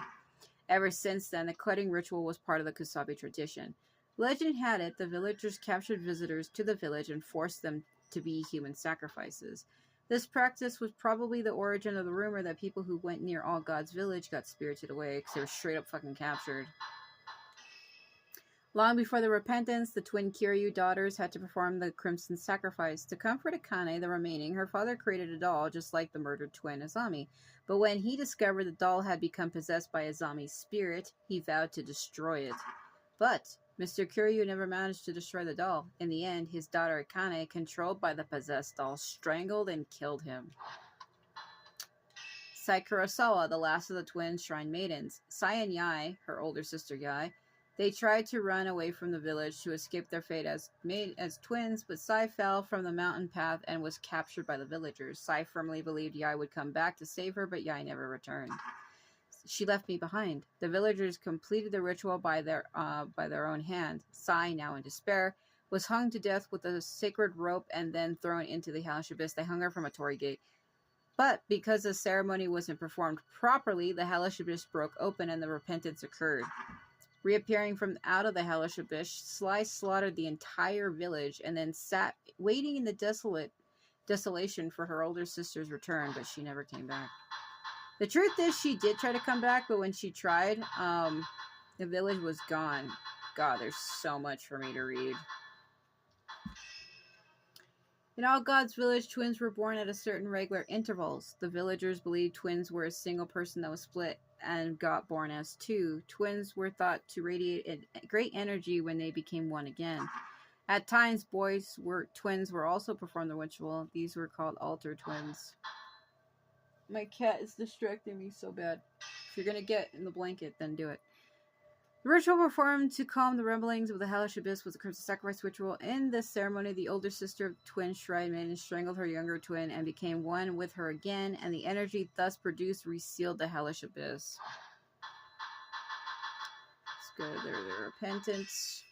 Ever since then, the cutting ritual was part of the Kusabi tradition. Legend had it the villagers captured visitors to the village and forced them to be human sacrifices. This practice was probably the origin of the rumor that people who went near All God's village got spirited away because they were straight up fucking captured. Long before the repentance, the twin Kiryu daughters had to perform the crimson sacrifice. To comfort Akane, the remaining, her father created a doll just like the murdered twin Azami. But when he discovered the doll had become possessed by Azami's spirit, he vowed to destroy it. But Mr. Kiryu never managed to destroy the doll. In the end, his daughter Akane, controlled by the possessed doll, strangled and killed him. Sai Kurosawa, the last of the twin shrine maidens. Sai and Yai, her older sister Yai, they tried to run away from the village to escape their fate as twins, but Sai fell from the mountain path and was captured by the villagers. Sai firmly believed Yai would come back to save her, but Yai never returned. She left me behind. The villagers completed the ritual by their own hand. Sai, now in despair, was hung to death with a sacred rope and then thrown into the hellish abyss. They hung her from a torii gate. But because the ceremony wasn't performed properly, the hellish abyss broke open and the repentance occurred. Reappearing from out of the hellish abyss, Sly slaughtered the entire village and then sat waiting in the desolation for her older sister's return, but she never came back. The truth is, she did try to come back, but when she tried, the village was gone. God, there's so much for me to read. In All God's village, twins were born at a certain regular intervals. The villagers believed twins were a single person that was split and got born as two. Twins were thought to radiate great energy when they became one again. At times, twins were also performed the ritual. These were called altar twins. My cat is distracting me so bad. If you're gonna get in the blanket, then do it. The ritual performed to calm the rumblings of the hellish abyss was a crimson sacrifice ritual. In this ceremony, the older sister of the twin shrine maiden strangled her younger twin and became one with her again, and the energy thus produced resealed the hellish abyss. Let's go to their repentance.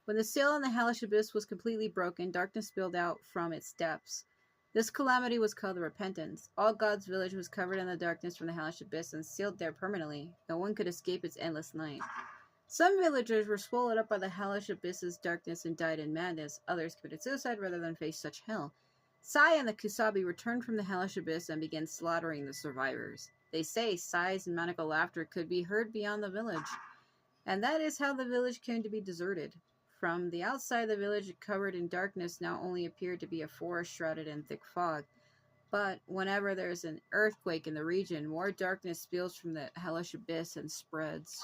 When the seal on the hellish abyss was completely broken, darkness spilled out from its depths. This calamity was called the repentance. All God's village was covered in the darkness from the hellish abyss and sealed there permanently. No one could escape its endless night. Some villagers were swallowed up by the hellish abyss's darkness and died in madness. Others committed suicide rather than face such hell. Sai and the Kusabi returned from the hellish abyss and began slaughtering the survivors. They say Sai's maniacal laughter could be heard beyond the village. And that is how the village came to be deserted. From the outside, the village, covered in darkness, now only appeared to be a forest shrouded in thick fog. But whenever there is an earthquake in the region, more darkness spills from the hellish abyss and spreads.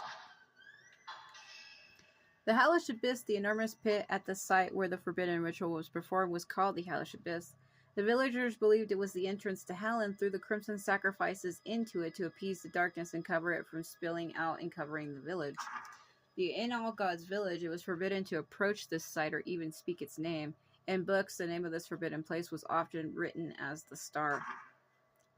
The hellish abyss, the enormous pit at the site where the forbidden ritual was performed, was called the hellish abyss. The villagers believed it was the entrance to hell and threw the crimson sacrifices into it to appease the darkness and cover it from spilling out and covering the village. In All God's village, it was forbidden to approach this site or even speak its name. In books, the name of this forbidden place was often written as the Star.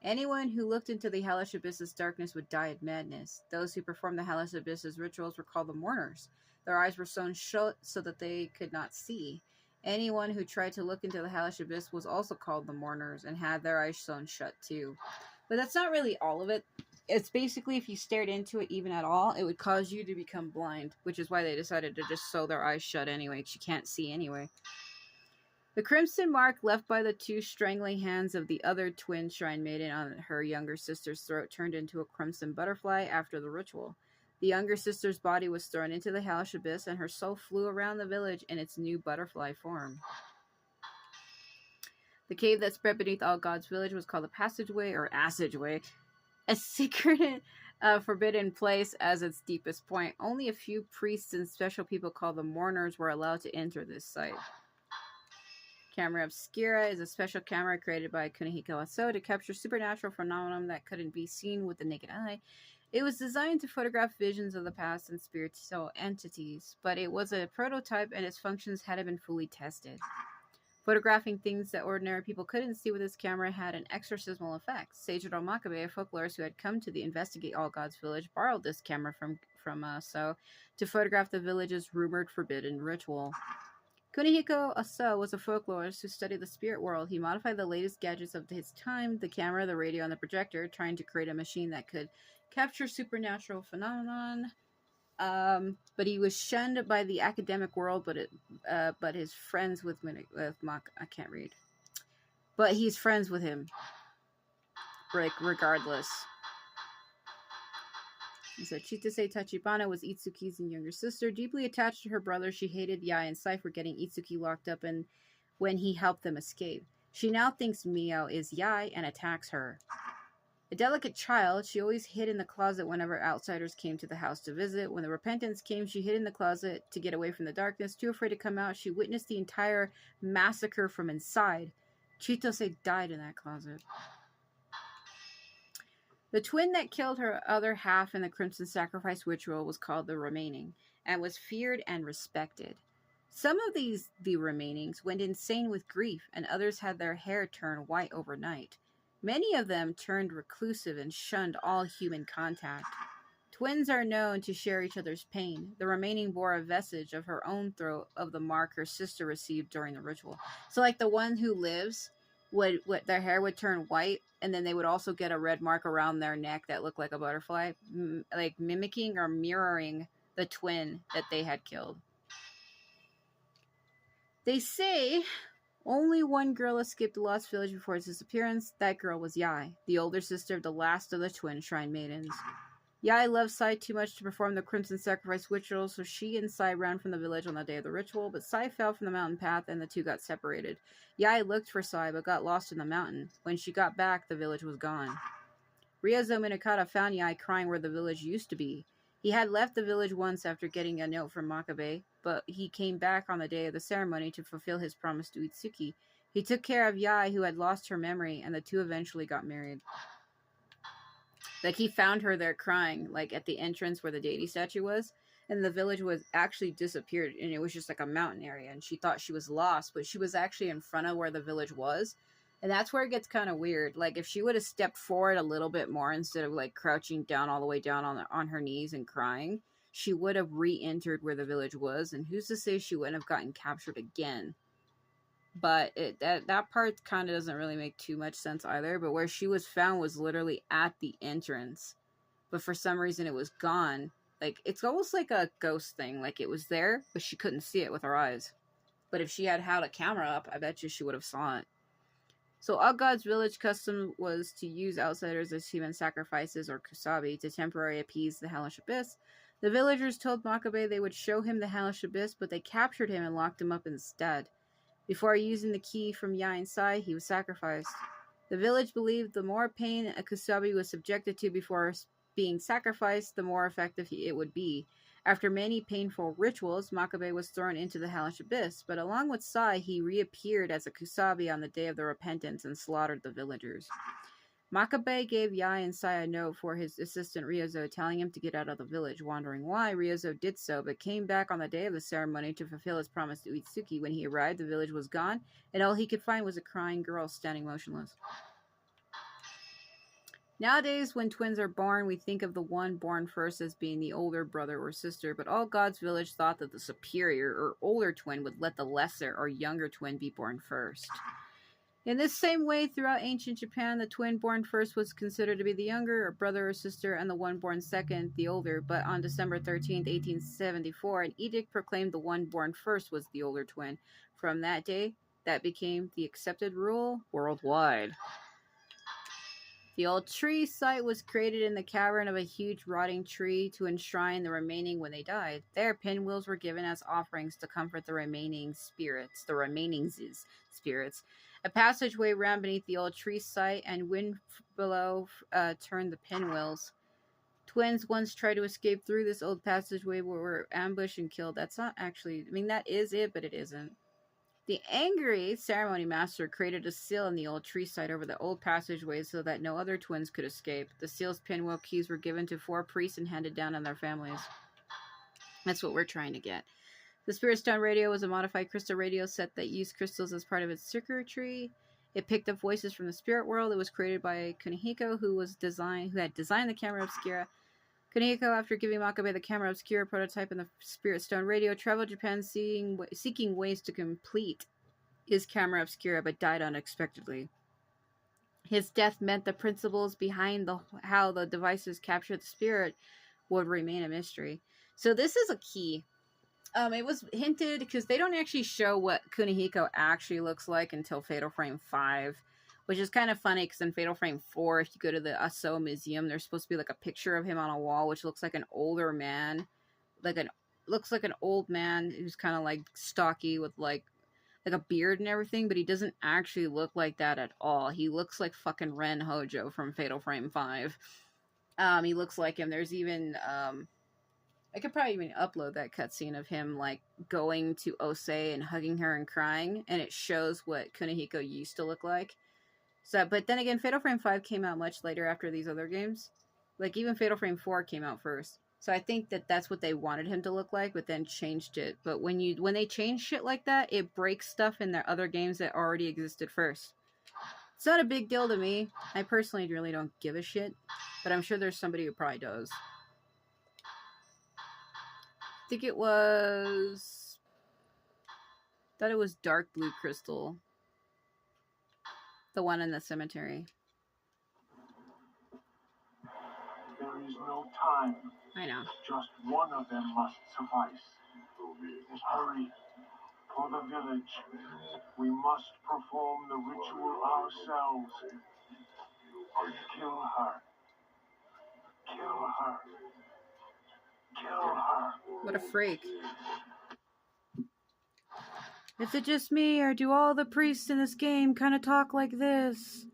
Anyone who looked into the hellish abyss's darkness would die of madness. Those who performed the hellish abyss's rituals were called the mourners. Their eyes were sewn shut so that they could not see. Anyone who tried to look into the hellish abyss was also called the mourners and had their eyes sewn shut too. But that's not really all of it. It's basically if you stared into it even at all, it would cause you to become blind, which is why they decided to just sew their eyes shut anyway, because you can't see anyway. The crimson mark left by the two strangling hands of the other twin shrine maiden on her younger sister's throat turned into a crimson butterfly after the ritual. The younger sister's body was thrown into the hellish abyss, and her soul flew around the village in its new butterfly form. The cave that spread beneath All God's village was called the Passageway or Assageway, a secret, forbidden place as its deepest point. Only a few priests and special people called the mourners were allowed to enter this site. Camera Obscura is a special camera created by Kunihiko Aso to capture supernatural phenomena that couldn't be seen with the naked eye. It was designed to photograph visions of the past and spiritual entities, but it was a prototype and its functions hadn't been fully tested. Photographing things that ordinary people couldn't see with this camera had an exorcismal effect. Seijiro Makabe, a folklorist who had come to investigate All God's village, borrowed this camera from Aso to photograph the village's rumored forbidden ritual. Kunihiko Aso was a folklorist who studied the spirit world. He modified the latest gadgets of his time, the camera, the radio, and the projector, trying to create a machine that could capture supernatural phenomenon. But he was shunned by the academic world. But his friends with Mock, I can't read. But he's friends with him, like regardless. He said, Chitase Tachibana was Itsuki's younger sister. Deeply attached to her brother, she hated Yai and Sai for getting Itsuki locked up and when he helped them escape. She now thinks Mio is Yai and attacks her. A delicate child, she always hid in the closet whenever outsiders came to the house to visit. When the repentance came, she hid in the closet to get away from the darkness. Too afraid to come out, she witnessed the entire massacre from inside. Chitose died in that closet. The twin that killed her other half in the Crimson Sacrifice ritual was called the Remaining, and was feared and respected. Some of the Remainings went insane with grief, and others had their hair turn white overnight. Many of them turned reclusive and shunned all human contact. Twins are known to share each other's pain. The Remaining bore a vestige of her own throat of the mark her sister received during the ritual. So, like the one who lives, would their hair would turn white, and then they would also get a red mark around their neck that looked like a butterfly, like mimicking or mirroring the twin that they had killed. They say only one girl escaped the Lost Village before its disappearance. That girl was Yai, the older sister of the last of the twin Shrine Maidens. Yai loved Sai too much to perform the Crimson Sacrifice ritual, so she and Sai ran from the village on the day of the ritual, but Sai fell from the mountain path and the two got separated. Yai looked for Sai, but got lost in the mountain. When she got back, the village was gone. Ryozo Minakata found Yai crying where the village used to be. He had left the village once after getting a note from Makabe, but he came back on the day of the ceremony to fulfill his promise to Itsuki. He took care of Yai, who had lost her memory, and the two eventually got married. Like, he found her there crying, like, at the entrance where the deity statue was, and the village was actually disappeared, and it was just like a mountain area, and she thought she was lost, but she was actually in front of where the village was, and that's where it gets kind of weird. Like, if she would have stepped forward a little bit more instead of, like, crouching down all the way down on her knees and crying, she would have re-entered where the village was, and who's to say she wouldn't have gotten captured again? But that part kind of doesn't really make too much sense either. But where she was found was literally at the entrance. But for some reason it was gone. Like, it's almost like a ghost thing. Like, it was there, but she couldn't see it with her eyes. But if she had held a camera up, I bet you she would have saw it. So All God's village custom was to use outsiders as human sacrifices or kusabi to temporarily appease the hellish abyss. The villagers told Makabe they would show him the hellish abyss, but they captured him and locked him up instead. Before using the key from Yai and Sai, he was sacrificed. The village believed the more pain a kusabi was subjected to before being sacrificed, the more effective it would be. After many painful rituals, Makabe was thrown into the hellish abyss, but along with Sai, he reappeared as a kusabi on the day of the repentance and slaughtered the villagers. Makabe gave Yai and Sai a note for his assistant Ryozo, telling him to get out of the village. Wondering why, Ryozo did so, but came back on the day of the ceremony to fulfill his promise to Itsuki. When he arrived, the village was gone, and all he could find was a crying girl standing motionless. Nowadays, when twins are born, we think of the one born first as being the older brother or sister, but All God's village thought that the superior or older twin would let the lesser or younger twin be born first. In this same way, throughout ancient Japan, the twin born first was considered to be the younger, or brother or sister, and the one born second, the older. But on December 13th, 1874, an edict proclaimed the one born first was the older twin. From that day, that became the accepted rule worldwide. The old tree site was created in the cavern of a huge rotting tree to enshrine the remaining when they died. There, pinwheels were given as offerings to comfort the remaining spirits. A passageway ran beneath the old tree site, and wind below turned the pinwheels. Twins once tried to escape through this old passageway, but were ambushed and killed. That's not actually... I mean, that is it, but it isn't. The angry ceremony master created a seal in the old tree site over the old passageway so that no other twins could escape. The seal's pinwheel keys were given to 4 priests and handed down on their families. That's what we're trying to get. The Spirit Stone radio was a modified crystal radio set that used crystals as part of its circuitry. It picked up voices from the spirit world. It was created by Kunihiko, who had designed the camera obscura. Kunihiko, after giving Makabe the camera obscura prototype and the Spirit Stone radio, traveled Japan seeking ways to complete his camera obscura, but died unexpectedly. His death meant the principles behind how the devices captured the spirit would remain a mystery. So this is a key. It was hinted because they don't actually show what Kunihiko actually looks like until Fatal Frame 5, which is kind of funny because in Fatal Frame 4, if you go to the Aso Museum, there's supposed to be like a picture of him on a wall, which looks like an older man, looks like an old man who's kind of like stocky with like a beard and everything, but he doesn't actually look like that at all. He looks like fucking Ren Hojo from Fatal Frame 5. He looks like him. There's even I could probably even upload that cutscene of him like going to Ose and hugging her and crying, and it shows what Kunihiko used to look like. So, but then again, Fatal Frame 5 came out much later after these other games. Like even Fatal Frame 4 came out first. So I think that that's what they wanted him to look like, but then changed it. But when they change shit like that, it breaks stuff in their other games that already existed first. It's not a big deal to me. I personally really don't give a shit, but I'm sure there's somebody who probably does. I think it was... thought it was dark blue crystal. The one in the cemetery.
There is no time.
I know.
Just one of them must suffice. Hurry. For the village. We must perform the ritual ourselves. Kill her. Kill her. Kill her.
What a freak. Is it just me, or do all the priests in this game kind of talk like this?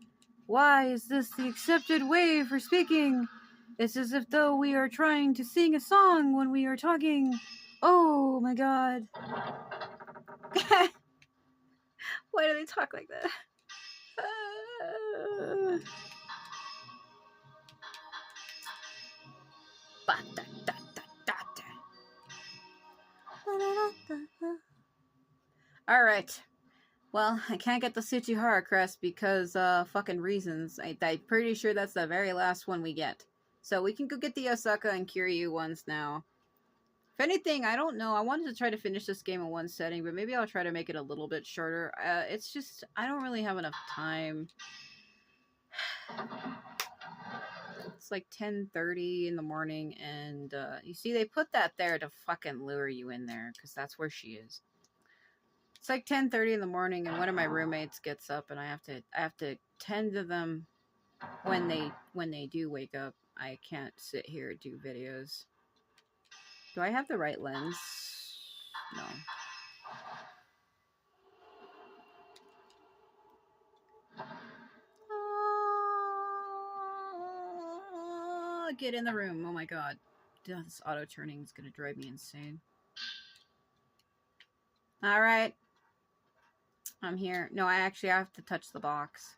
Why is this the accepted way for speaking? It's as if though we are trying to sing a song when we are talking. Oh my god. Why do they talk like that? Alright. Well, I can't get the Tsuchihara crest because, fucking reasons. I'm pretty sure that's the very last one we get. So we can go get the Osaka and Kiryu ones now. If anything, I don't know. I wanted to try to finish this game in one setting, but maybe I'll try to make it a little bit shorter. It's just, I don't really have enough time. It's like 10:30 in the morning, and, you see, they put that there to fucking lure you in there, because that's where she is. It's like 10:30 in the morning, and one of my roommates gets up, and I have to tend to them when they do wake up. I can't sit here and do videos. Do I have the right lens? No. Oh, get in the room. Oh my god. This auto turning is gonna drive me insane. Alright. I'm here. No, I have to touch the box.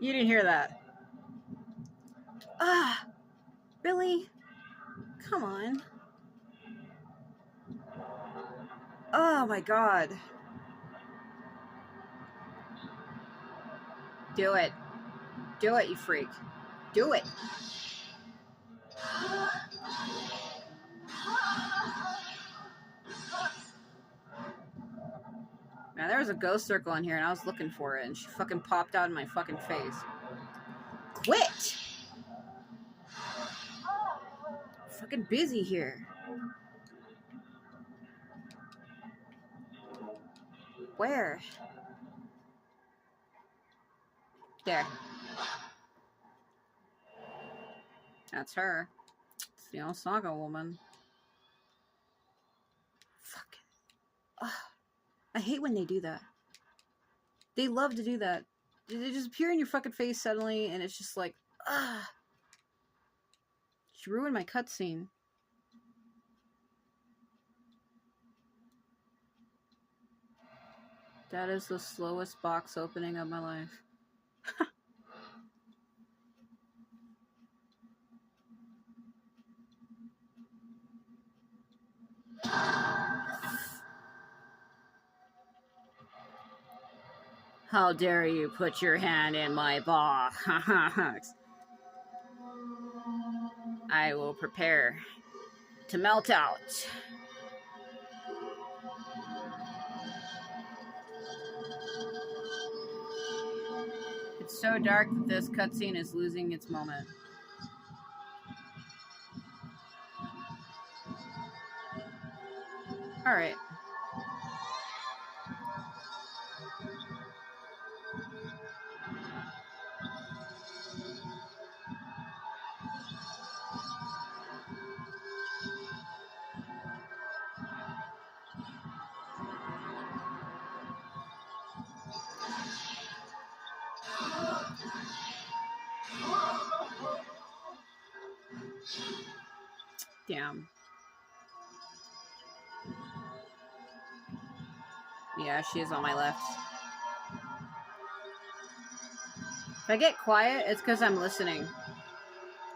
You didn't hear that. Really? Come on. Oh my god. Do it. Do it, you freak. Do it. Now there was a ghost circle in here and I was looking for it and she fucking popped out in my fucking face. Quit! I'm fucking busy here. Where? There. That's her. It's the Osaka woman. Fucking. Ugh. I hate when they do that. They love to do that. They just appear in your fucking face suddenly, and it's just like, ugh. She ruined my cutscene. That is the slowest box opening of my life. How dare you put your hand in my box? I will prepare to melt out. It's so dark that this cutscene is losing its moment. Alright. Damn. Yeah, she is on my left. If I get quiet, it's because I'm listening.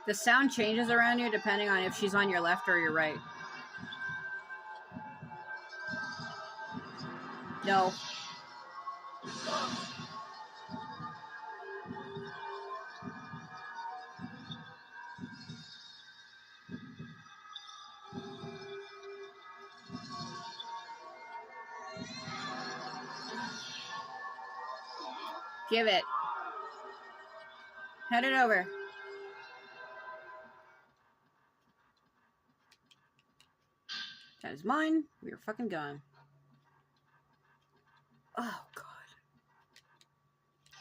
The sound changes around you depending on if she's on your left or your right. No. Give it. Head it over. That is mine. We are fucking gone. Oh, God.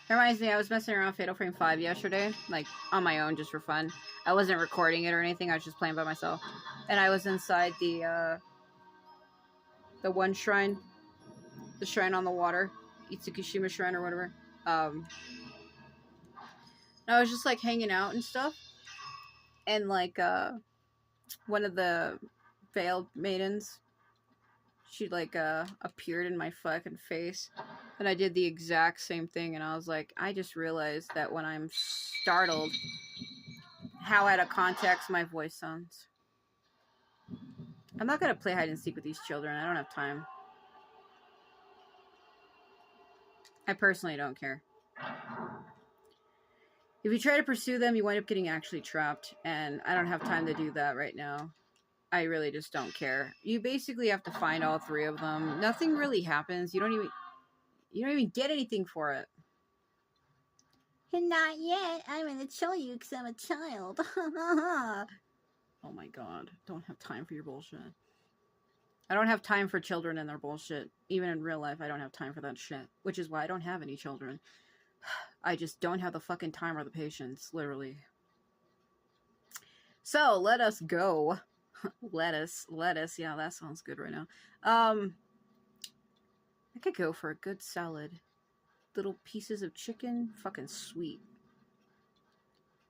That reminds me, I was messing around with Fatal Frame 5 yesterday. Like, on my own, just for fun. I wasn't recording it or anything. I was just playing by myself. And I was inside the one shrine. The shrine on the water. Itsukushima Shrine or whatever. I was just, like, hanging out and stuff. And, like, one of the veiled maidens, she, like, appeared in my fucking face. And I did the exact same thing. And I was like, I just realized that when I'm startled, how out of context my voice sounds. I'm not going to play hide and seek with these children. I don't have time. I personally don't care. If you try to pursue them, you wind up getting actually trapped. And I don't have time to do that right now. I really just don't care. You basically have to find all three of them. Nothing really happens. You don't even get anything for it.
And not yet. I'm gonna show you because I'm a child.
Oh my God. Don't have time for your bullshit. I don't have time for children and their bullshit. Even in real life, I don't have time for that shit. Which is why I don't have any children. I just don't have the fucking time or the patience, literally. So, let us go. Lettuce. Yeah, that sounds good right now. I could go for a good salad. Little pieces of chicken. Fucking sweet.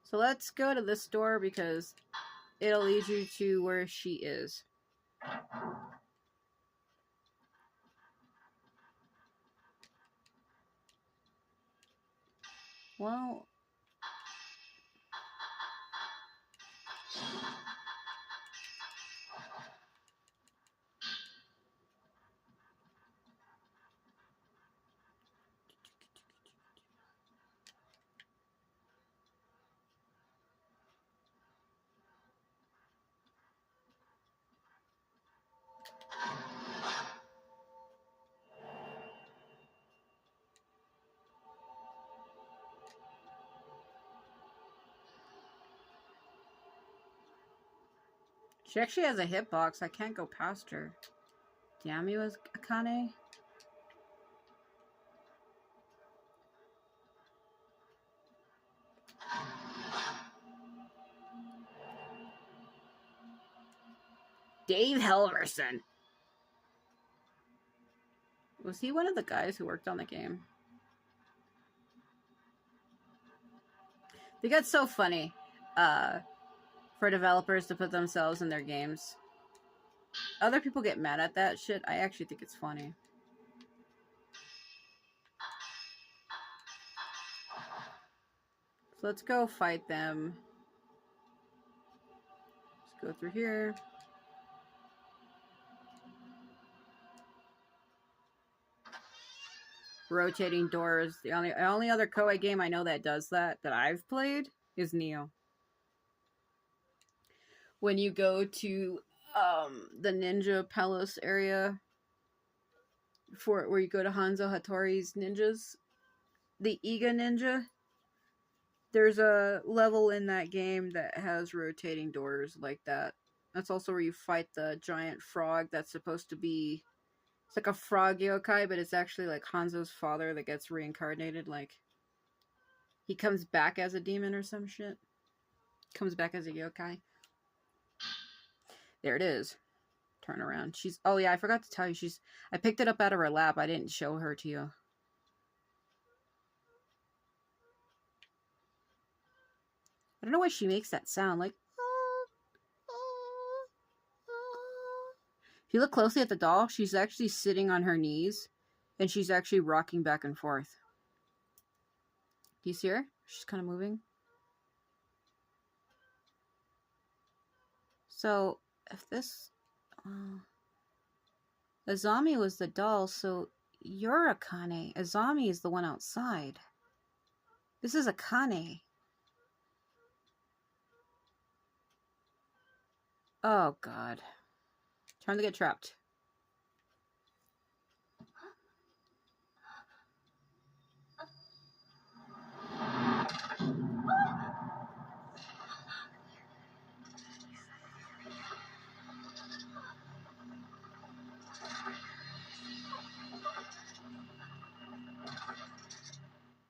So let's go to this door because it'll lead you to where she is. Well... She actually has a hitbox. I can't go past her. Damn you, Akane. Dave Helverson. Was he one of the guys who worked on the game? I think that's so funny for developers to put themselves in their games. Other people get mad at that shit. I actually think it's funny. So let's go fight them. Let's go through here. Rotating doors. The only other Koei game I know that does that I've played is Neo. When you go to the ninja palace area for where you go to Hanzo Hattori's ninjas, the Iga ninja. There's a level in that game that has rotating doors like that. That's also where you fight the giant frog that's supposed to be... It's like a frog yokai, but it's actually like Hanzo's father that gets reincarnated. Like, he comes back as a demon or some shit. Comes back as a yokai. There it is. Turn around. She's... Oh yeah, I forgot to tell you. I picked it up out of her lap. I didn't show her to you. I don't know why she makes that sound. Like... If you look closely at the doll, she's actually sitting on her knees. And she's actually rocking back and forth. Do you see her? She's kind of moving. So, if this... Azami was the doll, so you're Akane. Azami is the one outside. This is Akane. Oh, God. Time to get trapped.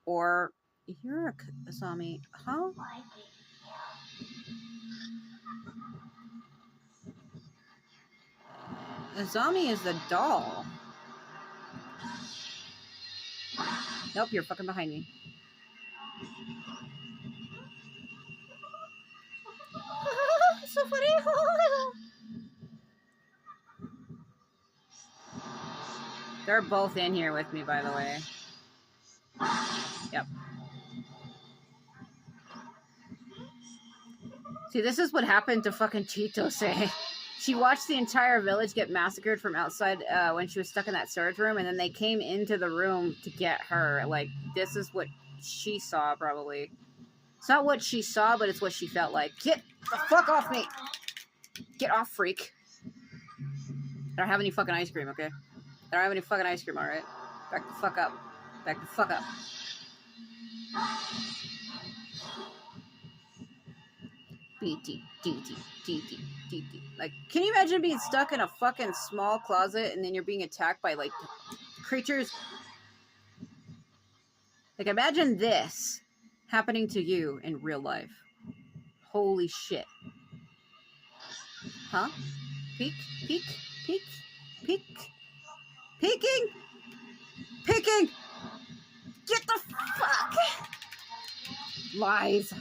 Or you're Azami. Huh? Azami is the doll. Nope, you're fucking behind me. So funny. They're both in here with me, by the way. Yep. See, this is what happened to fucking Chitose. She watched the entire village get massacred from outside when she was stuck in that storage room, and then they came into the room to get her. Like, this is what she saw, probably. It's not what she saw, but it's what she felt like. Get the fuck off me! Get off, freak. I don't have any fucking ice cream, okay? I don't have any fucking ice cream, alright? Back the fuck up. Back the fuck up. Like, can you imagine being stuck in a fucking small closet and then you're being attacked by, like, creatures? Like, imagine this happening to you in real life. Holy shit. Huh? Peek? Peek? Peek? Peek? Peeking? Peeking! Get the fuck! Lies.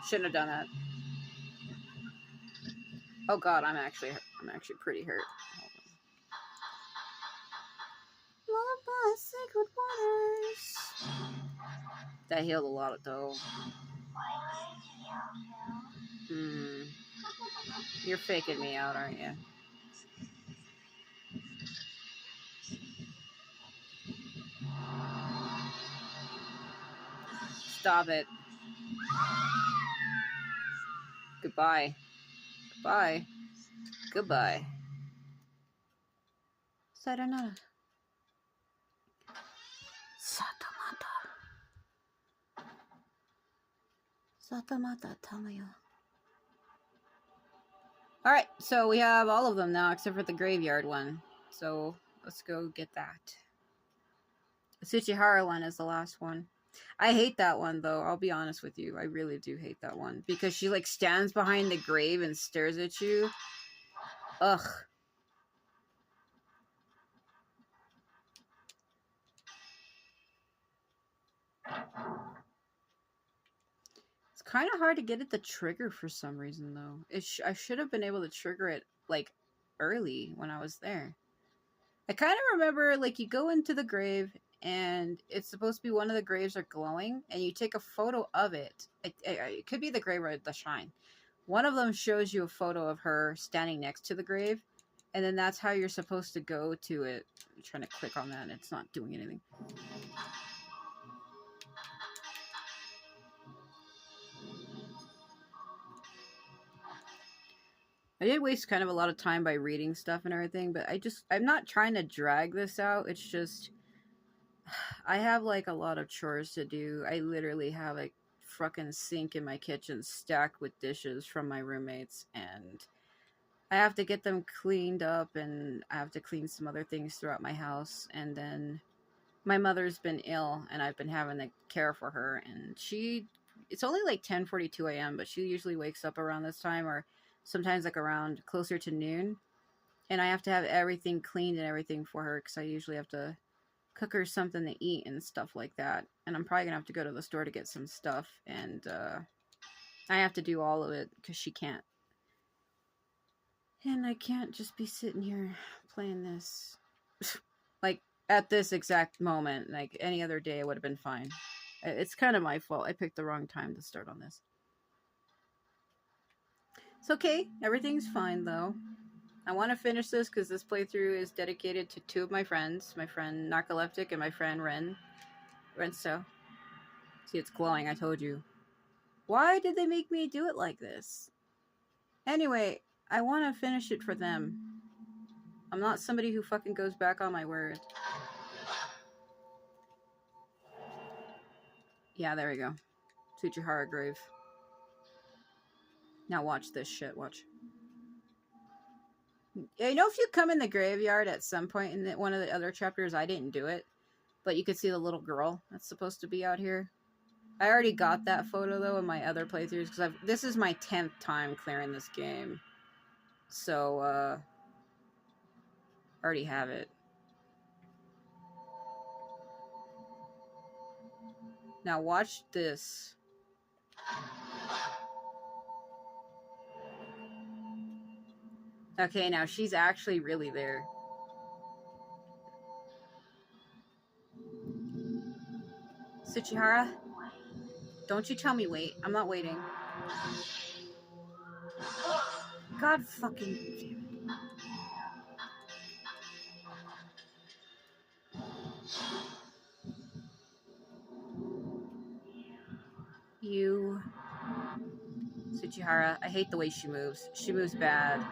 Shouldn't have done that. Oh god, I'm actually pretty hurt. Love by sacred waters. That healed a lot of though. You're faking me out, aren't you? Stop it. Goodbye. Goodbye. Goodbye. Sayonara. Satomata. Satomata Tamayo. Alright, so we have all of them now except for the graveyard one. So let's go get that. The Tsuchihara one is the last one. I hate that one though, I'll be honest with you. I really do hate that one. Because she like stands behind the grave and stares at you. Ugh. It's kind of hard to get it to trigger for some reason though. I should have been able to trigger it like early when I was there. I kind of remember like you go into the grave and it's supposed to be one of the graves are glowing, and you take a photo of it. It could be the grave or the shrine. One of them shows you a photo of her standing next to the grave, and then that's how you're supposed to go to it. I'm trying to click on that, and it's not doing anything. I did waste kind of a lot of time by reading stuff and everything, but I'm not trying to drag this out. It's just, I have like a lot of chores to do. I literally have a fucking sink in my kitchen stacked with dishes from my roommates, and I have to get them cleaned up, and I have to clean some other things throughout my house. And then my mother's been ill, and I've been having to care for her, and it's only like 10:42 a.m., but she usually wakes up around this time, or sometimes like around closer to noon, and I have to have everything cleaned and everything for her, because I usually have to cook her something to eat and stuff like that. And I'm probably gonna have to go to the store to get some stuff, and I have to do all of it because she can't. And I can't just be sitting here playing this. Like, at this exact moment. Like, any other day, it would have been fine. It's kind of my fault. I picked the wrong time to start on this. It's okay. Everything's fine, though. I want to finish this because this playthrough is dedicated to two of my friends. My friend Narcoleptic and my friend Rensto. See, it's glowing, I told you. Why did they make me do it like this? Anyway, I want to finish it for them. I'm not somebody who fucking goes back on my word. Yeah, there we go. Tsuchihara grave. Now watch this shit, watch. Yeah, you know, if you come in the graveyard at some point in one of the other chapters, I didn't do it, but you could see the little girl that's supposed to be out here. I already got that photo, though, in my other playthroughs, because this is my 10th time clearing this game. So, I already have it. Now watch this. Okay, now she's actually really there. Tsuchihara? Don't you tell me wait. I'm not waiting. God fucking... You... Tsuchihara, I hate the way she moves. She moves bad.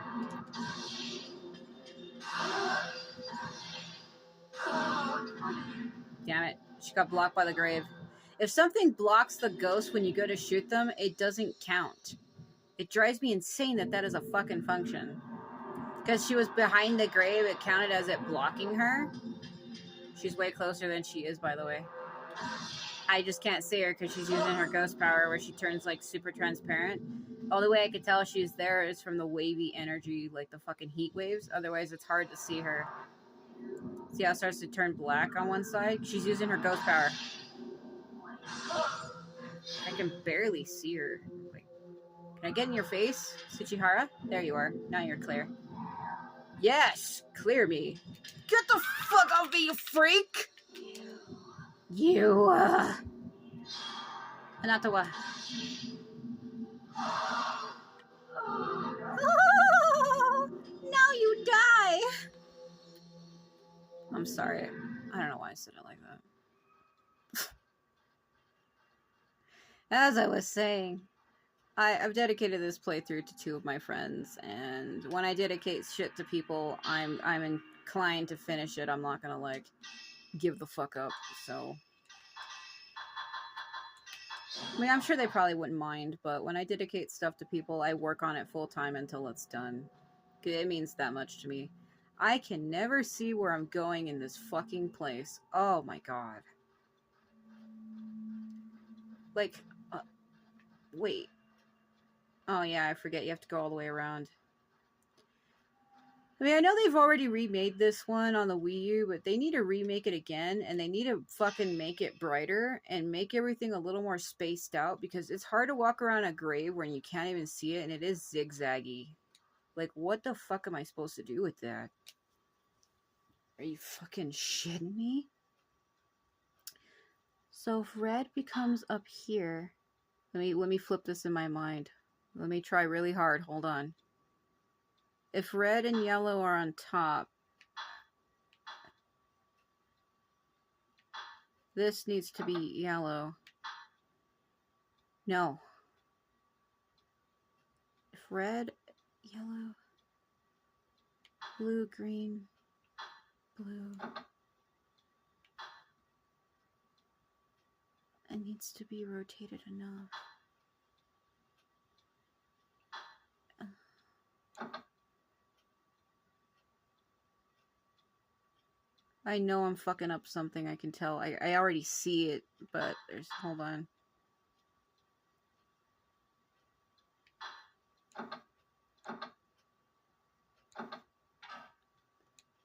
Damn it. She got blocked by the grave. If something blocks the ghost when you go to shoot them, it doesn't count. It drives me insane that that is a fucking function. Because she was behind the grave, it counted as it blocking her. She's way closer than she is, by the way. I just can't see her because she's using her ghost power where she turns like super transparent. Only way I could tell she's there is from the wavy energy, like the fucking heat waves. Otherwise, it's hard to see her. See how it starts to turn black on one side? She's using her ghost power. I can barely see her. Like, can I get in your face, Tsuchihara? There you are. Now you're clear. Yes! Clear me. Get the fuck off me, you freak! You, Anatawa. Oh, now you die! I'm sorry. I don't know why I said it like that. As I was saying, I've dedicated this playthrough to two of my friends, and when I dedicate shit to people, I'm inclined to finish it. I'm not gonna, like, give the fuck up, so... I mean, I'm sure they probably wouldn't mind, but when I dedicate stuff to people, I work on it full-time until it's done. It means that much to me. I can never see where I'm going in this fucking place. Oh my god. Like, wait. Oh yeah, I forget you have to go all the way around. I mean, I know they've already remade this one on the Wii U, but they need to remake it again, and they need to fucking make it brighter and make everything a little more spaced out, because it's hard to walk around a grave when you can't even see it, and it is zigzaggy. Like, what the fuck am I supposed to do with that? Are you fucking shitting me? So if red becomes up here, let me flip this in my mind. Let me try really hard. Hold on. If red and yellow are on top, this needs to be yellow. No. If red, yellow... Blue, green, blue. It needs to be rotated enough. I know I'm fucking up something, I can tell. I already see it, but there's... Hold on.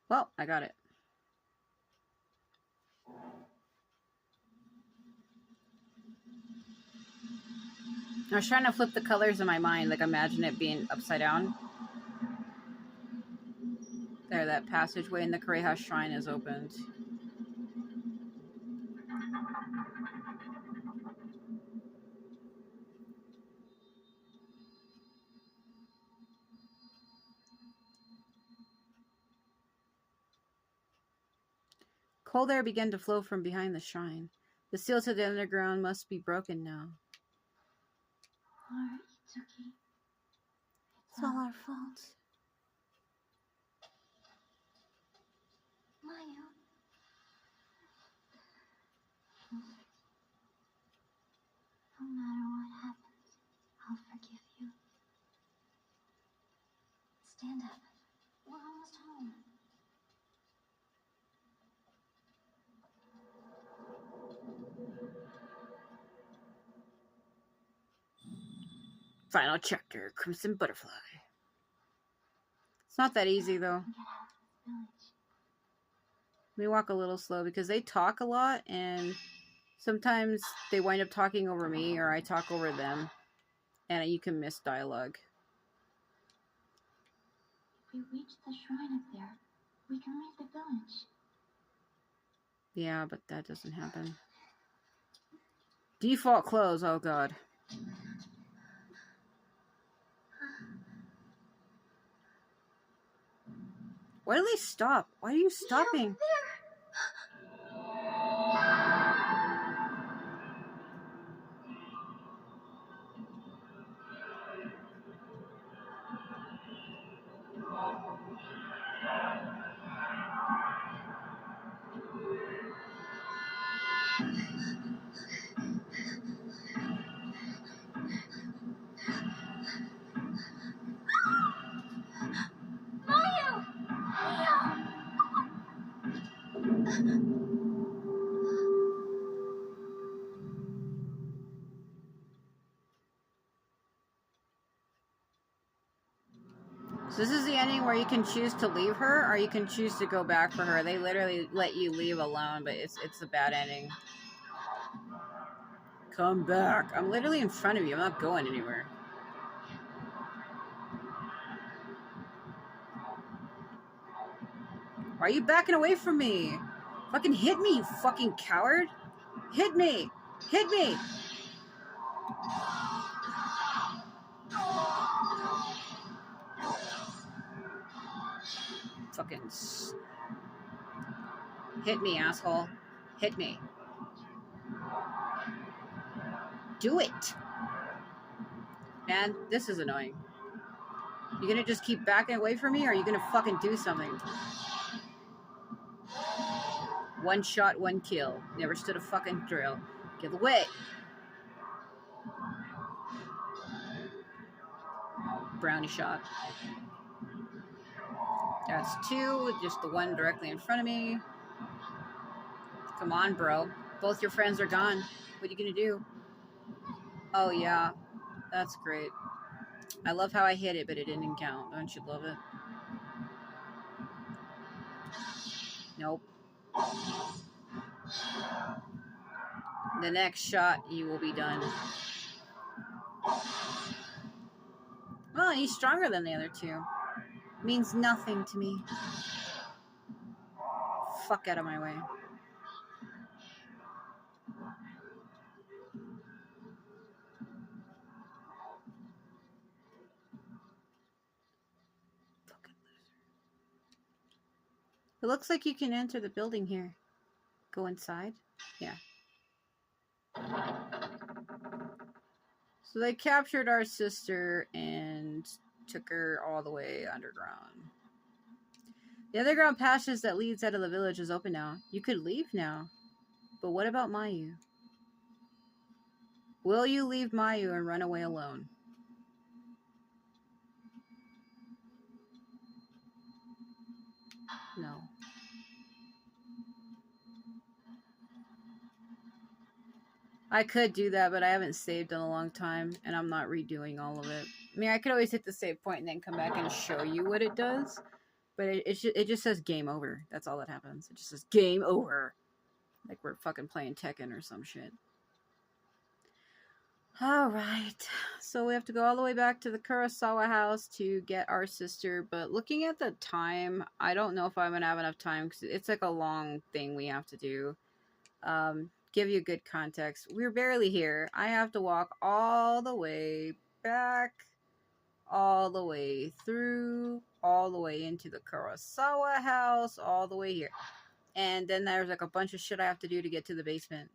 Well, I got it. I was trying to flip the colors in my mind, like imagine it being upside down. There, that passageway in the Kureha Shrine is opened. Cold air began to flow from behind the shrine. The seal to the underground must be broken now.
Or Itsuki.
It's all our fault.
Mayu. No matter what happens, I'll forgive you. Stand up. We're almost home.
Final chapter, Crimson Butterfly. It's not that easy, though.
Get out of this village.
We walk a little slow because they talk a lot, and sometimes they wind up talking over me, or I talk over them, and you can miss dialogue.
If we reach the shrine up there, we can leave the village.
Yeah, but that doesn't happen. Default close, oh god. Why do they stop? Why are you stopping?
Mayu!
So this is the ending where you can choose to leave her, or you can choose to go back for her. They literally let you leave alone, but it's a bad ending. Come back. I'm literally in front of you. I'm not going anywhere. Why are you backing away from me? Fucking hit me, you fucking coward. Hit me. Hit me. Fucking... Hit me, asshole. Hit me. Do it. Man, this is annoying. You gonna just keep backing away from me, or are you gonna fucking do something? One shot, one kill. Never stood a fucking drill. Get away. Brownie shot. That's two, just the one directly in front of me. Come on, bro. Both your friends are gone. What are you gonna do? Oh, yeah. That's great. I love how I hit it, but it didn't count. Don't you love it? Nope. The next shot, you will be done. Well, he's stronger than the other two. Means nothing to me. Fuck out of my way. Fucking loser. It looks like you can enter the building here. Go inside? Yeah. So they captured our sister and took her all the way underground. The underground passage that leads out of the village is open now. You could leave now. But what about Mayu? Will you leave Mayu and run away alone? No. I could do that, but I haven't saved in a long time, and I'm not redoing all of it. I mean, I could always hit the save point and then come back and show you what it does, but it just says game over. That's all that happens. It just says game over. Like we're fucking playing Tekken or some shit. Alright, so we have to go all the way back to the Kurosawa house to get our sister, but looking at the time, I don't know if I'm gonna have enough time, because it's like a long thing we have to do. Give you good context. We're barely here. I have to walk all the way back, all the way through, all the way into the Kurosawa house, all the way here. And then there's like a bunch of shit I have to do to get to the basement.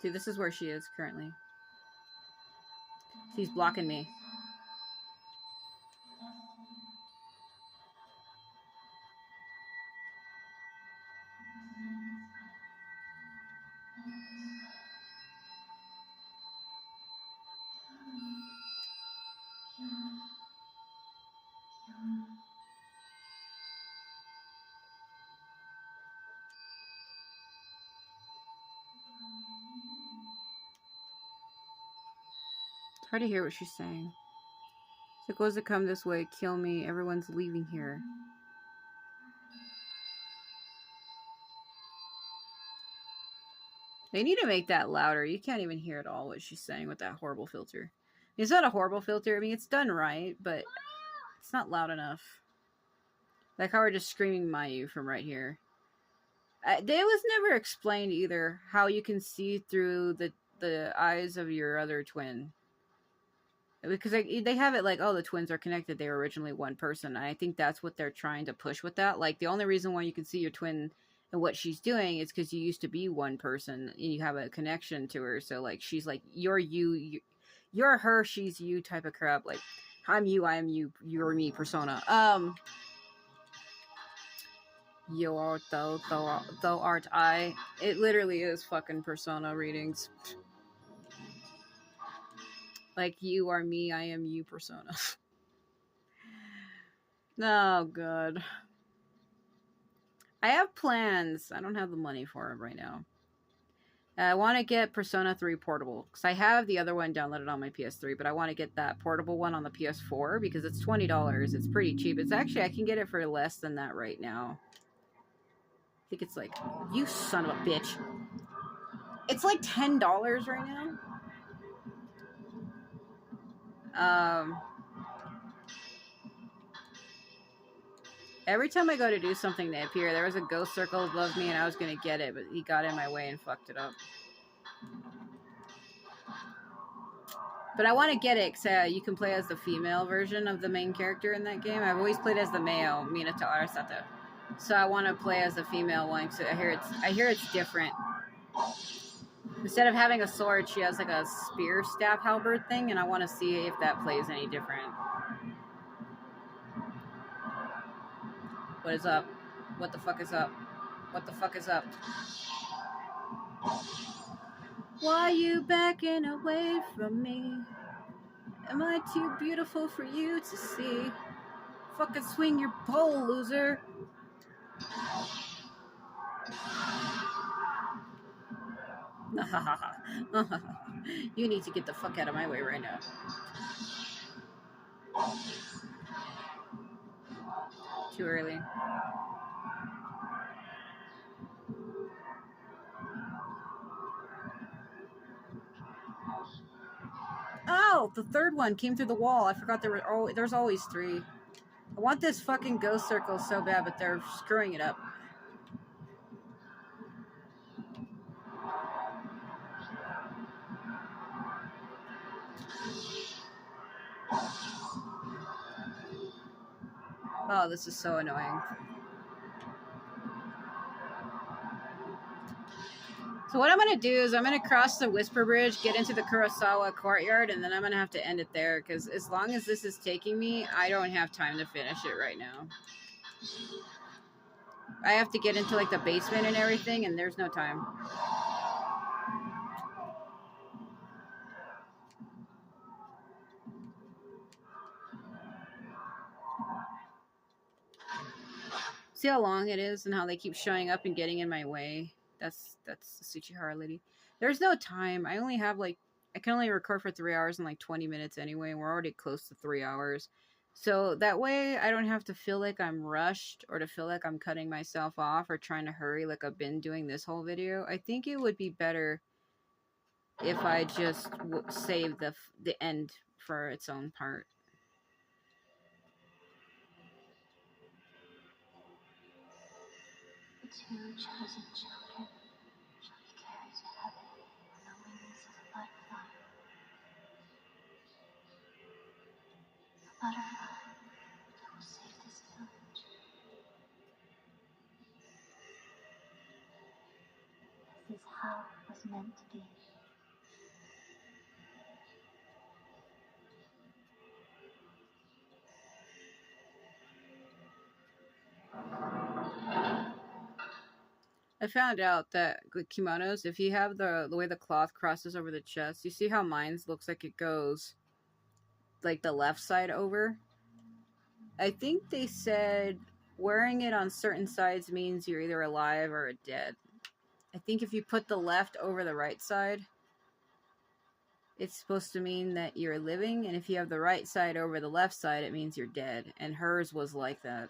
See, this is where she is currently. She's blocking me. It's hard to hear what she's saying. Supposed to come this way, kill me, everyone's leaving here. They need to make that louder. You can't even hear at all what she's saying with that horrible filter. It's not a horrible filter. I mean, it's done right, but it's not loud enough. Like how we're just screaming Mayu from right here. It was never explained either how you can see through the eyes of your other twin. Because they have it like, oh, the twins are connected. They were originally one person. And I think that's what they're trying to push with that. Like, the only reason why you can see your twin and what she's doing is because you used to be one person and you have a connection to her. So, like, she's like, you're you're her, she's you type of crap. Like, I'm you, I am you, you're me persona. You art thou art I. It literally is fucking persona readings. Like, you are me, I am you persona. Oh, God. I have plans. I don't have the money for them right now. I want to get Persona 3 Portable. Because I have the other one downloaded on my PS3. But I want to get that portable one on the PS4. Because it's $20. It's pretty cheap. It's actually, I can get it for less than that right now. I think it's like, you son of a bitch. It's like $10 right now. Every time I go to do something, they appear. There was a ghost circle above me, and I was going to get it, but he got in my way and fucked it up. But I want to get it, because you can play as the female version of the main character in that game. I've always played as the male, Minato Arasata. So I want to play as the female one, so I hear it's different. Instead of having a sword, she has like a spear staff halberd thing, and I want to see if that plays any different. What is up? What the fuck is up? What the fuck is up? Why you backing away from me? Am I too beautiful for you to see? Fucking swing your pole, loser. You need to get the fuck out of my way right now. Too early. Oh, the third one came through the wall. I forgot there's always 3. I want this fucking ghost circle so bad, but they're screwing it up. Oh, this is so annoying. So what I'm going to do is I'm going to cross the Whisper Bridge, get into the Kurosawa courtyard, and then I'm going to have to end it there, because as long as this is taking me, I don't have time to finish it right now. I have to get into like the basement and everything, and there's no time. See how long it is and how they keep showing up and getting in my way? That's the Tsuchihara lady. There's no time. I only have like, I can only record for 3 hours and like 20 minutes anyway. And we're already close to 3 hours. So that way I don't have to feel like I'm rushed or to feel like I'm cutting myself off or trying to hurry like I've been doing this whole video. I think it would be better if I just save the end for its own part.
The two chosen children shall be carried to heaven on the wings of a butterfly. A butterfly that will save this village. This is how it was meant to be.
I found out that with kimonos, if you have the way the cloth crosses over the chest, you see how mine's looks like it goes like the left side over? I think they said wearing it on certain sides means you're either alive or dead. I think if you put the left over the right side, it's supposed to mean that you're living, and if you have the right side over the left side, it means you're dead. And hers was like that.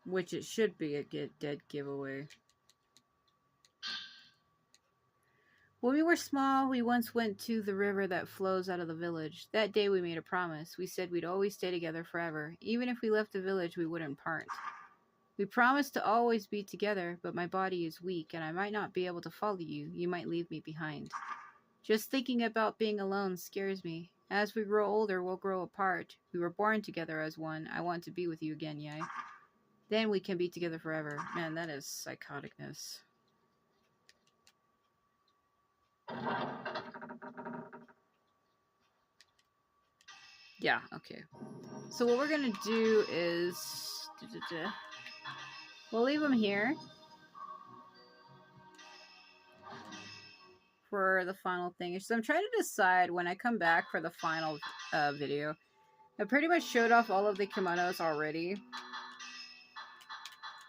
Which it should be a dead giveaway. When we were small, we once went to the river that flows out of the village. That day we made a promise. We said we'd always stay together forever. Even if we left the village, we wouldn't part. We promised to always be together, but my body is weak and I might not be able to follow you. You might leave me behind. Just thinking about being alone scares me. As we grow older, we'll grow apart. We were born together as one. I want to be with you again, Yai. Then we can be together forever. Man, that is psychoticness. Yeah, okay. So what we're gonna do is... we'll leave them here for the final thing. So I'm trying to decide when I come back for the final video. I pretty much showed off all of the kimonos already.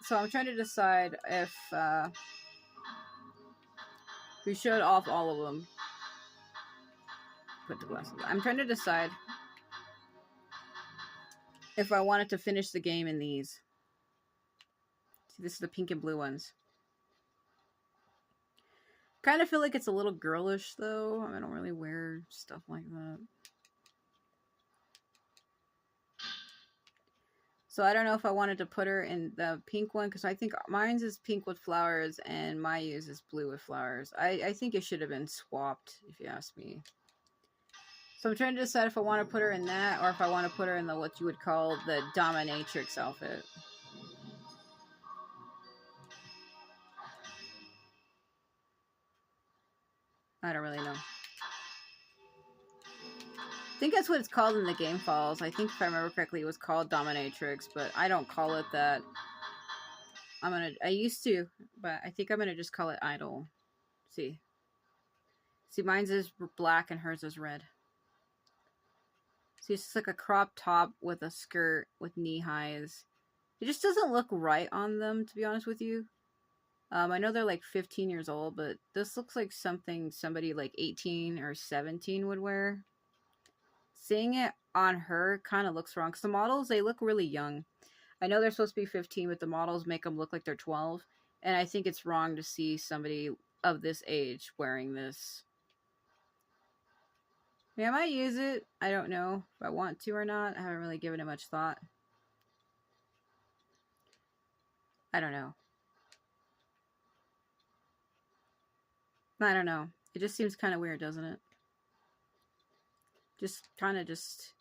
So I'm trying to decide if we showed off all of them. Put the glasses. I'm trying to decide if I wanted to finish the game in these. See, this is the pink and blue ones. Kind of feel like it's a little girlish though. I don't really wear stuff like that. So I don't know if I wanted to put her in the pink one, because I think mine's is pink with flowers and Mayu's is blue with flowers. I think it should have been swapped, if you ask me. So I'm trying to decide if I want to put her in that, or if I want to put her in the what you would call the dominatrix outfit. I don't really know. I think that's what it's called in the game files. I think if I remember correctly, it was called dominatrix, but I don't call it that. I used to, but I think I'm gonna just call it idol. See, mine's is black and hers is red. See, it's just like a crop top with a skirt with knee highs. It just doesn't look right on them, to be honest with you. I know they're like 15 years old, but this looks like something somebody like 18 or 17 would wear. Seeing it on her kind of looks wrong, because the models, they look really young. I know they're supposed to be 15, but the models make them look like they're 12. And I think it's wrong to see somebody of this age wearing this. I mean, I might use it. I don't know if I want to or not. I haven't really given it much thought. I don't know. I don't know. It just seems kind of weird, doesn't it? Just kind of just...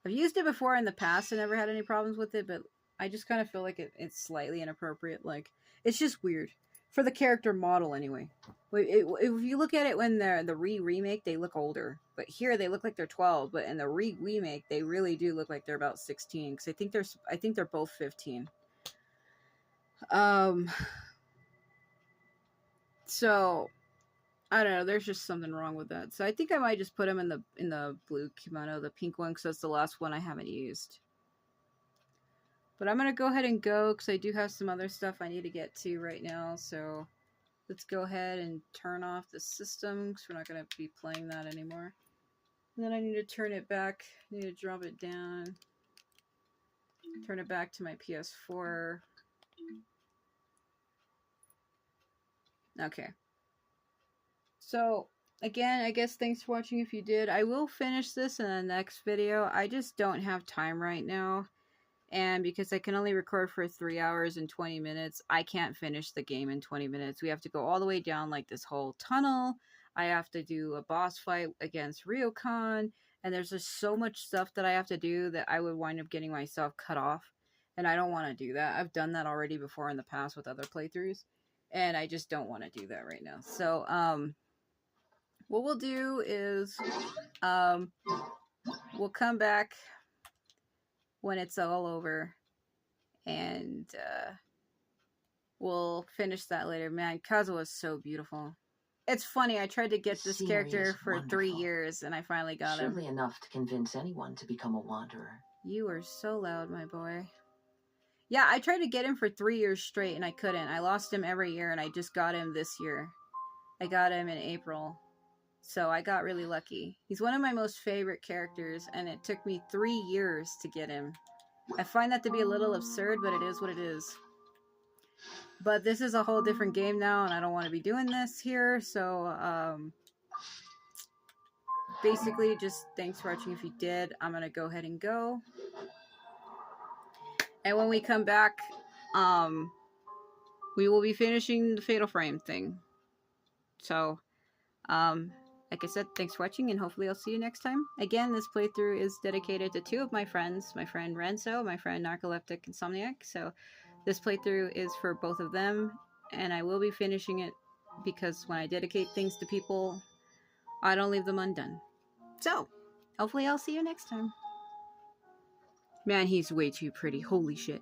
I've used it before in the past and never had any problems with it, but I just kind of feel like it's slightly inappropriate. Like, it's just weird. For the character model, anyway. If you look at it when they're the remake, they look older. But here, they look like they're 12. But in the remake, they really do look like they're about 16. Because I think they're both 15. So I don't know. There's just something wrong with that. So I think I might just put him in the blue kimono, the pink one, because that's the last one I haven't used. But I'm gonna go ahead and go because I do have some other stuff I need to get to right now. So let's go ahead and turn off the system because we're not gonna be playing that anymore. And then I need to turn it back. I need to drop it down. Turn it back to my PS4. Okay. So, again, I guess thanks for watching if you did. I will finish this in the next video. I just don't have time right now. And because I can only record for 3 hours and 20 minutes, I can't finish the game in 20 minutes. We have to go all the way down like this whole tunnel. I have to do a boss fight against Ryokan. And there's just so much stuff that I have to do that I would wind up getting myself cut off. And I don't want to do that. I've done that already before in the past with other playthroughs. And I just don't want to do that right now. So, what we'll do is we'll come back when it's all over and we'll finish that later. Man, Kazuha is so beautiful. It's funny, I tried to get this character for 3 years and I finally got him.
Surely enough to convince anyone to become a wanderer.
You are so loud, my boy. Yeah, I tried to get him for 3 years straight and I couldn't. I lost him every year and I just got him this year. I got him in April. So I got really lucky. He's one of my most favorite characters, and it took me 3 years to get him. I find that to be a little absurd, but it is what it is. But this is a whole different game now, and I don't want to be doing this here, so, basically, just thanks for watching if you did. I'm gonna go ahead and go. And when we come back, we will be finishing the Fatal Frame thing. So, like I said, thanks for watching, and hopefully I'll see you next time. Again, this playthrough is dedicated to 2 of my friends, my friend Renzo, my friend Narcoleptic Insomniac. So this playthrough is for both of them, and I will be finishing it because when I dedicate things to people, I don't leave them undone. So, hopefully I'll see you next time. Man, he's way too pretty. Holy shit.